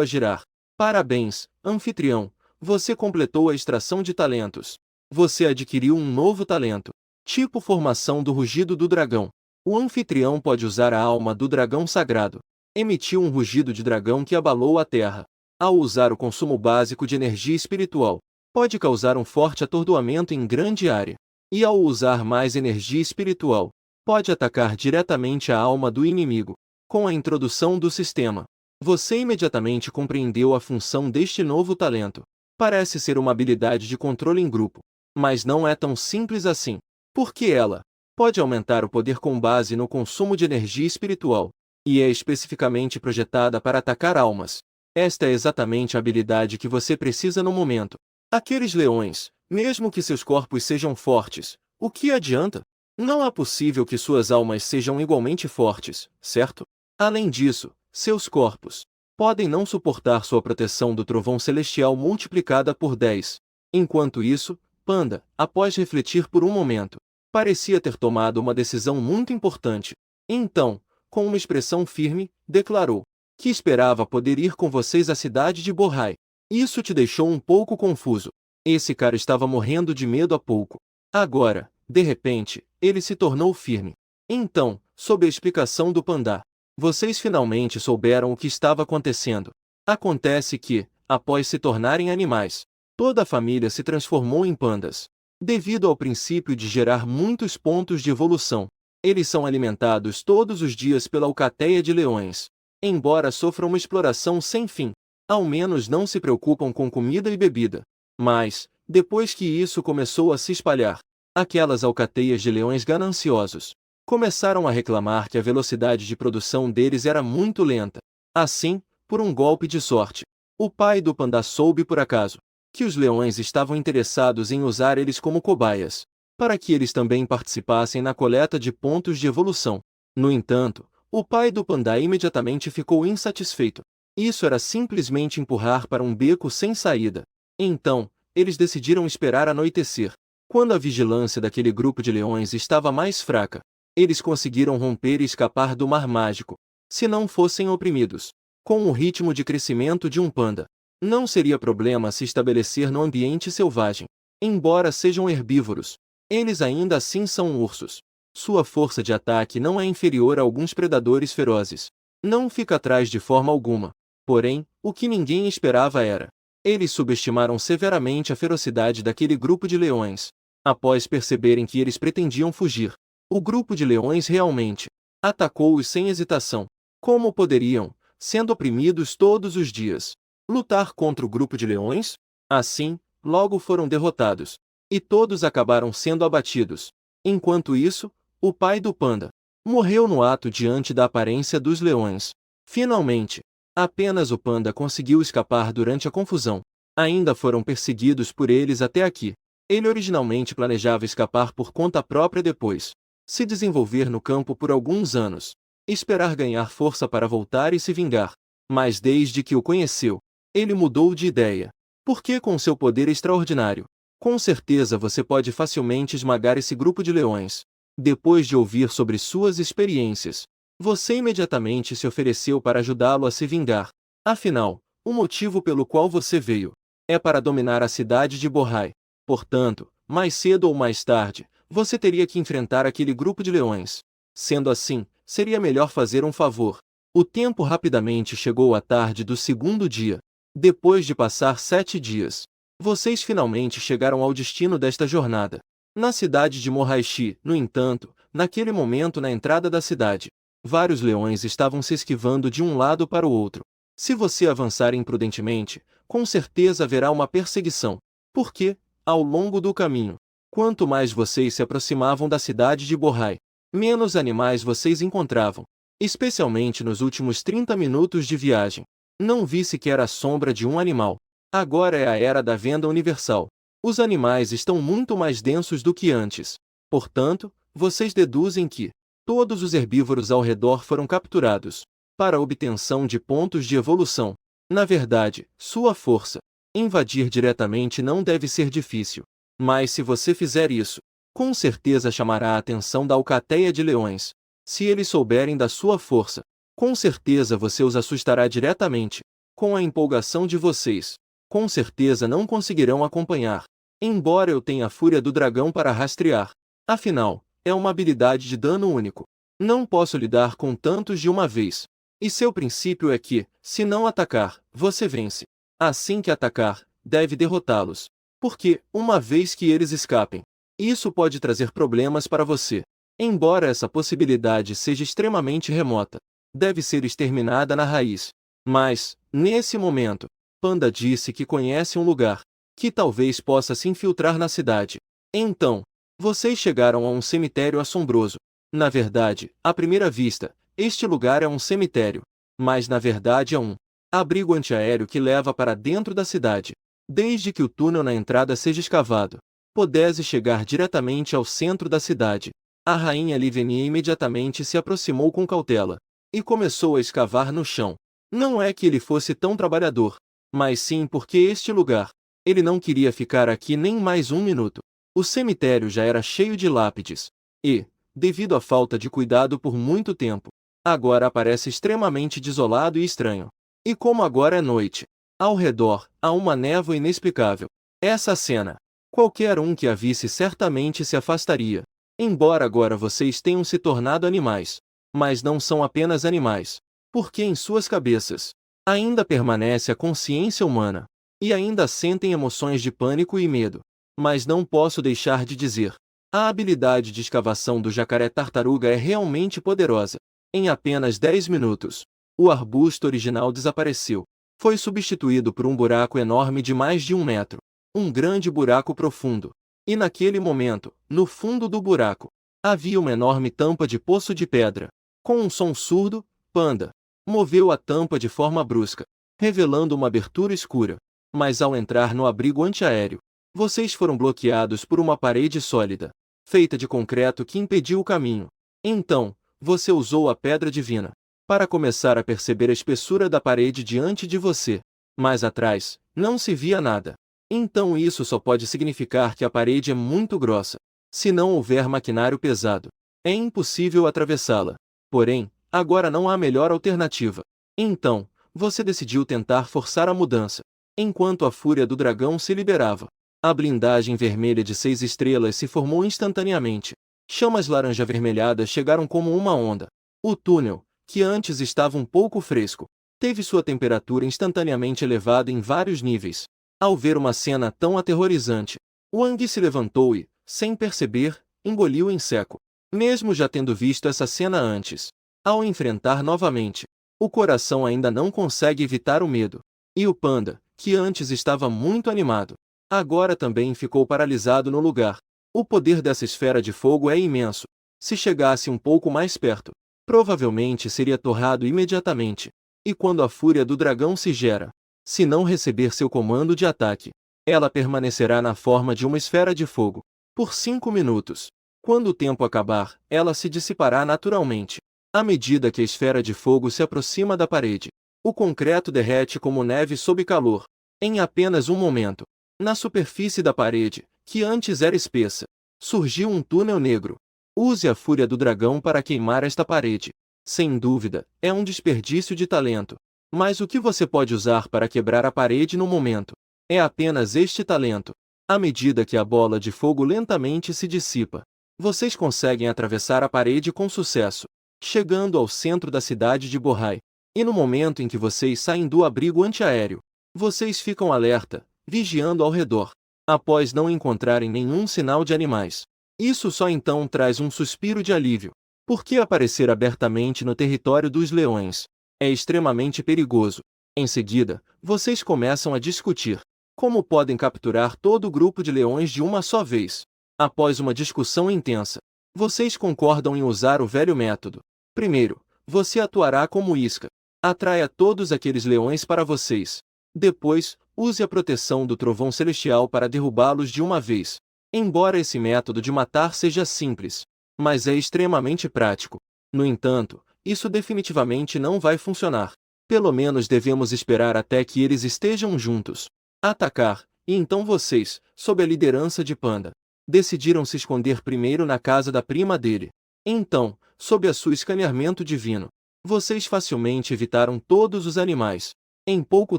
a girar. Parabéns, anfitrião, você completou a extração de talentos. Você adquiriu um novo talento. Tipo formação do rugido do dragão. O anfitrião pode usar a alma do dragão sagrado. Emitiu um rugido de dragão que abalou a terra. Ao usar o consumo básico de energia espiritual, pode causar um forte atordoamento em grande área. E ao usar mais energia espiritual, pode atacar diretamente a alma do inimigo. Com a introdução do sistema, você imediatamente compreendeu a função deste novo talento. Parece ser uma habilidade de controle em grupo, mas não é tão simples assim, porque ela pode aumentar o poder com base no consumo de energia espiritual, e é especificamente projetada para atacar almas. Esta é exatamente a habilidade que você precisa no momento. Aqueles leões, mesmo que seus corpos sejam fortes, o que adianta? Não é possível que suas almas sejam igualmente fortes, certo? Além disso, seus corpos podem não suportar sua proteção do trovão celestial multiplicada por 10. Enquanto isso, Panda, após refletir por um momento, Parecia ter tomado uma decisão muito importante. Então, com uma expressão firme, declarou que esperava poder ir com vocês à cidade de Borrai. Isso te deixou um pouco confuso. Esse cara estava morrendo de medo há pouco. Agora, de repente, ele se tornou firme. Então, sob a explicação do panda, vocês finalmente souberam o que estava acontecendo. Acontece que, após se tornarem animais, toda a família se transformou em pandas. Devido ao princípio de gerar muitos pontos de evolução, eles são alimentados todos os dias pela alcateia de leões. Embora sofram uma exploração sem fim, ao menos não se preocupam com comida e bebida. Mas, depois que isso começou a se espalhar, aquelas alcateias de leões gananciosos começaram a reclamar que a velocidade de produção deles era muito lenta. Assim, por um golpe de sorte, o pai do panda soube por acaso que os leões estavam interessados em usar eles como cobaias, para que eles também participassem na coleta de pontos de evolução. No entanto, o pai do panda imediatamente ficou insatisfeito. Isso era simplesmente empurrar para um beco sem saída. Então, eles decidiram esperar anoitecer. Quando a vigilância daquele grupo de leões estava mais fraca, eles conseguiram romper e escapar do mar mágico. Se não fossem oprimidos, com o ritmo de crescimento de um panda, não seria problema se estabelecer no ambiente selvagem. Embora sejam herbívoros, eles ainda assim são ursos. Sua força de ataque não é inferior a alguns predadores ferozes. Não fica atrás de forma alguma. Porém, o que ninguém esperava era: eles subestimaram severamente a ferocidade daquele grupo de leões. Após perceberem que eles pretendiam fugir, o grupo de leões realmente atacou-os sem hesitação. Como poderiam, sendo oprimidos todos os dias, lutar contra o grupo de leões? Assim, logo foram derrotados, e todos acabaram sendo abatidos. Enquanto isso, o pai do panda morreu no ato diante da aparência dos leões. Finalmente, apenas o panda conseguiu escapar durante a confusão. Ainda foram perseguidos por eles até aqui. Ele originalmente planejava escapar por conta própria depois se desenvolver no campo por alguns anos, esperar ganhar força para voltar e se vingar. Mas desde que o conheceu, ele mudou de ideia. Porque com seu poder extraordinário, com certeza você pode facilmente esmagar esse grupo de leões. Depois de ouvir sobre suas experiências, você imediatamente se ofereceu para ajudá-lo a se vingar. Afinal, o motivo pelo qual você veio é para dominar a cidade de Borrai. Portanto, mais cedo ou mais tarde, você teria que enfrentar aquele grupo de leões. Sendo assim, seria melhor fazer um favor. O tempo rapidamente chegou à tarde do segundo dia. Depois de passar 7 dias, vocês finalmente chegaram ao destino desta jornada. Na cidade de Moraishi, no entanto, naquele momento na entrada da cidade, vários leões estavam se esquivando de um lado para o outro. Se você avançar imprudentemente, com certeza haverá uma perseguição. Porque, ao longo do caminho, quanto mais vocês se aproximavam da cidade de Borrai, menos animais vocês encontravam. Especialmente nos últimos 30 minutos de viagem. Não vi sequer a sombra de um animal. Agora é a era da venda universal. Os animais estão muito mais densos do que antes. Portanto, vocês deduzem que todos os herbívoros ao redor foram capturados para a obtenção de pontos de evolução. Na verdade, sua força invadir diretamente não deve ser difícil. Mas se você fizer isso, com certeza chamará a atenção da alcateia de leões. Se eles souberem da sua força, com certeza você os assustará diretamente. Com a empolgação de vocês, com certeza não conseguirão acompanhar. Embora eu tenha a fúria do dragão para rastrear. Afinal, é uma habilidade de dano único. Não posso lidar com tantos de uma vez. E seu princípio é que, se não atacar, você vence. Assim que atacar, deve derrotá-los. Porque, uma vez que eles escapem, isso pode trazer problemas para você. Embora essa possibilidade seja extremamente remota, deve ser exterminada na raiz. Mas, nesse momento, Panda disse que conhece um lugar que talvez possa se infiltrar na cidade. Então, vocês chegaram a um cemitério assombroso. Na verdade, à primeira vista, este lugar é um cemitério. Mas na verdade é um abrigo antiaéreo que leva para dentro da cidade. Desde que o túnel na entrada seja escavado, pudesse chegar diretamente ao centro da cidade. A rainha Livenia imediatamente se aproximou com cautela e começou a escavar no chão. Não é que ele fosse tão trabalhador, mas sim porque este lugar, ele não queria ficar aqui nem mais um minuto. O cemitério já era cheio de lápides. E, devido à falta de cuidado por muito tempo, agora parece extremamente desolado e estranho. E como agora é noite, ao redor há uma névoa inexplicável. Essa cena, qualquer um que a visse certamente se afastaria. Embora agora vocês tenham se tornado animais, mas não são apenas animais, porque em suas cabeças ainda permanece a consciência humana, e ainda sentem emoções de pânico e medo. Mas não posso deixar de dizer, a habilidade de escavação do jacaré-tartaruga é realmente poderosa. Em apenas 10 minutos, o arbusto original desapareceu. Foi substituído por um buraco enorme de mais de 1 metro. Um grande buraco profundo. E naquele momento, no fundo do buraco, havia uma enorme tampa de poço de pedra. Com um som surdo, Panda moveu a tampa de forma brusca, revelando uma abertura escura. Mas ao entrar no abrigo antiaéreo, vocês foram bloqueados por uma parede sólida, feita de concreto que impediu o caminho. Então, você usou a pedra divina para começar a perceber a espessura da parede diante de você. Mais atrás, não se via nada. Então isso só pode significar que a parede é muito grossa. Se não houver maquinário pesado, é impossível atravessá-la. Porém, agora não há melhor alternativa. Então, você decidiu tentar forçar a mudança. Enquanto a fúria do dragão se liberava, a blindagem vermelha de 6 estrelas se formou instantaneamente. Chamas laranja-avermelhadas chegaram como uma onda. O túnel, que antes estava um pouco fresco, teve sua temperatura instantaneamente elevada em vários níveis. Ao ver uma cena tão aterrorizante, Wang se levantou e, sem perceber, engoliu em seco. Mesmo já tendo visto essa cena antes, ao enfrentar novamente, o coração ainda não consegue evitar o medo. E o panda, que antes estava muito animado, agora também ficou paralisado no lugar. O poder dessa esfera de fogo é imenso. Se chegasse um pouco mais perto, provavelmente seria torrado imediatamente. E quando a fúria do dragão se gera, se não receber seu comando de ataque, ela permanecerá na forma de uma esfera de fogo por 5 minutos. Quando o tempo acabar, ela se dissipará naturalmente. À medida que a esfera de fogo se aproxima da parede, o concreto derrete como neve sob calor. Em apenas um momento, na superfície da parede, que antes era espessa, surgiu um túnel negro. Use a fúria do dragão para queimar esta parede. Sem dúvida, é um desperdício de talento. Mas o que você pode usar para quebrar a parede no momento? É apenas este talento. À medida que a bola de fogo lentamente se dissipa, vocês conseguem atravessar a parede com sucesso, chegando ao centro da cidade de Bohai. E no momento em que vocês saem do abrigo antiaéreo, vocês ficam alerta, vigiando ao redor, após não encontrarem nenhum sinal de animais. Isso só então traz um suspiro de alívio. Porque aparecer abertamente no território dos leões é extremamente perigoso. Em seguida, vocês começam a discutir como podem capturar todo o grupo de leões de uma só vez. Após uma discussão intensa, vocês concordam em usar o velho método. Primeiro, você atuará como isca. Atraia todos aqueles leões para vocês. Depois, use a proteção do trovão celestial para derrubá-los de uma vez. Embora esse método de matar seja simples, mas é extremamente prático. No entanto, isso definitivamente não vai funcionar. Pelo menos devemos esperar até que eles estejam juntos. Atacar, e então vocês, sob a liderança de Panda, decidiram se esconder primeiro na casa da prima dele. Então, sob a sua escaneamento divino, vocês facilmente evitaram todos os animais. Em pouco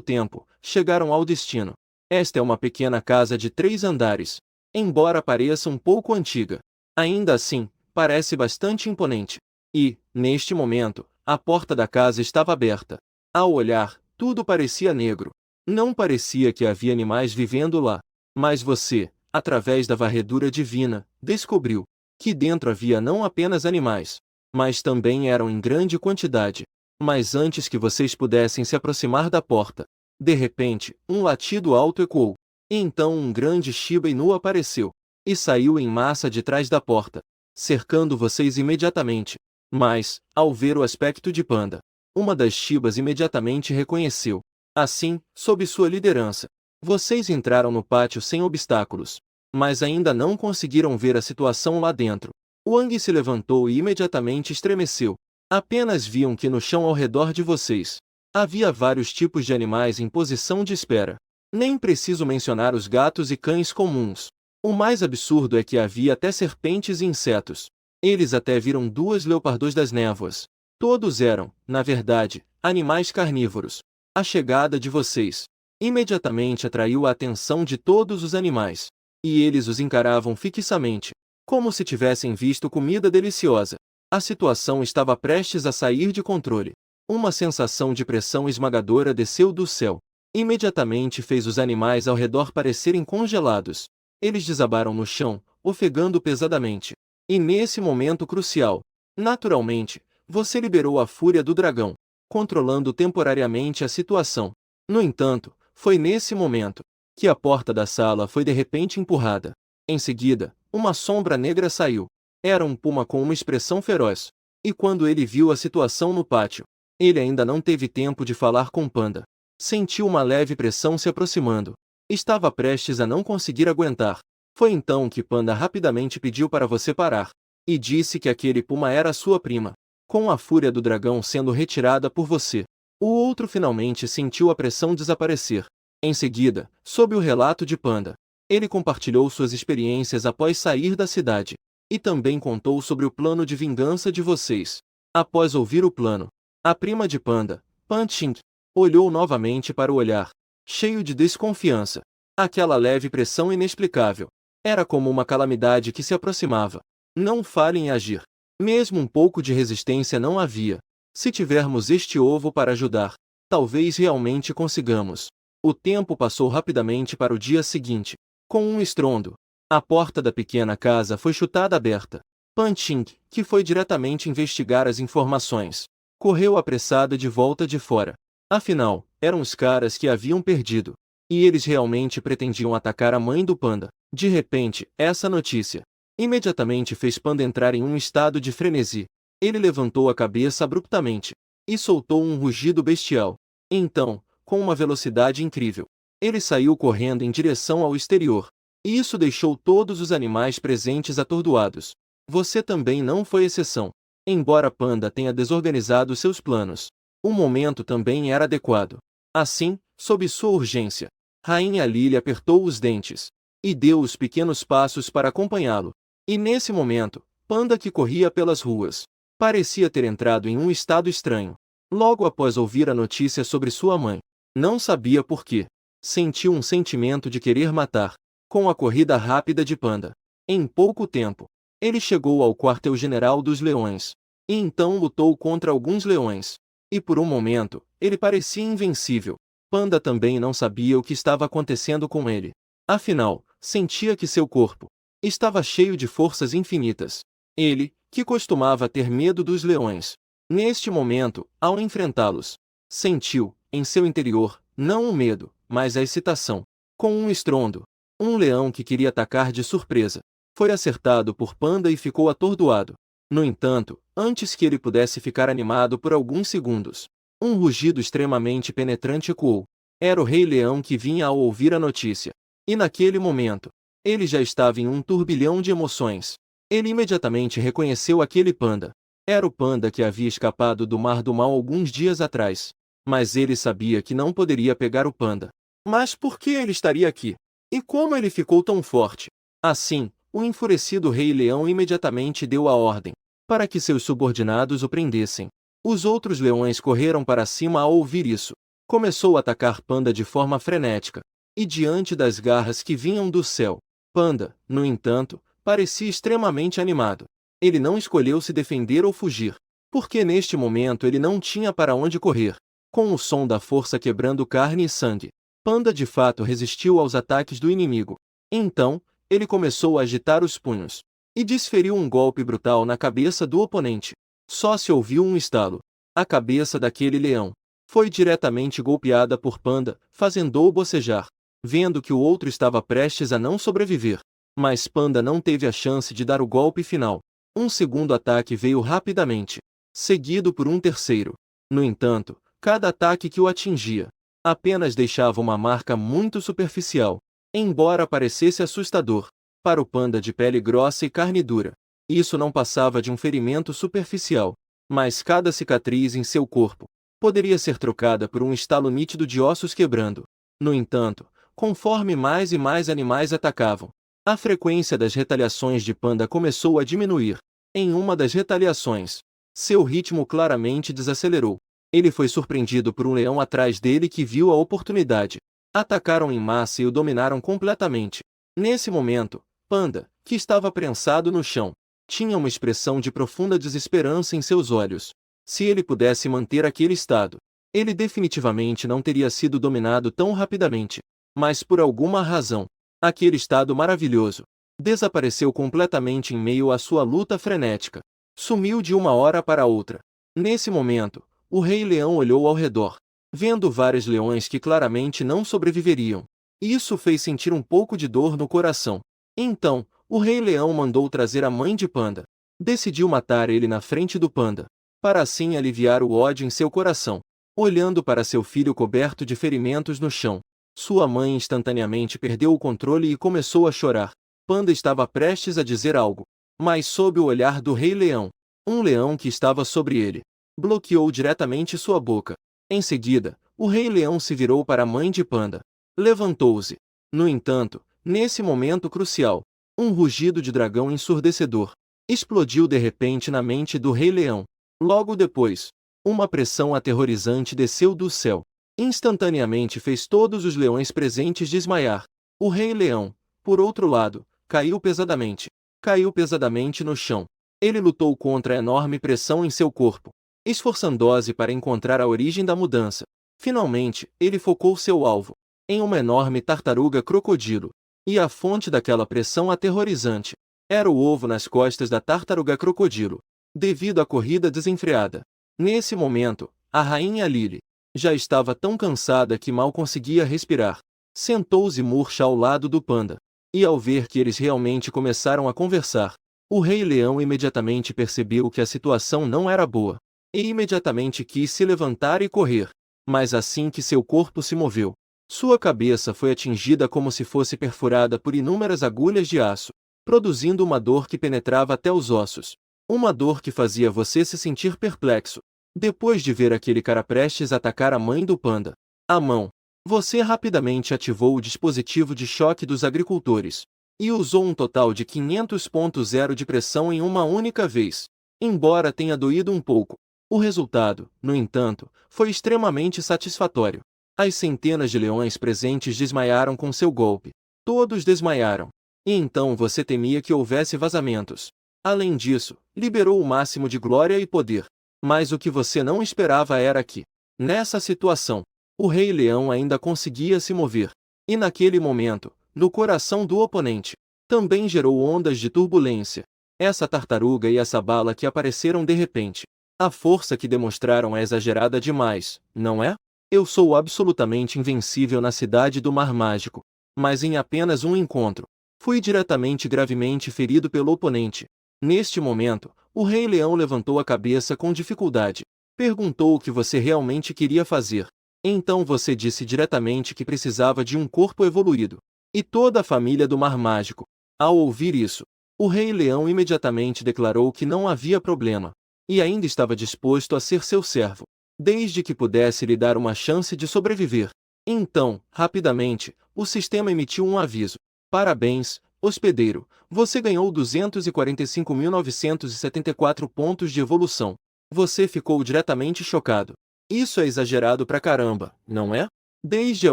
tempo, chegaram ao destino. Esta é uma pequena casa de 3 andares. Embora pareça um pouco antiga, ainda assim, parece bastante imponente. E, neste momento, a porta da casa estava aberta. Ao olhar, tudo parecia negro. Não parecia que havia animais vivendo lá. Mas você, através da varredura divina, descobriu que dentro havia não apenas animais, mas também eram em grande quantidade. Mas antes que vocês pudessem se aproximar da porta, de repente, um latido alto ecoou. E então um grande Shiba Inu apareceu e saiu em massa de trás da porta, cercando vocês imediatamente. Mas, ao ver o aspecto de Panda, uma das Shibas imediatamente reconheceu. Assim, sob sua liderança, vocês entraram no pátio sem obstáculos, mas ainda não conseguiram ver a situação lá dentro. Wang se levantou e imediatamente estremeceu. Apenas viam que no chão ao redor de vocês havia vários tipos de animais em posição de espera. Nem preciso mencionar os gatos e cães comuns. O mais absurdo é que havia até serpentes e insetos. Eles até viram 2 leopardos das névoas. Todos eram, na verdade, animais carnívoros. A chegada de vocês imediatamente atraiu a atenção de todos os animais. E eles os encaravam fixamente, como se tivessem visto comida deliciosa. A situação estava prestes a sair de controle. Uma sensação de pressão esmagadora desceu do céu. Imediatamente fez os animais ao redor parecerem congelados. Eles desabaram no chão, ofegando pesadamente. E nesse momento crucial, naturalmente, você liberou a fúria do dragão, controlando temporariamente a situação. No entanto, foi nesse momento que a porta da sala foi de repente empurrada. Em seguida, uma sombra negra saiu. Era um puma com uma expressão feroz. E quando ele viu a situação no pátio, ele ainda não teve tempo de falar com Panda. Sentiu uma leve pressão se aproximando. Estava prestes a não conseguir aguentar. Foi então que Panda rapidamente pediu para você parar. E disse que aquele puma era sua prima. Com a fúria do dragão sendo retirada por você, o outro finalmente sentiu a pressão desaparecer. Em seguida, sob o relato de Panda, ele compartilhou suas experiências após sair da cidade. E também contou sobre o plano de vingança de vocês. Após ouvir o plano, a prima de Panda, Panting, olhou novamente para o olhar, cheio de desconfiança. Aquela leve pressão inexplicável. Era como uma calamidade que se aproximava. Não fale em agir. Mesmo um pouco de resistência não havia. Se tivermos este ovo para ajudar, talvez realmente consigamos. O tempo passou rapidamente para o dia seguinte. Com um estrondo, a porta da pequena casa foi chutada aberta. Panting, que foi diretamente investigar as informações, correu apressada de volta de fora. Afinal, eram os caras que haviam perdido. E eles realmente pretendiam atacar a mãe do Panda. De repente, essa notícia imediatamente fez Panda entrar em um estado de frenesi. Ele levantou a cabeça abruptamente e soltou um rugido bestial. Então, com uma velocidade incrível, ele saiu correndo em direção ao exterior. E isso deixou todos os animais presentes atordoados. Você também não foi exceção. Embora Panda tenha desorganizado seus planos, o momento também era adequado. Assim, sob sua urgência, Rainha Lily apertou os dentes e deu os pequenos passos para acompanhá-lo. E nesse momento, Panda, que corria pelas ruas, parecia ter entrado em um estado estranho. Logo após ouvir a notícia sobre sua mãe, não sabia por quê, sentiu um sentimento de querer matar. Com a corrida rápida de Panda, em pouco tempo, ele chegou ao quartel-general dos leões, e então lutou contra alguns leões. E por um momento, ele parecia invencível. Panda também não sabia o que estava acontecendo com ele. Afinal, sentia que seu corpo estava cheio de forças infinitas. Ele, que costumava ter medo dos leões, neste momento, ao enfrentá-los, sentiu, em seu interior, não o medo, mas a excitação. Com um estrondo, um leão que queria atacar de surpresa foi acertado por Panda e ficou atordoado. No entanto, antes que ele pudesse ficar animado por alguns segundos, um rugido extremamente penetrante ecoou. Era o Rei Leão que vinha ao ouvir a notícia. E naquele momento, ele já estava em um turbilhão de emoções. Ele imediatamente reconheceu aquele Panda. Era o Panda que havia escapado do Mar do Mal alguns dias atrás. Mas ele sabia que não poderia pegar o Panda. Mas por que ele estaria aqui? E como ele ficou tão forte? Assim, o enfurecido Rei Leão imediatamente deu a ordem para que seus subordinados o prendessem. Os outros leões correram para cima ao ouvir isso. Começou a atacar Panda de forma frenética. E diante das garras que vinham do céu, Panda, no entanto, parecia extremamente animado. Ele não escolheu se defender ou fugir, porque neste momento ele não tinha para onde correr. Com o som da força quebrando carne e sangue, Panda de fato resistiu aos ataques do inimigo. Então, ele começou a agitar os punhos e desferiu um golpe brutal na cabeça do oponente. Só se ouviu um estalo. A cabeça daquele leão foi diretamente golpeada por Panda, fazendo-o bocejar, vendo que o outro estava prestes a não sobreviver. Mas Panda não teve a chance de dar o golpe final. Um segundo ataque veio rapidamente, seguido por um terceiro. No entanto, cada ataque que o atingia apenas deixava uma marca muito superficial, embora parecesse assustador. Para o Panda de pele grossa e carne dura, isso não passava de um ferimento superficial, mas cada cicatriz em seu corpo poderia ser trocada por um estalo nítido de ossos quebrando. No entanto, conforme mais e mais animais atacavam, A frequência das retaliações de Panda começou a diminuir. Em uma das retaliações, seu ritmo claramente desacelerou. Ele foi surpreendido por um leão atrás dele que viu a oportunidade. Atacaram em massa e o dominaram completamente. Nesse momento, Panda, que estava prensado no chão, tinha uma expressão de profunda desesperança em seus olhos. Se ele pudesse manter aquele estado, ele definitivamente não teria sido dominado tão rapidamente. Mas por alguma razão, aquele estado maravilhoso desapareceu completamente em meio à sua luta frenética. Sumiu de uma hora para outra. Nesse momento, o Rei Leão olhou ao redor, vendo vários leões que claramente não sobreviveriam. Isso fez sentir um pouco de dor no coração. Então, o Rei Leão mandou trazer a mãe de Panda. Decidiu matar ele na frente do Panda, para assim aliviar o ódio em seu coração. Olhando para seu filho coberto de ferimentos no chão, sua mãe instantaneamente perdeu o controle e começou a chorar. Panda estava prestes a dizer algo, mas sob o olhar do Rei Leão, um leão que estava sobre ele, bloqueou diretamente sua boca. Em seguida, o Rei Leão se virou para a mãe de Panda. Levantou-se. No entanto, nesse momento crucial, um rugido de dragão ensurdecedor explodiu de repente na mente do Rei Leão. Logo depois, uma pressão aterrorizante desceu do céu. Instantaneamente fez todos os leões presentes desmaiar. O Rei Leão, por outro lado, caiu pesadamente. Caiu pesadamente no chão. Ele lutou contra a enorme pressão em seu corpo, esforçando-se para encontrar a origem da mudança. Finalmente, ele focou seu alvo em uma enorme tartaruga crocodilo. E a fonte daquela pressão aterrorizante era o ovo nas costas da tartaruga crocodilo, devido à corrida desenfreada. Nesse momento, a rainha Lily já estava tão cansada que mal conseguia respirar. Sentou-se murcha ao lado do Panda. E ao ver que eles realmente começaram a conversar, o Rei Leão imediatamente percebeu que a situação não era boa. E imediatamente quis se levantar e correr. Mas assim que seu corpo se moveu, sua cabeça foi atingida como se fosse perfurada por inúmeras agulhas de aço, produzindo uma dor que penetrava até os ossos. Uma dor que fazia você se sentir perplexo. Depois de ver aquele cara prestes a atacar a mãe do Panda, a mão, você rapidamente ativou o dispositivo de choque dos agricultores e usou um total de 500.0 de pressão em uma única vez. Embora tenha doído um pouco, o resultado, no entanto, foi extremamente satisfatório. As centenas de leões presentes desmaiaram com seu golpe. Todos desmaiaram. E então você temia que houvesse vazamentos. Além disso, liberou o máximo de glória e poder. Mas o que você não esperava era que, nessa situação, o Rei Leão ainda conseguia se mover. E naquele momento, no coração do oponente, também gerou ondas de turbulência. Essa tartaruga e essa bala que apareceram de repente. A força que demonstraram é exagerada demais, não é? Eu sou absolutamente invencível na cidade do Mar Mágico. Mas em apenas um encontro, fui diretamente gravemente ferido pelo oponente. Neste momento, o Rei Leão levantou a cabeça com dificuldade. Perguntou o que você realmente queria fazer. Então você disse diretamente que precisava de um corpo evoluído. E toda a família do Mar Mágico. Ao ouvir isso, o Rei Leão imediatamente declarou que não havia problema. E ainda estava disposto a ser seu servo, desde que pudesse lhe dar uma chance de sobreviver. Então, rapidamente, o sistema emitiu um aviso. Parabéns, hospedeiro, você ganhou 245.974 pontos de evolução. Você ficou diretamente chocado. Isso é exagerado pra caramba, não é? Desde a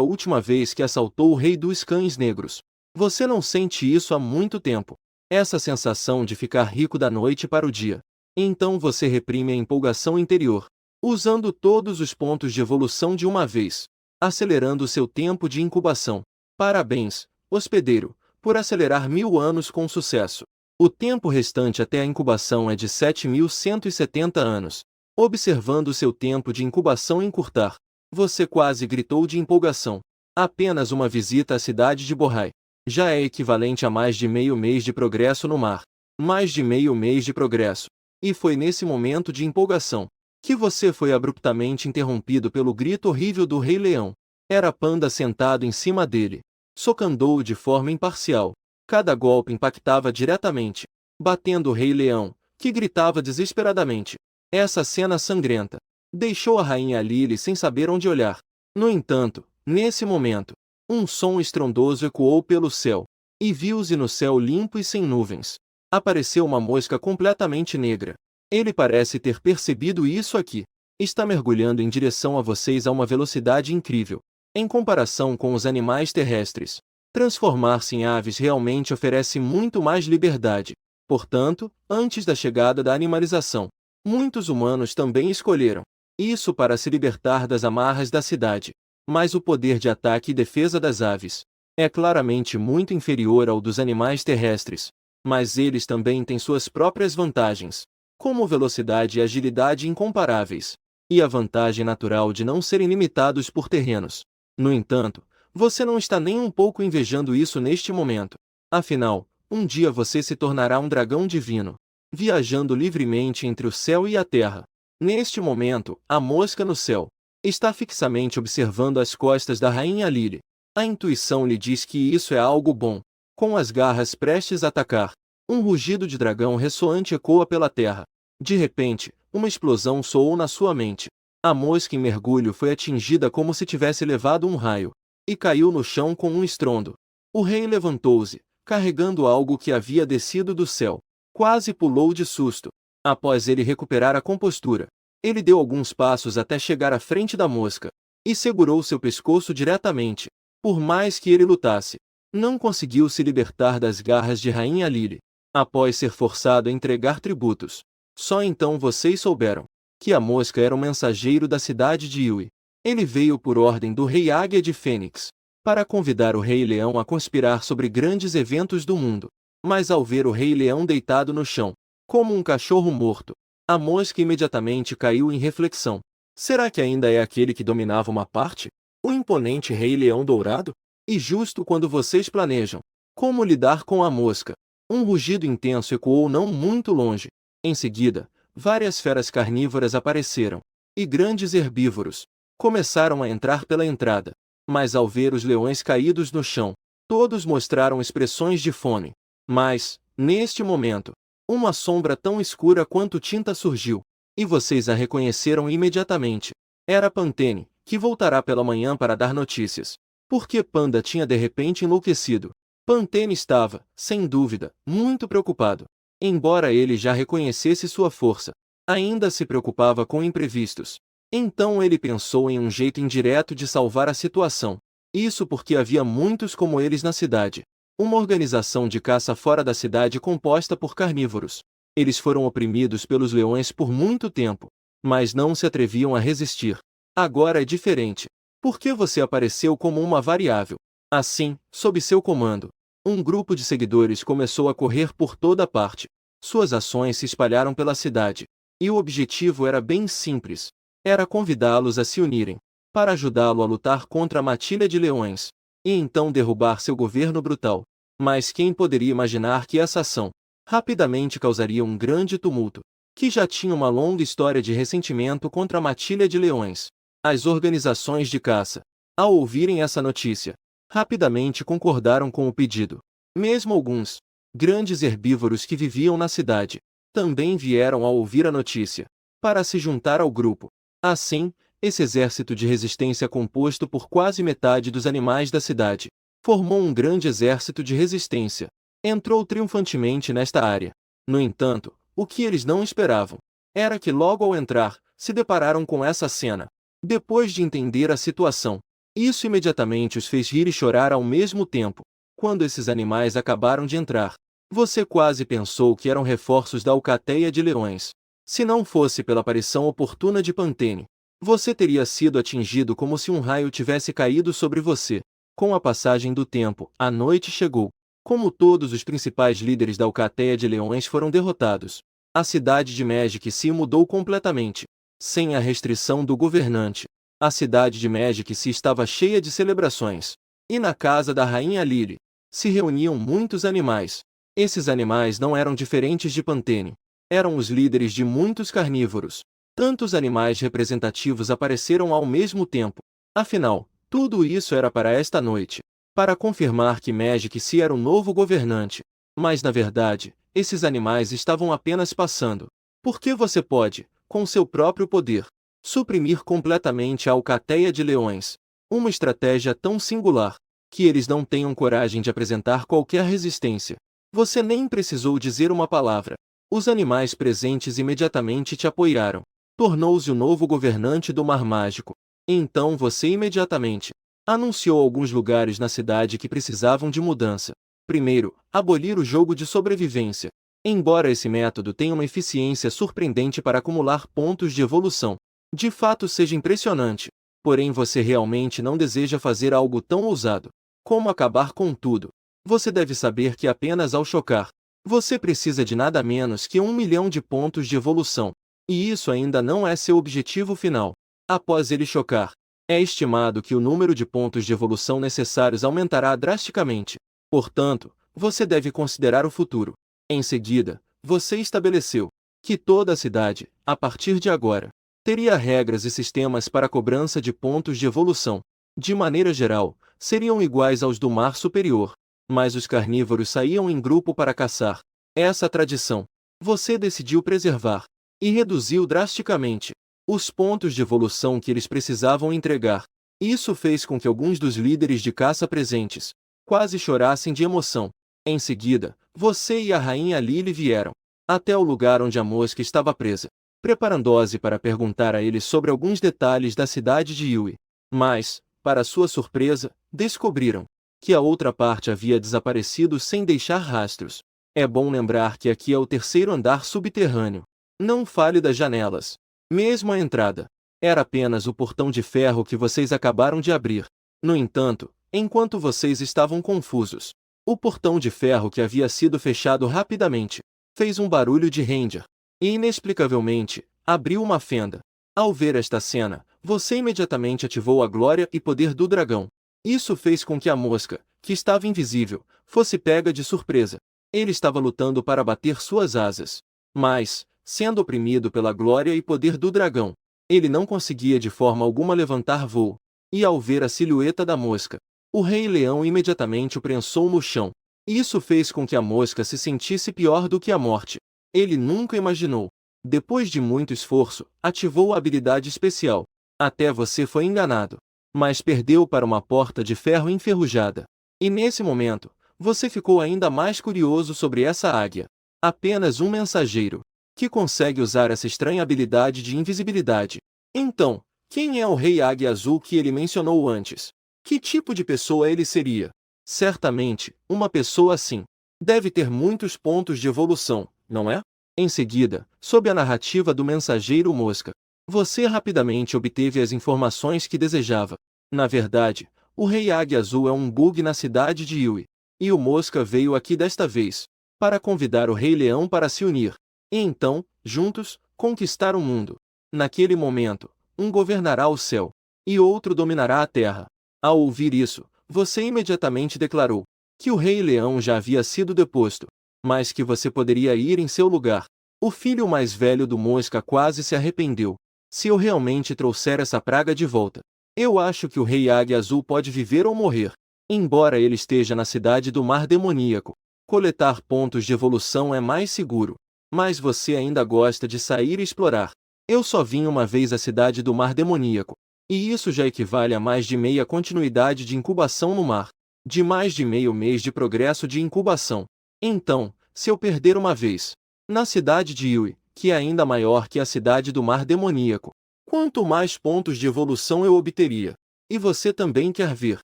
última vez que assaltou o Rei dos Cães Negros. Você não sente isso há muito tempo. Essa sensação de ficar rico da noite para o dia. Então você reprime a empolgação interior, usando todos os pontos de evolução de uma vez, acelerando seu tempo de incubação. Parabéns, hospedeiro, por acelerar 1000 anos com sucesso. O tempo restante até a incubação é de 7.170 anos. Observando seu tempo de incubação encurtar, você quase gritou de empolgação. Apenas uma visita à cidade de Borrai já é equivalente a mais de meio mês de progresso no mar. Mais de meio mês de progresso. E foi nesse momento de empolgação que você foi abruptamente interrompido pelo grito horrível do Rei Leão. Era Panda sentado em cima dele, socando-o de forma imparcial. Cada golpe impactava diretamente, batendo o Rei Leão, que gritava desesperadamente. Essa cena sangrenta deixou a rainha Lily sem saber onde olhar. No entanto, nesse momento, um som estrondoso ecoou pelo céu. e viu-se no céu limpo e sem nuvens. Apareceu uma mosca completamente negra. Ele parece ter percebido isso aqui. Está mergulhando em direção a vocês a uma velocidade incrível. Em comparação com os animais terrestres, transformar-se em aves realmente oferece muito mais liberdade. Portanto, antes da chegada da animalização, muitos humanos também escolheram isso para se libertar das amarras da cidade. Mas o poder de ataque e defesa das aves é claramente muito inferior ao dos animais terrestres. Mas eles também têm suas próprias vantagens, como velocidade e agilidade incomparáveis, e a vantagem natural de não serem limitados por terrenos. No entanto, você não está nem um pouco invejando isso neste momento. Afinal, um dia você se tornará um dragão divino, viajando livremente entre o céu e a terra. Neste momento, a mosca no céu está fixamente observando as costas da rainha Lily. A intuição lhe diz que isso é algo bom. Com as garras prestes a atacar, um rugido de dragão ressoante ecoa pela terra. De repente, uma explosão soou na sua mente. A mosca em mergulho foi atingida como se tivesse levado um raio, e caiu no chão com um estrondo. O rei levantou-se, carregando algo que havia descido do céu. Quase pulou de susto. Após ele recuperar a compostura, ele deu alguns passos até chegar à frente da mosca, e segurou seu pescoço diretamente. Por mais que ele lutasse, não conseguiu se libertar das garras de Rainha Lily. Após ser forçado a entregar tributos, só então vocês souberam que a mosca era o mensageiro da cidade de Yui. Ele veio por ordem do rei Águia de Fênix, para convidar o rei leão a conspirar sobre grandes eventos do mundo. Mas ao ver o rei leão deitado no chão, como um cachorro morto, a mosca imediatamente caiu em reflexão. Será que ainda é aquele que dominava uma parte? O imponente rei leão dourado? E justo quando vocês planejam como lidar com a mosca, um rugido intenso ecoou não muito longe. Em seguida, várias feras carnívoras apareceram, e grandes herbívoros começaram a entrar pela entrada. Mas ao ver os leões caídos no chão, todos mostraram expressões de fome. Mas, neste momento, uma sombra tão escura quanto tinta surgiu, e vocês a reconheceram imediatamente. Era Pantene, que voltará pela manhã para dar notícias. Porque Panda tinha de repente enlouquecido. Pantene estava, sem dúvida, muito preocupado. Embora ele já reconhecesse sua força, ainda se preocupava com imprevistos. Então ele pensou em um jeito indireto de salvar a situação. Isso porque havia muitos como eles na cidade. Uma organização de caça fora da cidade composta por carnívoros. Eles foram oprimidos pelos leões por muito tempo, mas não se atreviam a resistir. Agora é diferente. Porque você apareceu como uma variável. Assim, sob seu comando, um grupo de seguidores começou a correr por toda parte. Suas ações se espalharam pela cidade. E o objetivo era bem simples. Era convidá-los a se unirem, para ajudá-lo a lutar contra a matilha de leões, e então derrubar seu governo brutal. Mas quem poderia imaginar que essa ação rapidamente causaria um grande tumulto, que já tinha uma longa história de ressentimento contra a matilha de leões. As organizações de caça, ao ouvirem essa notícia, rapidamente concordaram com o pedido. Mesmo alguns grandes herbívoros que viviam na cidade também vieram ao ouvir a notícia, para se juntar ao grupo. Assim, esse exército de resistência composto por quase metade dos animais da cidade formou um grande exército de resistência. Entrou triunfantemente nesta área. No entanto, o que eles não esperavam era que logo ao entrar, se depararam com essa cena. Depois de entender a situação, isso imediatamente os fez rir e chorar ao mesmo tempo. Quando esses animais acabaram de entrar, você quase pensou que eram reforços da alcateia de leões. Se não fosse pela aparição oportuna de Pantene, você teria sido atingido como se um raio tivesse caído sobre você. Com a passagem do tempo, a noite chegou. Como todos os principais líderes da alcateia de leões foram derrotados, a cidade de Magic se mudou completamente. Sem a restrição do governante, a cidade de Magic se estava cheia de celebrações. E na casa da rainha Lily, se reuniam muitos animais. Esses animais não eram diferentes de Pantene. Eram os líderes de muitos carnívoros. Tantos animais representativos apareceram ao mesmo tempo. Afinal, tudo isso era para esta noite, para confirmar que Magic se era o novo governante. Mas na verdade, esses animais estavam apenas passando. Porque você pode, com seu próprio poder, suprimir completamente a alcateia de leões. Uma estratégia tão singular, que eles não tenham coragem de apresentar qualquer resistência. Você nem precisou dizer uma palavra. Os animais presentes imediatamente te apoiaram. Tornou-se o novo governante do Mar Mágico. Então você imediatamente anunciou alguns lugares na cidade que precisavam de mudança. Primeiro, abolir o jogo de sobrevivência. Embora esse método tenha uma eficiência surpreendente para acumular pontos de evolução, de fato seja impressionante, porém você realmente não deseja fazer algo tão ousado. Como acabar com tudo? Você deve saber que apenas ao chocar, você precisa de nada menos que 1 milhão de pontos de evolução. E isso ainda não é seu objetivo final. Após ele chocar, é estimado que o número de pontos de evolução necessários aumentará drasticamente. Portanto, você deve considerar o futuro. Em seguida, você estabeleceu que toda a cidade, a partir de agora, teria regras e sistemas para a cobrança de pontos de evolução. De maneira geral, seriam iguais aos do Mar Superior, mas os carnívoros saíam em grupo para caçar. Essa tradição, você decidiu preservar e reduziu drasticamente os pontos de evolução que eles precisavam entregar. Isso fez com que alguns dos líderes de caça presentes quase chorassem de emoção. Em seguida, você e a rainha Lily vieram até o lugar onde a mosca estava presa, preparando-se para perguntar a ele sobre alguns detalhes da cidade de Yui. Mas, para sua surpresa, descobriram que a outra parte havia desaparecido sem deixar rastros. É bom lembrar que aqui é o terceiro andar subterrâneo. Não fale das janelas. Mesmo a entrada era apenas o portão de ferro que vocês acabaram de abrir. No entanto, enquanto vocês estavam confusos, o portão de ferro que havia sido fechado rapidamente fez um barulho de Ranger e, inexplicavelmente, abriu uma fenda. Ao ver esta cena, você imediatamente ativou a glória e poder do dragão. Isso fez com que a mosca, que estava invisível, fosse pega de surpresa. Ele estava lutando para bater suas asas, mas, sendo oprimido pela glória e poder do dragão, ele não conseguia de forma alguma levantar voo. E ao ver a silhueta da mosca, o Rei Leão imediatamente o prensou no chão. Isso fez com que a mosca se sentisse pior do que a morte. Ele nunca imaginou. Depois de muito esforço, ativou a habilidade especial. Até você foi enganado, mas perdeu para uma porta de ferro enferrujada. E nesse momento, você ficou ainda mais curioso sobre essa águia. Apenas um mensageiro que consegue usar essa estranha habilidade de invisibilidade. Então, quem é o Rei Águia Azul que ele mencionou antes? Que tipo de pessoa ele seria? Certamente, uma pessoa assim deve ter muitos pontos de evolução, não é? Em seguida, sob a narrativa do mensageiro Mosca, você rapidamente obteve as informações que desejava. Na verdade, o Rei Águia Azul é um bug na cidade de Yui, e o Mosca veio aqui desta vez para convidar o Rei Leão para se unir, e então, juntos, conquistar o mundo. Naquele momento, um governará o céu, e outro dominará a terra. Ao ouvir isso, você imediatamente declarou que o Rei Leão já havia sido deposto, mas que você poderia ir em seu lugar. O filho mais velho do Mosca quase se arrependeu. Se eu realmente trouxer essa praga de volta, eu acho que o Rei Águia Azul pode viver ou morrer. Embora ele esteja na cidade do Mar Demoníaco, coletar pontos de evolução é mais seguro. Mas você ainda gosta de sair e explorar. Eu só vim uma vez à cidade do Mar Demoníaco, e isso já equivale a mais de meia continuidade de incubação no mar, de mais de meio mês de progresso de incubação. Então, se eu perder uma vez, na cidade de Yui, que é ainda maior que a cidade do Mar Demoníaco, quanto mais pontos de evolução eu obteria? E você também quer ver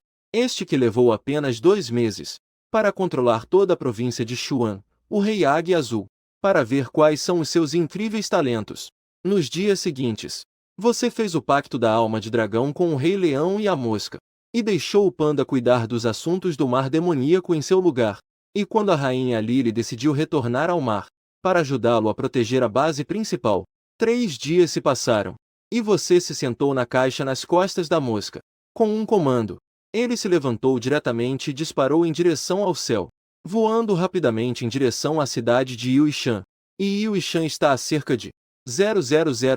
este que levou apenas 2 meses para controlar toda a província de Xuan, o Rei Águia Azul, para ver quais são os seus incríveis talentos. Nos dias seguintes, você fez o pacto da alma de dragão com o Rei Leão e a mosca, e deixou o panda cuidar dos assuntos do Mar Demoníaco em seu lugar. E quando a rainha Lily decidiu retornar ao mar, para ajudá-lo a proteger a base principal, 3 dias se passaram, e você se sentou na caixa nas costas da mosca. Com um comando, ele se levantou diretamente e disparou em direção ao céu, voando rapidamente em direção à cidade de Yuishan. E Yuishan está a cerca de 000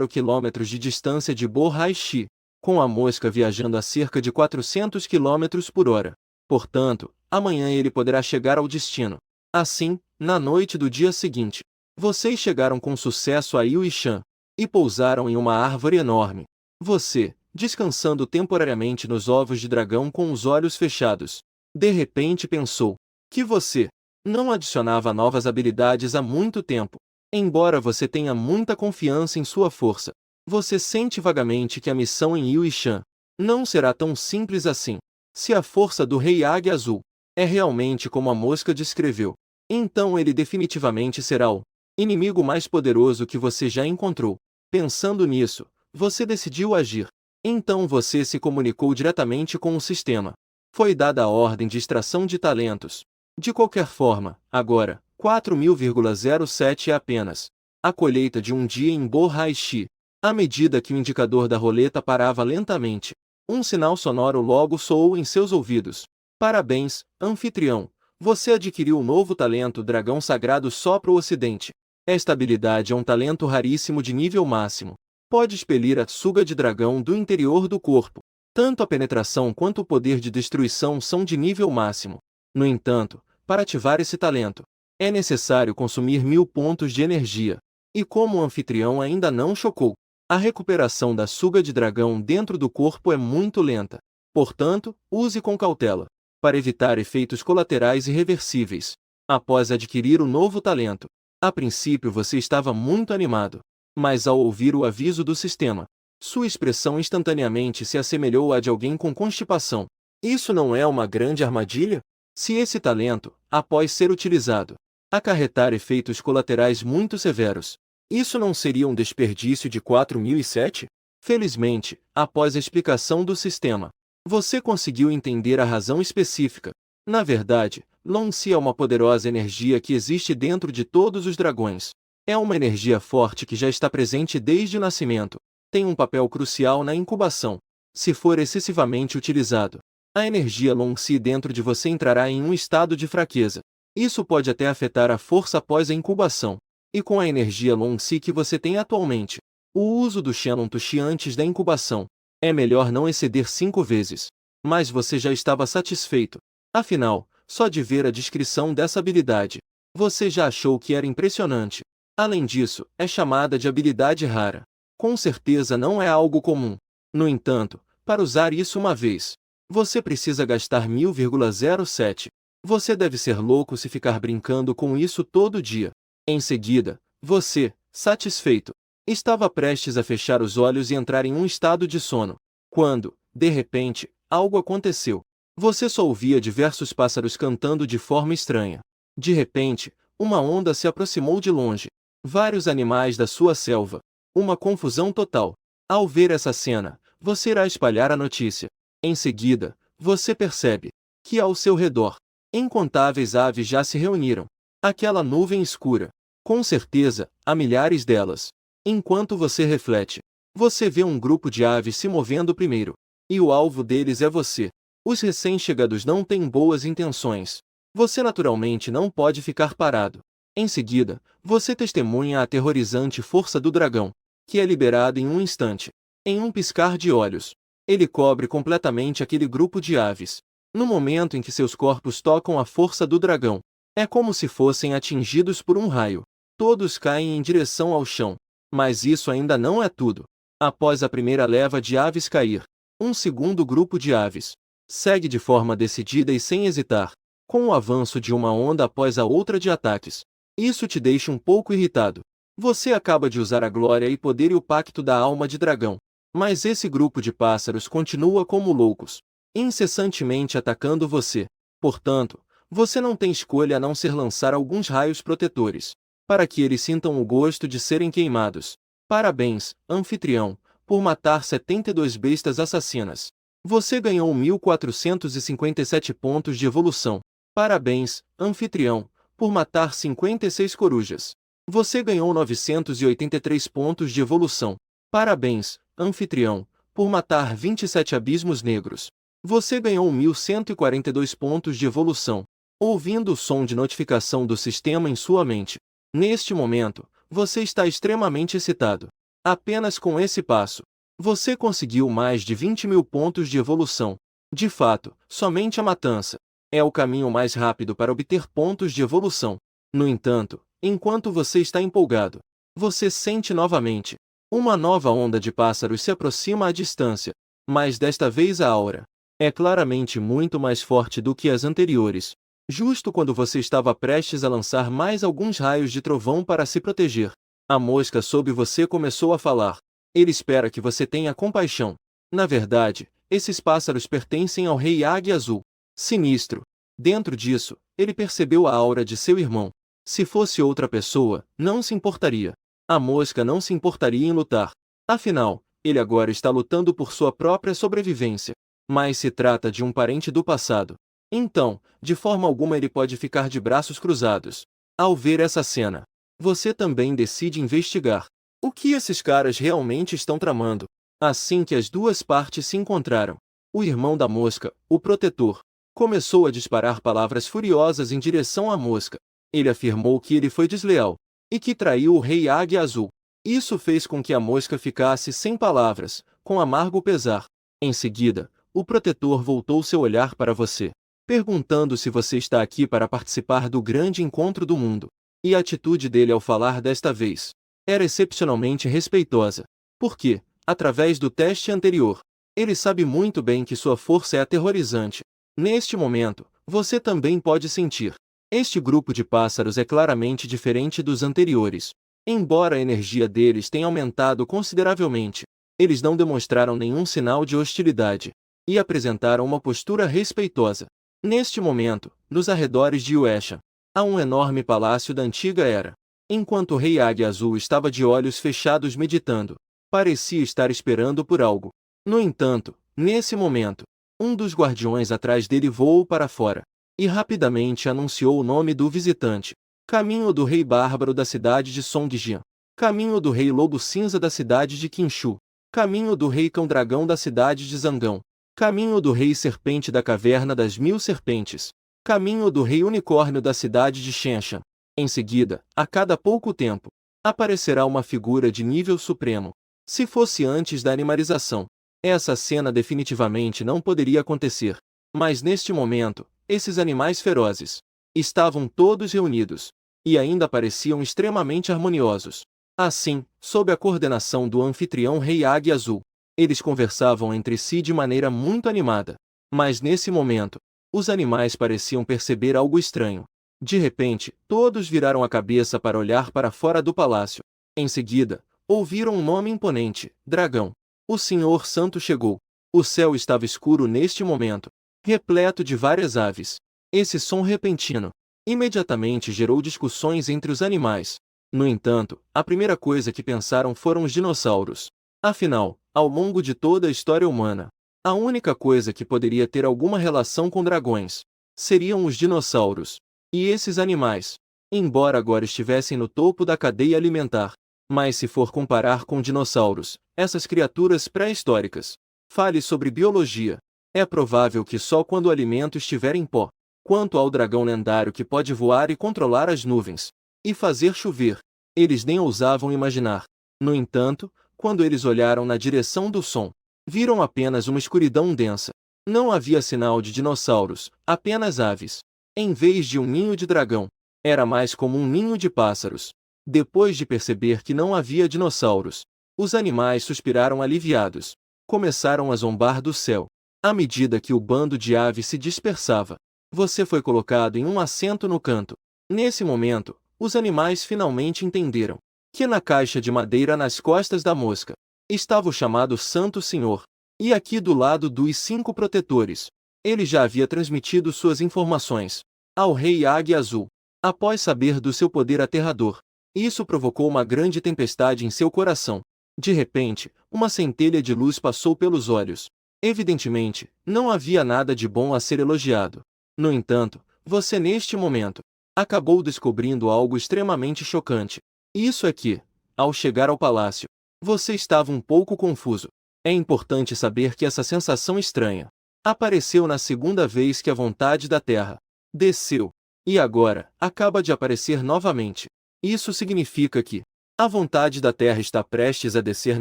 km de distância de Bo Hai-Shi, com a mosca viajando a cerca de 400 km por hora. Portanto, amanhã ele poderá chegar ao destino. Assim, na noite do dia seguinte, vocês chegaram com sucesso a Yuishan e pousaram em uma árvore enorme. Você, descansando temporariamente nos ovos de dragão com os olhos fechados, De repente pensou que você não adicionava novas habilidades há muito tempo. Embora você tenha muita confiança em sua força, você sente vagamente que a missão em Yuishan não será tão simples assim. Se a força do Rei Águia Azul é realmente como a mosca descreveu, então ele definitivamente será o inimigo mais poderoso que você já encontrou. Pensando nisso, você decidiu agir. Então você se comunicou diretamente com o sistema. Foi dada a ordem de extração de talentos. De qualquer forma, agora, 4.007 é apenas a colheita de um dia em Bo-Hai-Shi. À medida que o indicador da roleta parava lentamente, um sinal sonoro logo soou em seus ouvidos. Parabéns, anfitrião! Você adquiriu um novo talento Dragão Sagrado Sopro Ocidente. Esta habilidade é um talento raríssimo de nível máximo. Pode expelir a tsuga de dragão do interior do corpo. Tanto a penetração quanto o poder de destruição são de nível máximo. No entanto, para ativar esse talento, é necessário consumir 1000 pontos de energia. E como o anfitrião ainda não chocou, a recuperação da suga de dragão dentro do corpo é muito lenta. Portanto, use com cautela, para evitar efeitos colaterais irreversíveis. Após adquirir o novo talento, a princípio você estava muito animado, mas ao ouvir o aviso do sistema, sua expressão instantaneamente se assemelhou à de alguém com constipação. Isso não é uma grande armadilha? Se esse talento, após ser utilizado, acarretar efeitos colaterais muito severos, isso não seria um desperdício de 4007? Felizmente, após a explicação do sistema, você conseguiu entender a razão específica. Na verdade, Long-Si é uma poderosa energia que existe dentro de todos os dragões. É uma energia forte que já está presente desde o nascimento. Tem um papel crucial na incubação. Se for excessivamente utilizado, a energia Long-Si dentro de você entrará em um estado de fraqueza. Isso pode até afetar a força após a incubação. E com a energia Long-Si que você tem atualmente, o uso do Shannon Tushi antes da incubação, é melhor não exceder 5 vezes. Mas você já estava satisfeito. Afinal, só de ver a descrição dessa habilidade, você já achou que era impressionante. Além disso, é chamada de habilidade rara. Com certeza não é algo comum. No entanto, para usar isso uma vez, você precisa gastar 1000,07. Você deve ser louco se ficar brincando com isso todo dia. Em seguida, você, satisfeito, estava prestes a fechar os olhos e entrar em um estado de sono, quando, de repente, algo aconteceu. Você só ouvia diversos pássaros cantando de forma estranha. De repente, uma onda se aproximou de longe. Vários animais da sua selva. Uma confusão total. Ao ver essa cena, você irá espalhar a notícia. Em seguida, você percebe que ao seu redor, incontáveis aves já se reuniram. Aquela nuvem escura. Com certeza, há milhares delas. Enquanto você reflete, você vê um grupo de aves se movendo primeiro. E o alvo deles é você. Os recém-chegados não têm boas intenções. Você naturalmente não pode ficar parado. Em seguida, você testemunha a aterrorizante força do dragão, que é liberado em um instante. Em um piscar de olhos, ele cobre completamente aquele grupo de aves. No momento em que seus corpos tocam a força do dragão, é como se fossem atingidos por um raio. Todos caem em direção ao chão. Mas isso ainda não é tudo. Após a primeira leva de aves cair, um segundo grupo de aves segue de forma decidida e sem hesitar, com o avanço de uma onda após a outra de ataques. Isso te deixa um pouco irritado. Você acaba de usar a glória e poder e o pacto da alma de dragão. Mas esse grupo de pássaros continua como loucos, incessantemente atacando você. Portanto, você não tem escolha a não ser lançar alguns raios protetores, para que eles sintam o gosto de serem queimados. Parabéns, anfitrião, por matar 72 bestas assassinas. Você ganhou 1457 pontos de evolução. Parabéns, anfitrião, por matar 56 corujas. Você ganhou 983 pontos de evolução. Parabéns, anfitrião, por matar 27 abismos negros. Você ganhou 1142 pontos de evolução. Ouvindo o som de notificação do sistema em sua mente, neste momento, você está extremamente excitado. Apenas com esse passo, você conseguiu mais de 20.000 pontos de evolução. De fato, somente a matança é o caminho mais rápido para obter pontos de evolução. No entanto, enquanto você está empolgado, você sente novamente uma nova onda de pássaros se aproxima à distância, mas desta vez a aura É claramente muito mais forte do que as anteriores. Justo quando você estava prestes a lançar mais alguns raios de trovão para se proteger, a mosca sob você começou a falar. Ele espera que você tenha compaixão. Na verdade, esses pássaros pertencem ao Rei Águia Azul. Sinistro. Dentro disso, ele percebeu a aura de seu irmão. Se fosse outra pessoa, não se importaria. A mosca não se importaria em lutar. Afinal, ele agora está lutando por sua própria sobrevivência. Mas se trata de um parente do passado. Então, de forma alguma ele pode ficar de braços cruzados. Ao ver essa cena, você também decide investigar. O que esses caras realmente estão tramando? Assim que as duas partes se encontraram, o irmão da mosca, o protetor, começou a disparar palavras furiosas em direção à mosca. Ele afirmou que ele foi desleal e que traiu o Rei Águia Azul. Isso fez com que a mosca ficasse sem palavras, com amargo pesar. Em seguida, o protetor voltou seu olhar para você, perguntando se você está aqui para participar do grande encontro do mundo. E a atitude dele ao falar desta vez era excepcionalmente respeitosa. Porque, através do teste anterior, ele sabe muito bem que sua força é aterrorizante. Neste momento, você também pode sentir. Este grupo de pássaros é claramente diferente dos anteriores. Embora a energia deles tenha aumentado consideravelmente, eles não demonstraram nenhum sinal de hostilidade e apresentaram uma postura respeitosa. Neste momento, nos arredores de Yuesha, há um enorme palácio da antiga era. Enquanto o Rei Águia Azul estava de olhos fechados meditando, parecia estar esperando por algo. No entanto, nesse momento, um dos guardiões atrás dele voou para fora e rapidamente anunciou o nome do visitante. Caminho do Rei Bárbaro da cidade de Songjian. Caminho do Rei Lobo Cinza da cidade de Qinshu. Caminho do Rei Cão Dragão da cidade de Zangão. Caminho do Rei Serpente da Caverna das Mil Serpentes. Caminho do Rei Unicórnio da cidade de Shenshan. Em seguida, a cada pouco tempo, aparecerá uma figura de nível supremo. Se fosse antes da animalização, essa cena definitivamente não poderia acontecer. Mas neste momento, esses animais ferozes estavam todos reunidos e ainda pareciam extremamente harmoniosos. Assim, sob a coordenação do anfitrião Rei Águia Azul, eles conversavam entre si de maneira muito animada. Mas nesse momento, os animais pareciam perceber algo estranho. De repente, todos viraram a cabeça para olhar para fora do palácio. Em seguida, ouviram um nome imponente: Dragão. O Senhor Santo chegou. O céu estava escuro neste momento, repleto de várias aves. Esse som repentino imediatamente gerou discussões entre os animais. No entanto, a primeira coisa que pensaram foram os dinossauros. Afinal, ao longo de toda a história humana, a única coisa que poderia ter alguma relação com dragões seriam os dinossauros. E esses animais, embora agora estivessem no topo da cadeia alimentar, mas se for comparar com dinossauros, essas criaturas pré-históricas, fale sobre biologia. É provável que só quando o alimento estiver em pó. Quanto ao dragão lendário que pode voar e controlar as nuvens e fazer chover, eles nem ousavam imaginar. No entanto, quando eles olharam na direção do som, viram apenas uma escuridão densa. Não havia sinal de dinossauros, apenas aves. Em vez de um ninho de dragão, era mais como um ninho de pássaros. Depois de perceber que não havia dinossauros, os animais suspiraram aliviados. Começaram a zombar do céu. À medida que o bando de aves se dispersava, você foi colocado em um assento no canto. Nesse momento, os animais finalmente entenderam que na caixa de madeira nas costas da mosca estava o chamado Santo Senhor. E aqui do lado dos 5 protetores, ele já havia transmitido suas informações ao Rei Águia Azul. Após saber do seu poder aterrador, isso provocou uma grande tempestade em seu coração. De repente, uma centelha de luz passou pelos olhos. Evidentemente, não havia nada de bom a ser elogiado. No entanto, você neste momento acabou descobrindo algo extremamente chocante. Isso é que, ao chegar ao palácio, você estava um pouco confuso. É importante saber que essa sensação estranha apareceu na segunda vez que a vontade da Terra desceu, e agora acaba de aparecer novamente. Isso significa que a vontade da Terra está prestes a descer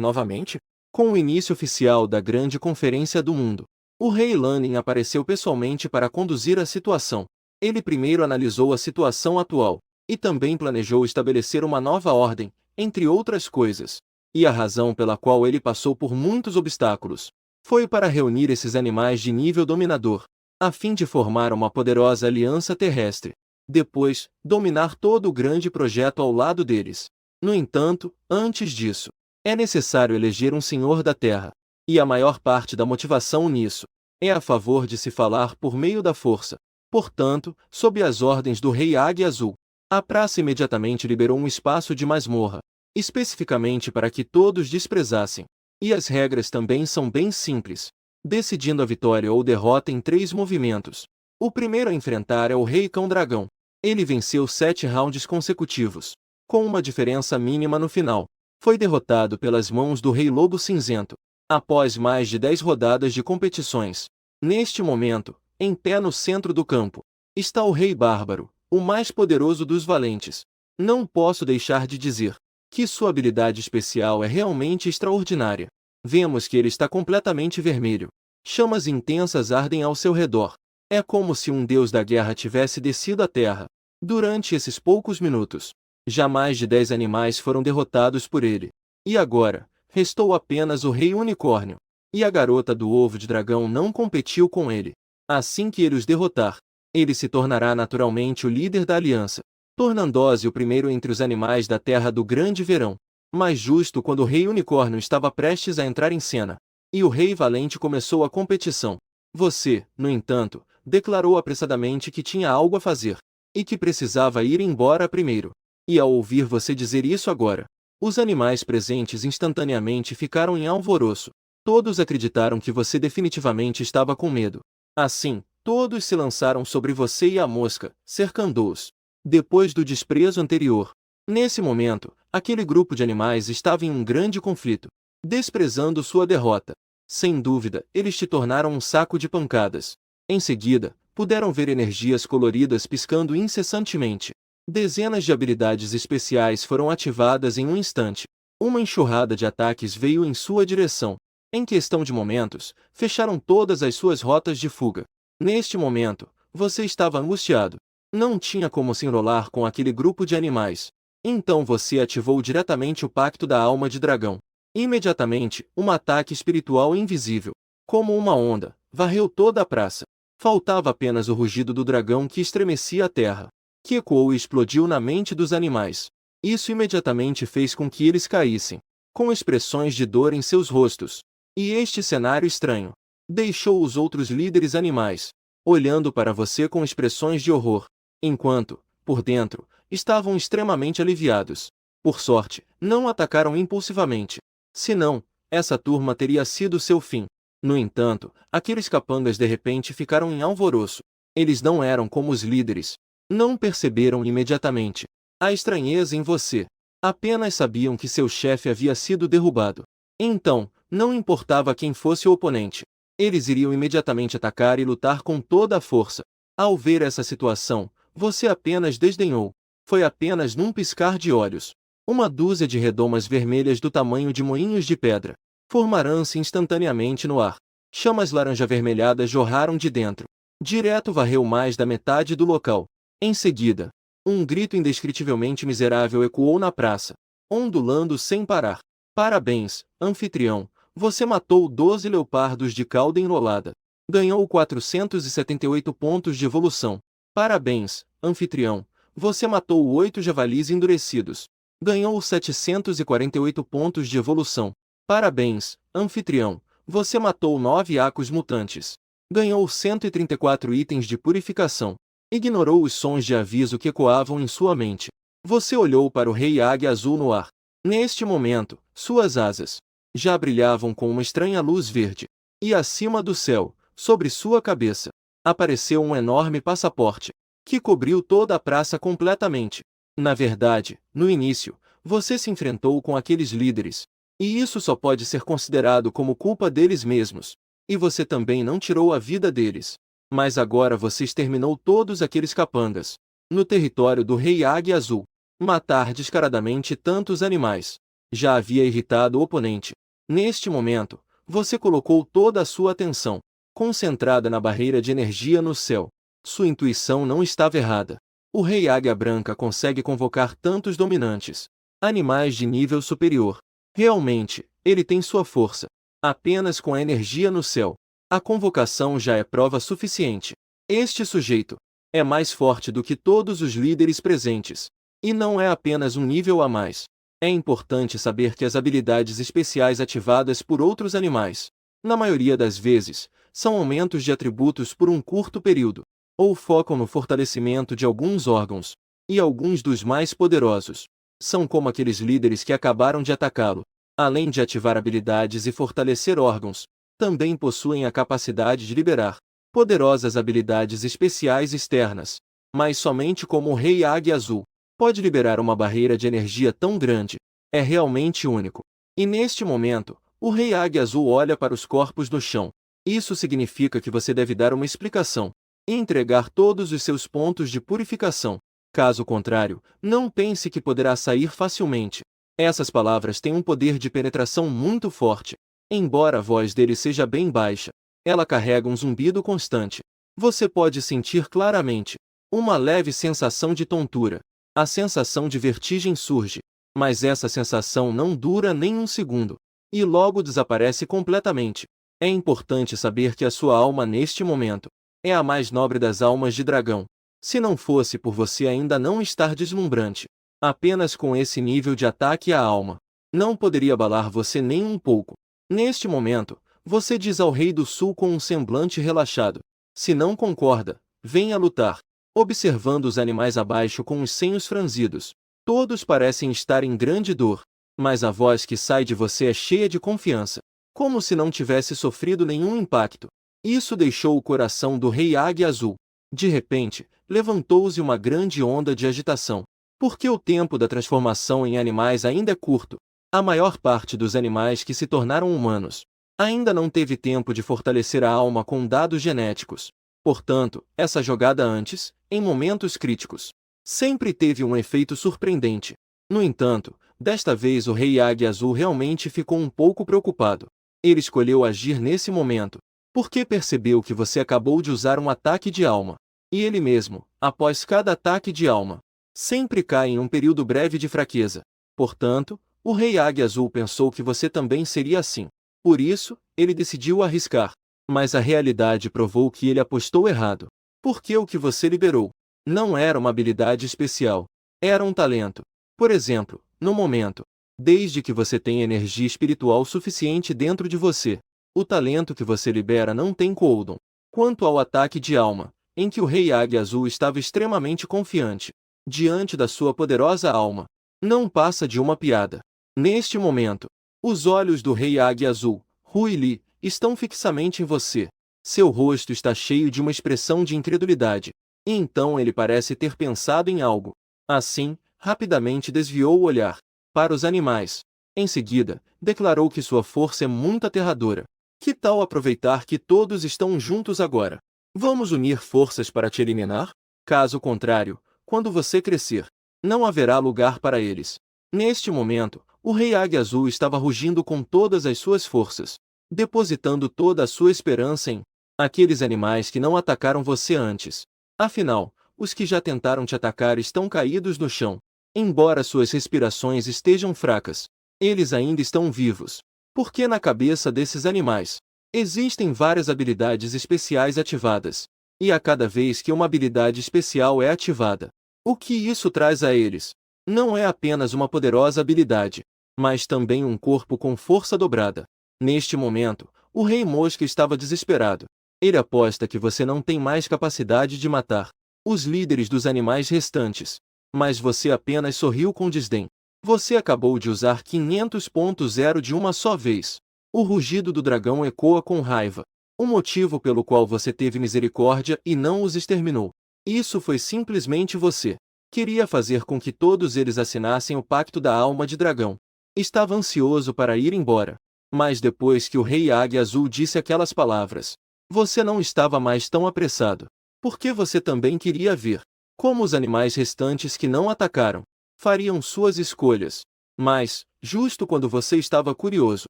novamente? Com o início oficial da Grande Conferência do Mundo, o Rei Lanning apareceu pessoalmente para conduzir a situação. Ele primeiro analisou a situação atual e também planejou estabelecer uma nova ordem, entre outras coisas. E a razão pela qual ele passou por muitos obstáculos Foi para reunir esses animais de nível dominador, a fim de formar uma poderosa aliança terrestre. Depois, dominar todo o grande projeto ao lado deles. No entanto, antes disso, é necessário eleger um senhor da Terra. E a maior parte da motivação nisso é a favor de se falar por meio da força. Portanto, sob as ordens do Rei Águia Azul, a praça imediatamente liberou um espaço de masmorra, especificamente para que todos desprezassem. E as regras também são bem simples, decidindo a vitória ou derrota em 3 movimentos. O primeiro a enfrentar é o Rei Cão Dragão. Ele venceu 7 rounds consecutivos, com uma diferença mínima no final. Foi derrotado pelas mãos do Rei Lobo Cinzento, após mais de 10 rodadas de competições. Neste momento, em pé no centro do campo, está o Rei Bárbaro, o mais poderoso dos valentes. Não posso deixar de dizer que sua habilidade especial é realmente extraordinária. Vemos que ele está completamente vermelho. Chamas intensas ardem ao seu redor. É como se um deus da guerra tivesse descido à terra. Durante esses poucos minutos, já mais de 10 animais foram derrotados por ele. E agora, restou apenas o Rei Unicórnio. E a garota do ovo de dragão não competiu com ele. Assim que ele os derrotar, ele se tornará naturalmente o líder da aliança, tornando-se o primeiro entre os animais da Terra do Grande Verão. Mas justo quando o Rei Unicórnio estava prestes a entrar em cena, e o Rei Valente começou a competição, você, no entanto, declarou apressadamente que tinha algo a fazer, e que precisava ir embora primeiro. E ao ouvir você dizer isso agora, os animais presentes instantaneamente ficaram em alvoroço. Todos acreditaram que você definitivamente estava com medo. Assim, todos se lançaram sobre você e a mosca, cercando-os. Depois do desprezo anterior, nesse momento, aquele grupo de animais estava em um grande conflito, desprezando sua derrota. Sem dúvida, eles te tornaram um saco de pancadas. Em seguida, puderam ver energias coloridas piscando incessantemente. Dezenas de habilidades especiais foram ativadas em um instante. Uma enxurrada de ataques veio em sua direção. Em questão de momentos, fecharam todas as suas rotas de fuga. Neste momento, você estava angustiado. Não tinha como se enrolar com aquele grupo de animais. Então você ativou diretamente o Pacto da Alma de Dragão. Imediatamente, um ataque espiritual invisível, como uma onda, varreu toda a praça. Faltava apenas o rugido do dragão que estremecia a terra, que ecoou e explodiu na mente dos animais. Isso imediatamente fez com que eles caíssem, com expressões de dor em seus rostos. E este cenário estranho deixou os outros líderes animais olhando para você com expressões de horror, enquanto, por dentro, estavam extremamente aliviados. Por sorte, não atacaram impulsivamente. Senão, essa turma teria sido seu fim. No entanto, aqueles capangas de repente ficaram em alvoroço. Eles não eram como os líderes. Não perceberam imediatamente a estranheza em você. Apenas sabiam que seu chefe havia sido derrubado. Então, não importava quem fosse o oponente. Eles iriam imediatamente atacar e lutar com toda a força. Ao ver essa situação, você apenas desdenhou. Foi apenas num piscar de olhos. Uma dúzia de redomas vermelhas do tamanho de moinhos de pedra formaram-se instantaneamente no ar. Chamas laranja-avermelhadas jorraram de dentro. Direto varreu mais da metade do local. Em seguida, um grito indescritivelmente miserável ecoou na praça, ondulando sem parar. Parabéns, anfitrião, você matou 12 leopardos de cauda enrolada. Ganhou 478 pontos de evolução. Parabéns, anfitrião, você matou 8 javalis endurecidos. Ganhou 748 pontos de evolução. Parabéns, anfitrião, você matou 9 acos mutantes. Ganhou 134 itens de purificação. Ignorou os sons de aviso que ecoavam em sua mente. Você olhou para o Rei Águia Azul no ar. Neste momento, suas asas já brilhavam com uma estranha luz verde. E acima do céu, sobre sua cabeça, apareceu um enorme passaporte, que cobriu toda a praça completamente. Na verdade, no início, você se enfrentou com aqueles líderes. E isso só pode ser considerado como culpa deles mesmos. E você também não tirou a vida deles. Mas agora você exterminou todos aqueles capangas. No território do Rei Águia Azul. Matar descaradamente tantos animais já havia irritado o oponente. Neste momento, você colocou toda a sua atenção concentrada na barreira de energia no céu. Sua intuição não estava errada. O Rei Águia Branca consegue convocar tantos dominantes, animais de nível superior. Realmente, ele tem sua força. apenas com a energia no céu. A convocação já é prova suficiente. Este sujeito é mais forte do que todos os líderes presentes. E não é apenas um nível a mais. É importante saber que as habilidades especiais ativadas por outros animais, na maioria das vezes, são aumentos de atributos por um curto período, ou focam no fortalecimento de alguns órgãos, e alguns dos mais poderosos são como aqueles líderes que acabaram de atacá-lo. Além de ativar habilidades e fortalecer órgãos, também possuem a capacidade de liberar poderosas habilidades especiais externas, mas somente como o Rei Águia Azul pode liberar uma barreira de energia tão grande. É realmente único. E neste momento, o Rei Águia Azul olha para os corpos no chão. Isso significa que você deve dar uma explicação e entregar todos os seus pontos de purificação. Caso contrário, não pense que poderá sair facilmente. Essas palavras têm um poder de penetração muito forte. Embora a voz dele seja bem baixa, ela carrega um zumbido constante. Você pode sentir claramente uma leve sensação de tontura. A sensação de vertigem surge, mas essa sensação não dura nem um segundo, e logo desaparece completamente. É importante saber que a sua alma neste momento é a mais nobre das almas de dragão. Se não fosse por você ainda não estar deslumbrante, apenas com esse nível de ataque à alma, não poderia abalar você nem um pouco. Neste momento, você diz ao Rei do Sul com um semblante relaxado: se não concorda, venha lutar. Observando os animais abaixo com os senhos franzidos, todos parecem estar em grande dor, mas a voz que sai de você é cheia de confiança, como se não tivesse sofrido nenhum impacto. Isso deixou o coração do Rei Águia Azul. De repente, levantou-se uma grande onda de agitação. Porque o tempo da transformação em animais ainda é curto. A maior parte dos animais que se tornaram humanos ainda não teve tempo de fortalecer a alma com dados genéticos. Portanto, essa jogada antes, em momentos críticos, sempre teve um efeito surpreendente. No entanto, desta vez o Rei Águia Azul realmente ficou um pouco preocupado. Ele escolheu agir nesse momento, porque percebeu que você acabou de usar um ataque de alma. E ele mesmo, após cada ataque de alma, sempre cai em um período breve de fraqueza. Portanto, o Rei Águia Azul pensou que você também seria assim. Por isso, ele decidiu arriscar. Mas a realidade provou que ele apostou errado. Porque o que você liberou não era uma habilidade especial. Era um talento. Por exemplo, no momento, desde que você tenha energia espiritual suficiente dentro de você, o talento que você libera não tem cooldown. Quanto ao ataque de alma, em que o Rei Águia Azul estava extremamente confiante, diante da sua poderosa alma, não passa de uma piada. Neste momento, os olhos do Rei Águia Azul, Rui Li, estão fixamente em você. Seu rosto está cheio de uma expressão de incredulidade, e então ele parece ter pensado em algo. Assim, rapidamente desviou o olhar para os animais. Em seguida, declarou que sua força é muito aterradora. Que tal aproveitar que todos estão juntos agora? Vamos unir forças para te eliminar? Caso contrário, quando você crescer, não haverá lugar para eles. Neste momento, o Rei Águia Azul estava rugindo com todas as suas forças, depositando toda a sua esperança em aqueles animais que não atacaram você antes. Afinal, os que já tentaram te atacar estão caídos no chão. Embora suas respirações estejam fracas, eles ainda estão vivos. Porque na cabeça desses animais existem várias habilidades especiais ativadas. E a cada vez que uma habilidade especial é ativada, o que isso traz a eles? Não é apenas uma poderosa habilidade, mas também um corpo com força dobrada. Neste momento, o Rei Mosca estava desesperado. Ele aposta que você não tem mais capacidade de matar os líderes dos animais restantes. Mas você apenas sorriu com desdém. Você acabou de usar 500.0 de uma só vez. O rugido do dragão ecoa com raiva. O motivo pelo qual você teve misericórdia e não os exterminou. Isso foi simplesmente você. Queria fazer com que todos eles assinassem o pacto da alma de dragão. Estava ansioso para ir embora. Mas depois que o Rei Águia Azul disse aquelas palavras, você não estava mais tão apressado. Porque você também queria ver como os animais restantes que não atacaram fariam suas escolhas. Mas, justo quando você estava curioso,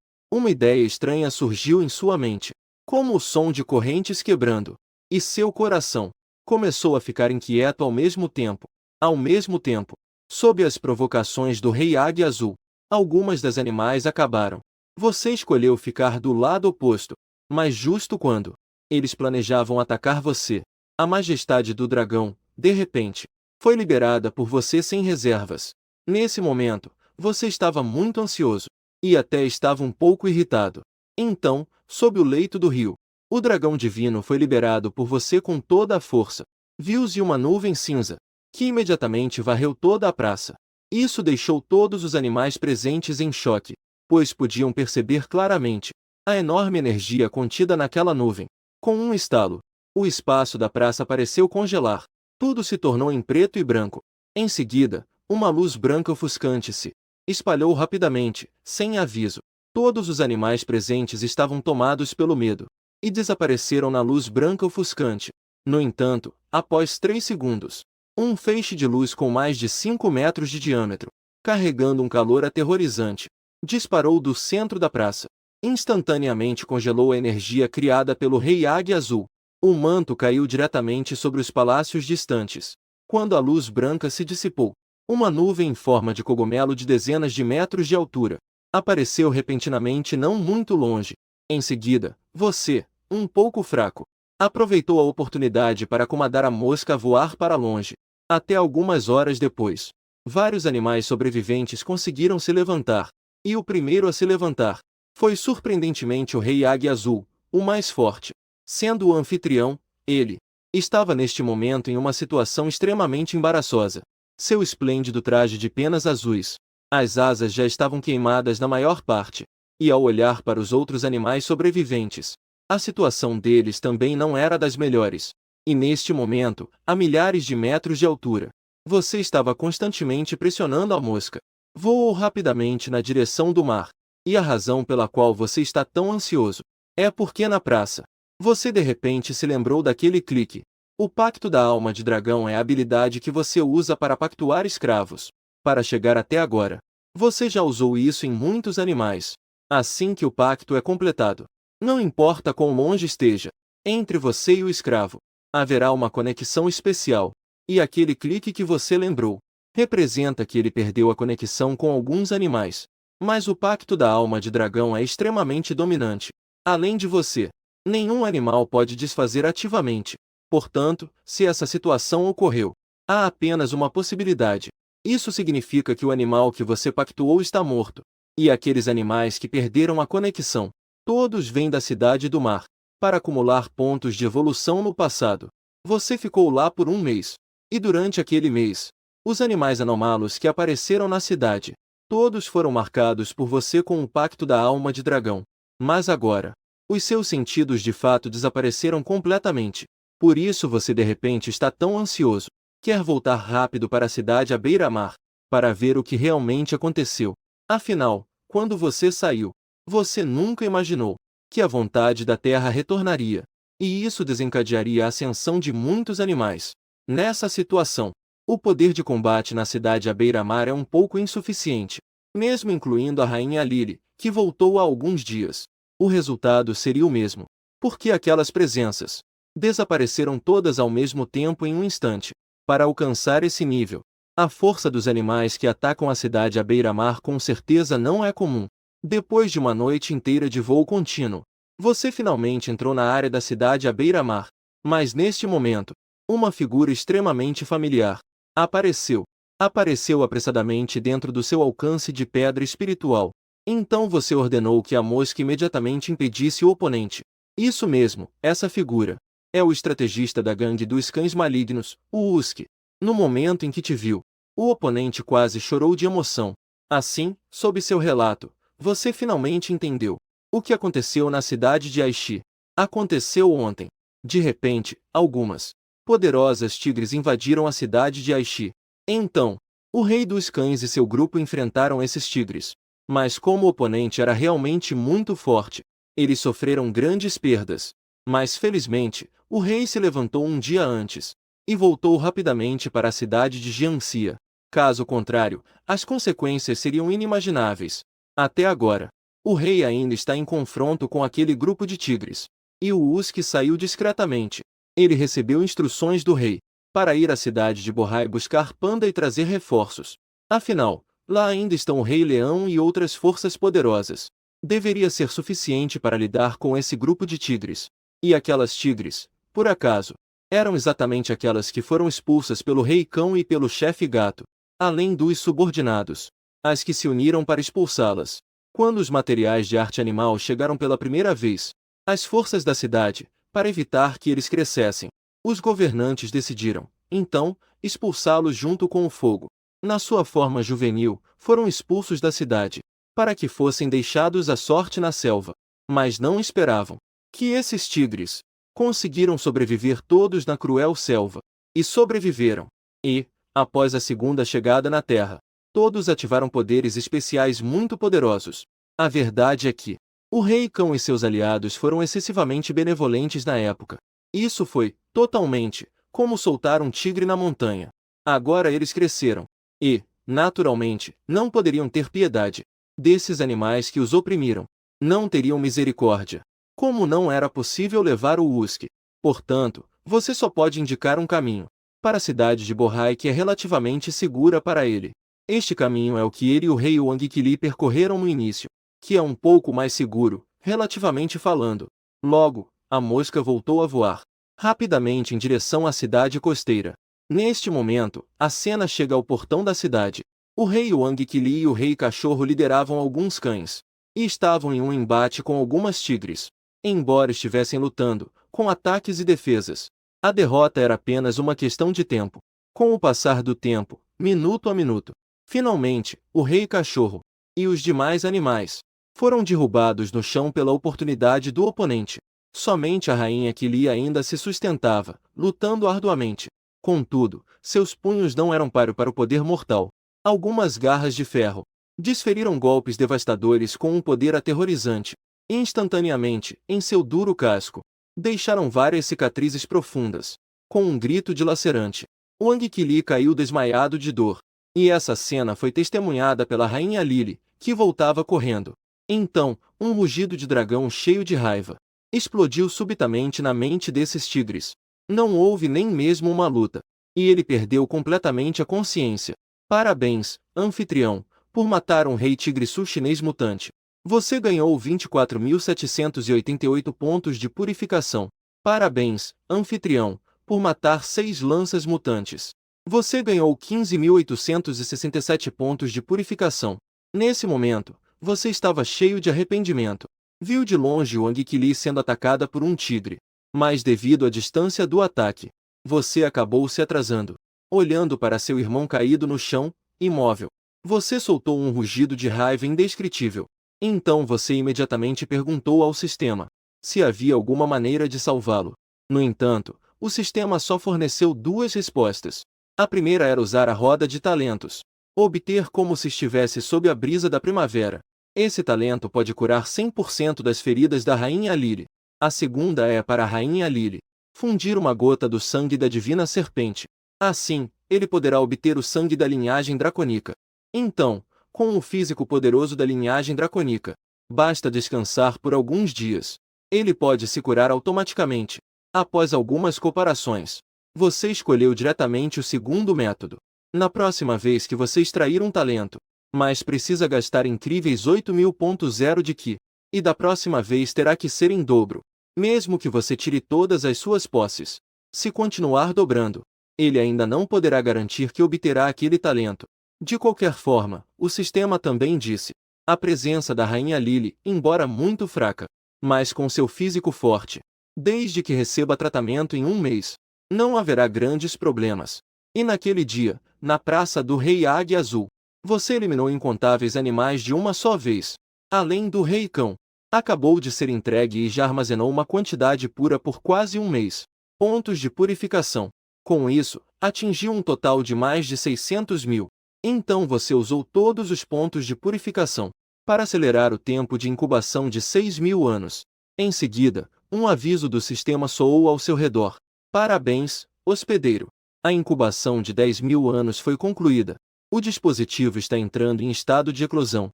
uma ideia estranha surgiu em sua mente, como o som de correntes quebrando, e seu coração começou a ficar inquieto ao mesmo tempo. Ao mesmo tempo, sob as provocações do Rei Águia Azul, algumas das animais acabaram Você escolheu ficar do lado oposto, mas justo quando eles planejavam atacar você, a majestade do dragão, de repente, foi liberada por você sem reservas. Nesse momento, você estava muito ansioso, e até estava um pouco irritado. Então, sob o leito do rio, o dragão divino foi liberado por você com toda a força. Viu-se uma nuvem cinza, que imediatamente varreu toda a praça. Isso deixou todos os animais presentes em choque, pois podiam perceber claramente a enorme energia contida naquela nuvem. Com um estalo, o espaço da praça pareceu congelar. Tudo se tornou em preto e branco. Em seguida, uma luz branca ofuscante se espalhou rapidamente, sem aviso. Todos os animais presentes estavam tomados pelo medo e desapareceram na luz branca ofuscante. No entanto, após 3 segundos, um feixe de luz com mais de 5 metros de diâmetro, carregando um calor aterrorizante, disparou do centro da praça. Instantaneamente congelou a energia criada pelo Rei Águia Azul. O manto caiu diretamente sobre os palácios distantes. Quando a luz branca se dissipou, uma nuvem em forma de cogumelo de dezenas de metros de altura apareceu repentinamente não muito longe. Em seguida, você, um pouco fraco, aproveitou a oportunidade para comandar a mosca a voar para longe. Até algumas horas depois, vários animais sobreviventes conseguiram se levantar, e o primeiro a se levantar foi surpreendentemente o Rei Águia Azul, o mais forte. Sendo o anfitrião, ele estava neste momento em uma situação extremamente embaraçosa. Seu esplêndido traje de penas azuis, as asas já estavam queimadas na maior parte, e ao olhar para os outros animais sobreviventes, a situação deles também não era das melhores. E neste momento, a milhares de metros de altura, você estava constantemente pressionando a mosca. Voou rapidamente na direção do mar. E a razão pela qual você está tão ansioso é porque na praça, você de repente se lembrou daquele clique. O pacto da alma de dragão é a habilidade que você usa para pactuar escravos. Para chegar até agora, você já usou isso em muitos animais. Assim que o pacto é completado, não importa quão longe esteja, entre você e o escravo, haverá uma conexão especial. E aquele clique que você lembrou representa que ele perdeu a conexão com alguns animais. Mas o pacto da alma de dragão é extremamente dominante. Além de você, nenhum animal pode desfazer ativamente. Portanto, se essa situação ocorreu, há apenas uma possibilidade. Isso significa que o animal que você pactuou está morto. E aqueles animais que perderam a conexão, todos vêm da cidade do mar, para acumular pontos de evolução no passado. Você ficou lá por um mês. E durante aquele mês, os animais anômalos que apareceram na cidade, todos foram marcados por você com o pacto da alma de dragão. Mas agora, os seus sentidos de fato desapareceram completamente. Por isso você de repente está tão ansioso. Quer voltar rápido para a cidade à beira-mar, para ver o que realmente aconteceu. Afinal, quando você saiu, você nunca imaginou que a vontade da terra retornaria. E isso desencadearia a ascensão de muitos animais. Nessa situação, o poder de combate na cidade à beira-mar é um pouco insuficiente, mesmo incluindo a rainha Lily, que voltou há alguns dias. O resultado seria o mesmo, porque aquelas presenças desapareceram todas ao mesmo tempo em um instante. Para alcançar esse nível, a força dos animais que atacam a cidade à beira-mar com certeza não é comum. Depois de uma noite inteira de voo contínuo, você finalmente entrou na área da cidade à beira-mar. Mas neste momento, uma figura extremamente familiar apareceu. Apareceu apressadamente dentro do seu alcance de pedra espiritual. Então você ordenou que a mosca imediatamente impedisse o oponente. Isso mesmo, essa figura é o estrategista da gangue dos cães malignos, o Usk. No momento em que te viu, o oponente quase chorou de emoção. Assim, sob seu relato, você finalmente entendeu o que aconteceu na cidade de Aichi. Aconteceu ontem. De repente, algumas poderosas tigres invadiram a cidade de Aichi. Então, o rei dos cães e seu grupo enfrentaram esses tigres. Mas como o oponente era realmente muito forte, eles sofreram grandes perdas. Mas felizmente, o rei se levantou um dia antes e voltou rapidamente para a cidade de Jiangxia. Caso contrário, as consequências seriam inimagináveis. Até agora, o rei ainda está em confronto com aquele grupo de tigres. E o Usk saiu discretamente. Ele recebeu instruções do rei para ir à cidade de Bohai buscar Panda e trazer reforços. Afinal, lá ainda estão o Rei Leão e outras forças poderosas. Deveria ser suficiente para lidar com esse grupo de tigres. E aquelas tigres, por acaso, eram exatamente aquelas que foram expulsas pelo Rei Cão e pelo Chefe Gato, além dos subordinados, as que se uniram para expulsá-las. Quando os materiais de arte animal chegaram pela primeira vez, as forças da cidade, para evitar que eles crescessem, os governantes decidiram, então, expulsá-los junto com o fogo. Na sua forma juvenil, foram expulsos da cidade, para que fossem deixados à sorte na selva. Mas não esperavam que esses tigres conseguiram sobreviver todos na cruel selva. E sobreviveram. E, após a segunda chegada na Terra, todos ativaram poderes especiais muito poderosos. A verdade é que o Rei Cão e seus aliados foram excessivamente benevolentes na época. Isso foi, totalmente, como soltar um tigre na montanha. Agora eles cresceram. E, naturalmente, não poderiam ter piedade desses animais que os oprimiram. Não teriam misericórdia. Como não era possível levar o Usk. Portanto, você só pode indicar um caminho para a cidade de Borrai que é relativamente segura para ele. Este caminho é o que ele e o rei Wangkili percorreram no início, que é um pouco mais seguro, relativamente falando. Logo, a mosca voltou a voar rapidamente em direção à cidade costeira. Neste momento, a cena chega ao portão da cidade. O rei Wangkili e o rei cachorro lideravam alguns cães e estavam em um embate com algumas tigres. Embora estivessem lutando, com ataques e defesas, a derrota era apenas uma questão de tempo. Com o passar do tempo, minuto a minuto, finalmente, o rei cachorro e os demais animais foram derrubados no chão pela oportunidade do oponente. Somente a rainha Kili ainda se sustentava, lutando arduamente. Contudo, seus punhos não eram páreo para o poder mortal. Algumas garras de ferro desferiram golpes devastadores com um poder aterrorizante. Instantaneamente, em seu duro casco, deixaram várias cicatrizes profundas. Com um grito dilacerante, Wangkili caiu desmaiado de dor. E essa cena foi testemunhada pela rainha Lily, que voltava correndo. Então, um rugido de dragão cheio de raiva explodiu subitamente na mente desses tigres. Não houve nem mesmo uma luta. E ele perdeu completamente a consciência. Parabéns, anfitrião, por matar um rei tigre-sul chinês mutante. Você ganhou 24.788 pontos de purificação. Parabéns, anfitrião, por matar 6 lanças mutantes. Você ganhou 15.867 pontos de purificação. Nesse momento, você estava cheio de arrependimento. Viu de longe Wangkili sendo atacada por um tigre. Mas devido à distância do ataque, você acabou se atrasando. Olhando para seu irmão caído no chão, imóvel, você soltou um rugido de raiva indescritível. Então você imediatamente perguntou ao sistema se havia alguma maneira de salvá-lo. No entanto, o sistema só forneceu 2 respostas. A primeira era usar a roda de talentos. Obter como se estivesse sob a brisa da primavera. Esse talento pode curar 100% das feridas da Rainha Lily. A segunda é para a Rainha Lily fundir uma gota do sangue da Divina Serpente. Assim, ele poderá obter o sangue da linhagem dracônica. Então, com o físico poderoso da linhagem dracônica, basta descansar por alguns dias. Ele pode se curar automaticamente. Após algumas comparações, você escolheu diretamente o segundo método. Na próxima vez que você extrair um talento, mas precisa gastar incríveis 8.000 de Ki, e da próxima vez terá que ser em dobro, mesmo que você tire todas as suas posses. Se continuar dobrando, ele ainda não poderá garantir que obterá aquele talento. De qualquer forma, o sistema também disse: a presença da Rainha Lily, embora muito fraca, mas com seu físico forte, desde que receba tratamento em um mês, não haverá grandes problemas. E naquele dia, na Praça do Rei Águia Azul, você eliminou incontáveis animais de uma só vez. Além do Rei Cão, acabou de ser entregue e já armazenou uma quantidade pura por quase um mês. Pontos de purificação. Com isso, atingiu um total de mais de 600.000. Então você usou todos os pontos de purificação para acelerar o tempo de incubação de 6.000 anos. Em seguida, um aviso do sistema soou ao seu redor. Parabéns, hospedeiro. A incubação de 10.000 anos foi concluída. O dispositivo está entrando em estado de eclosão.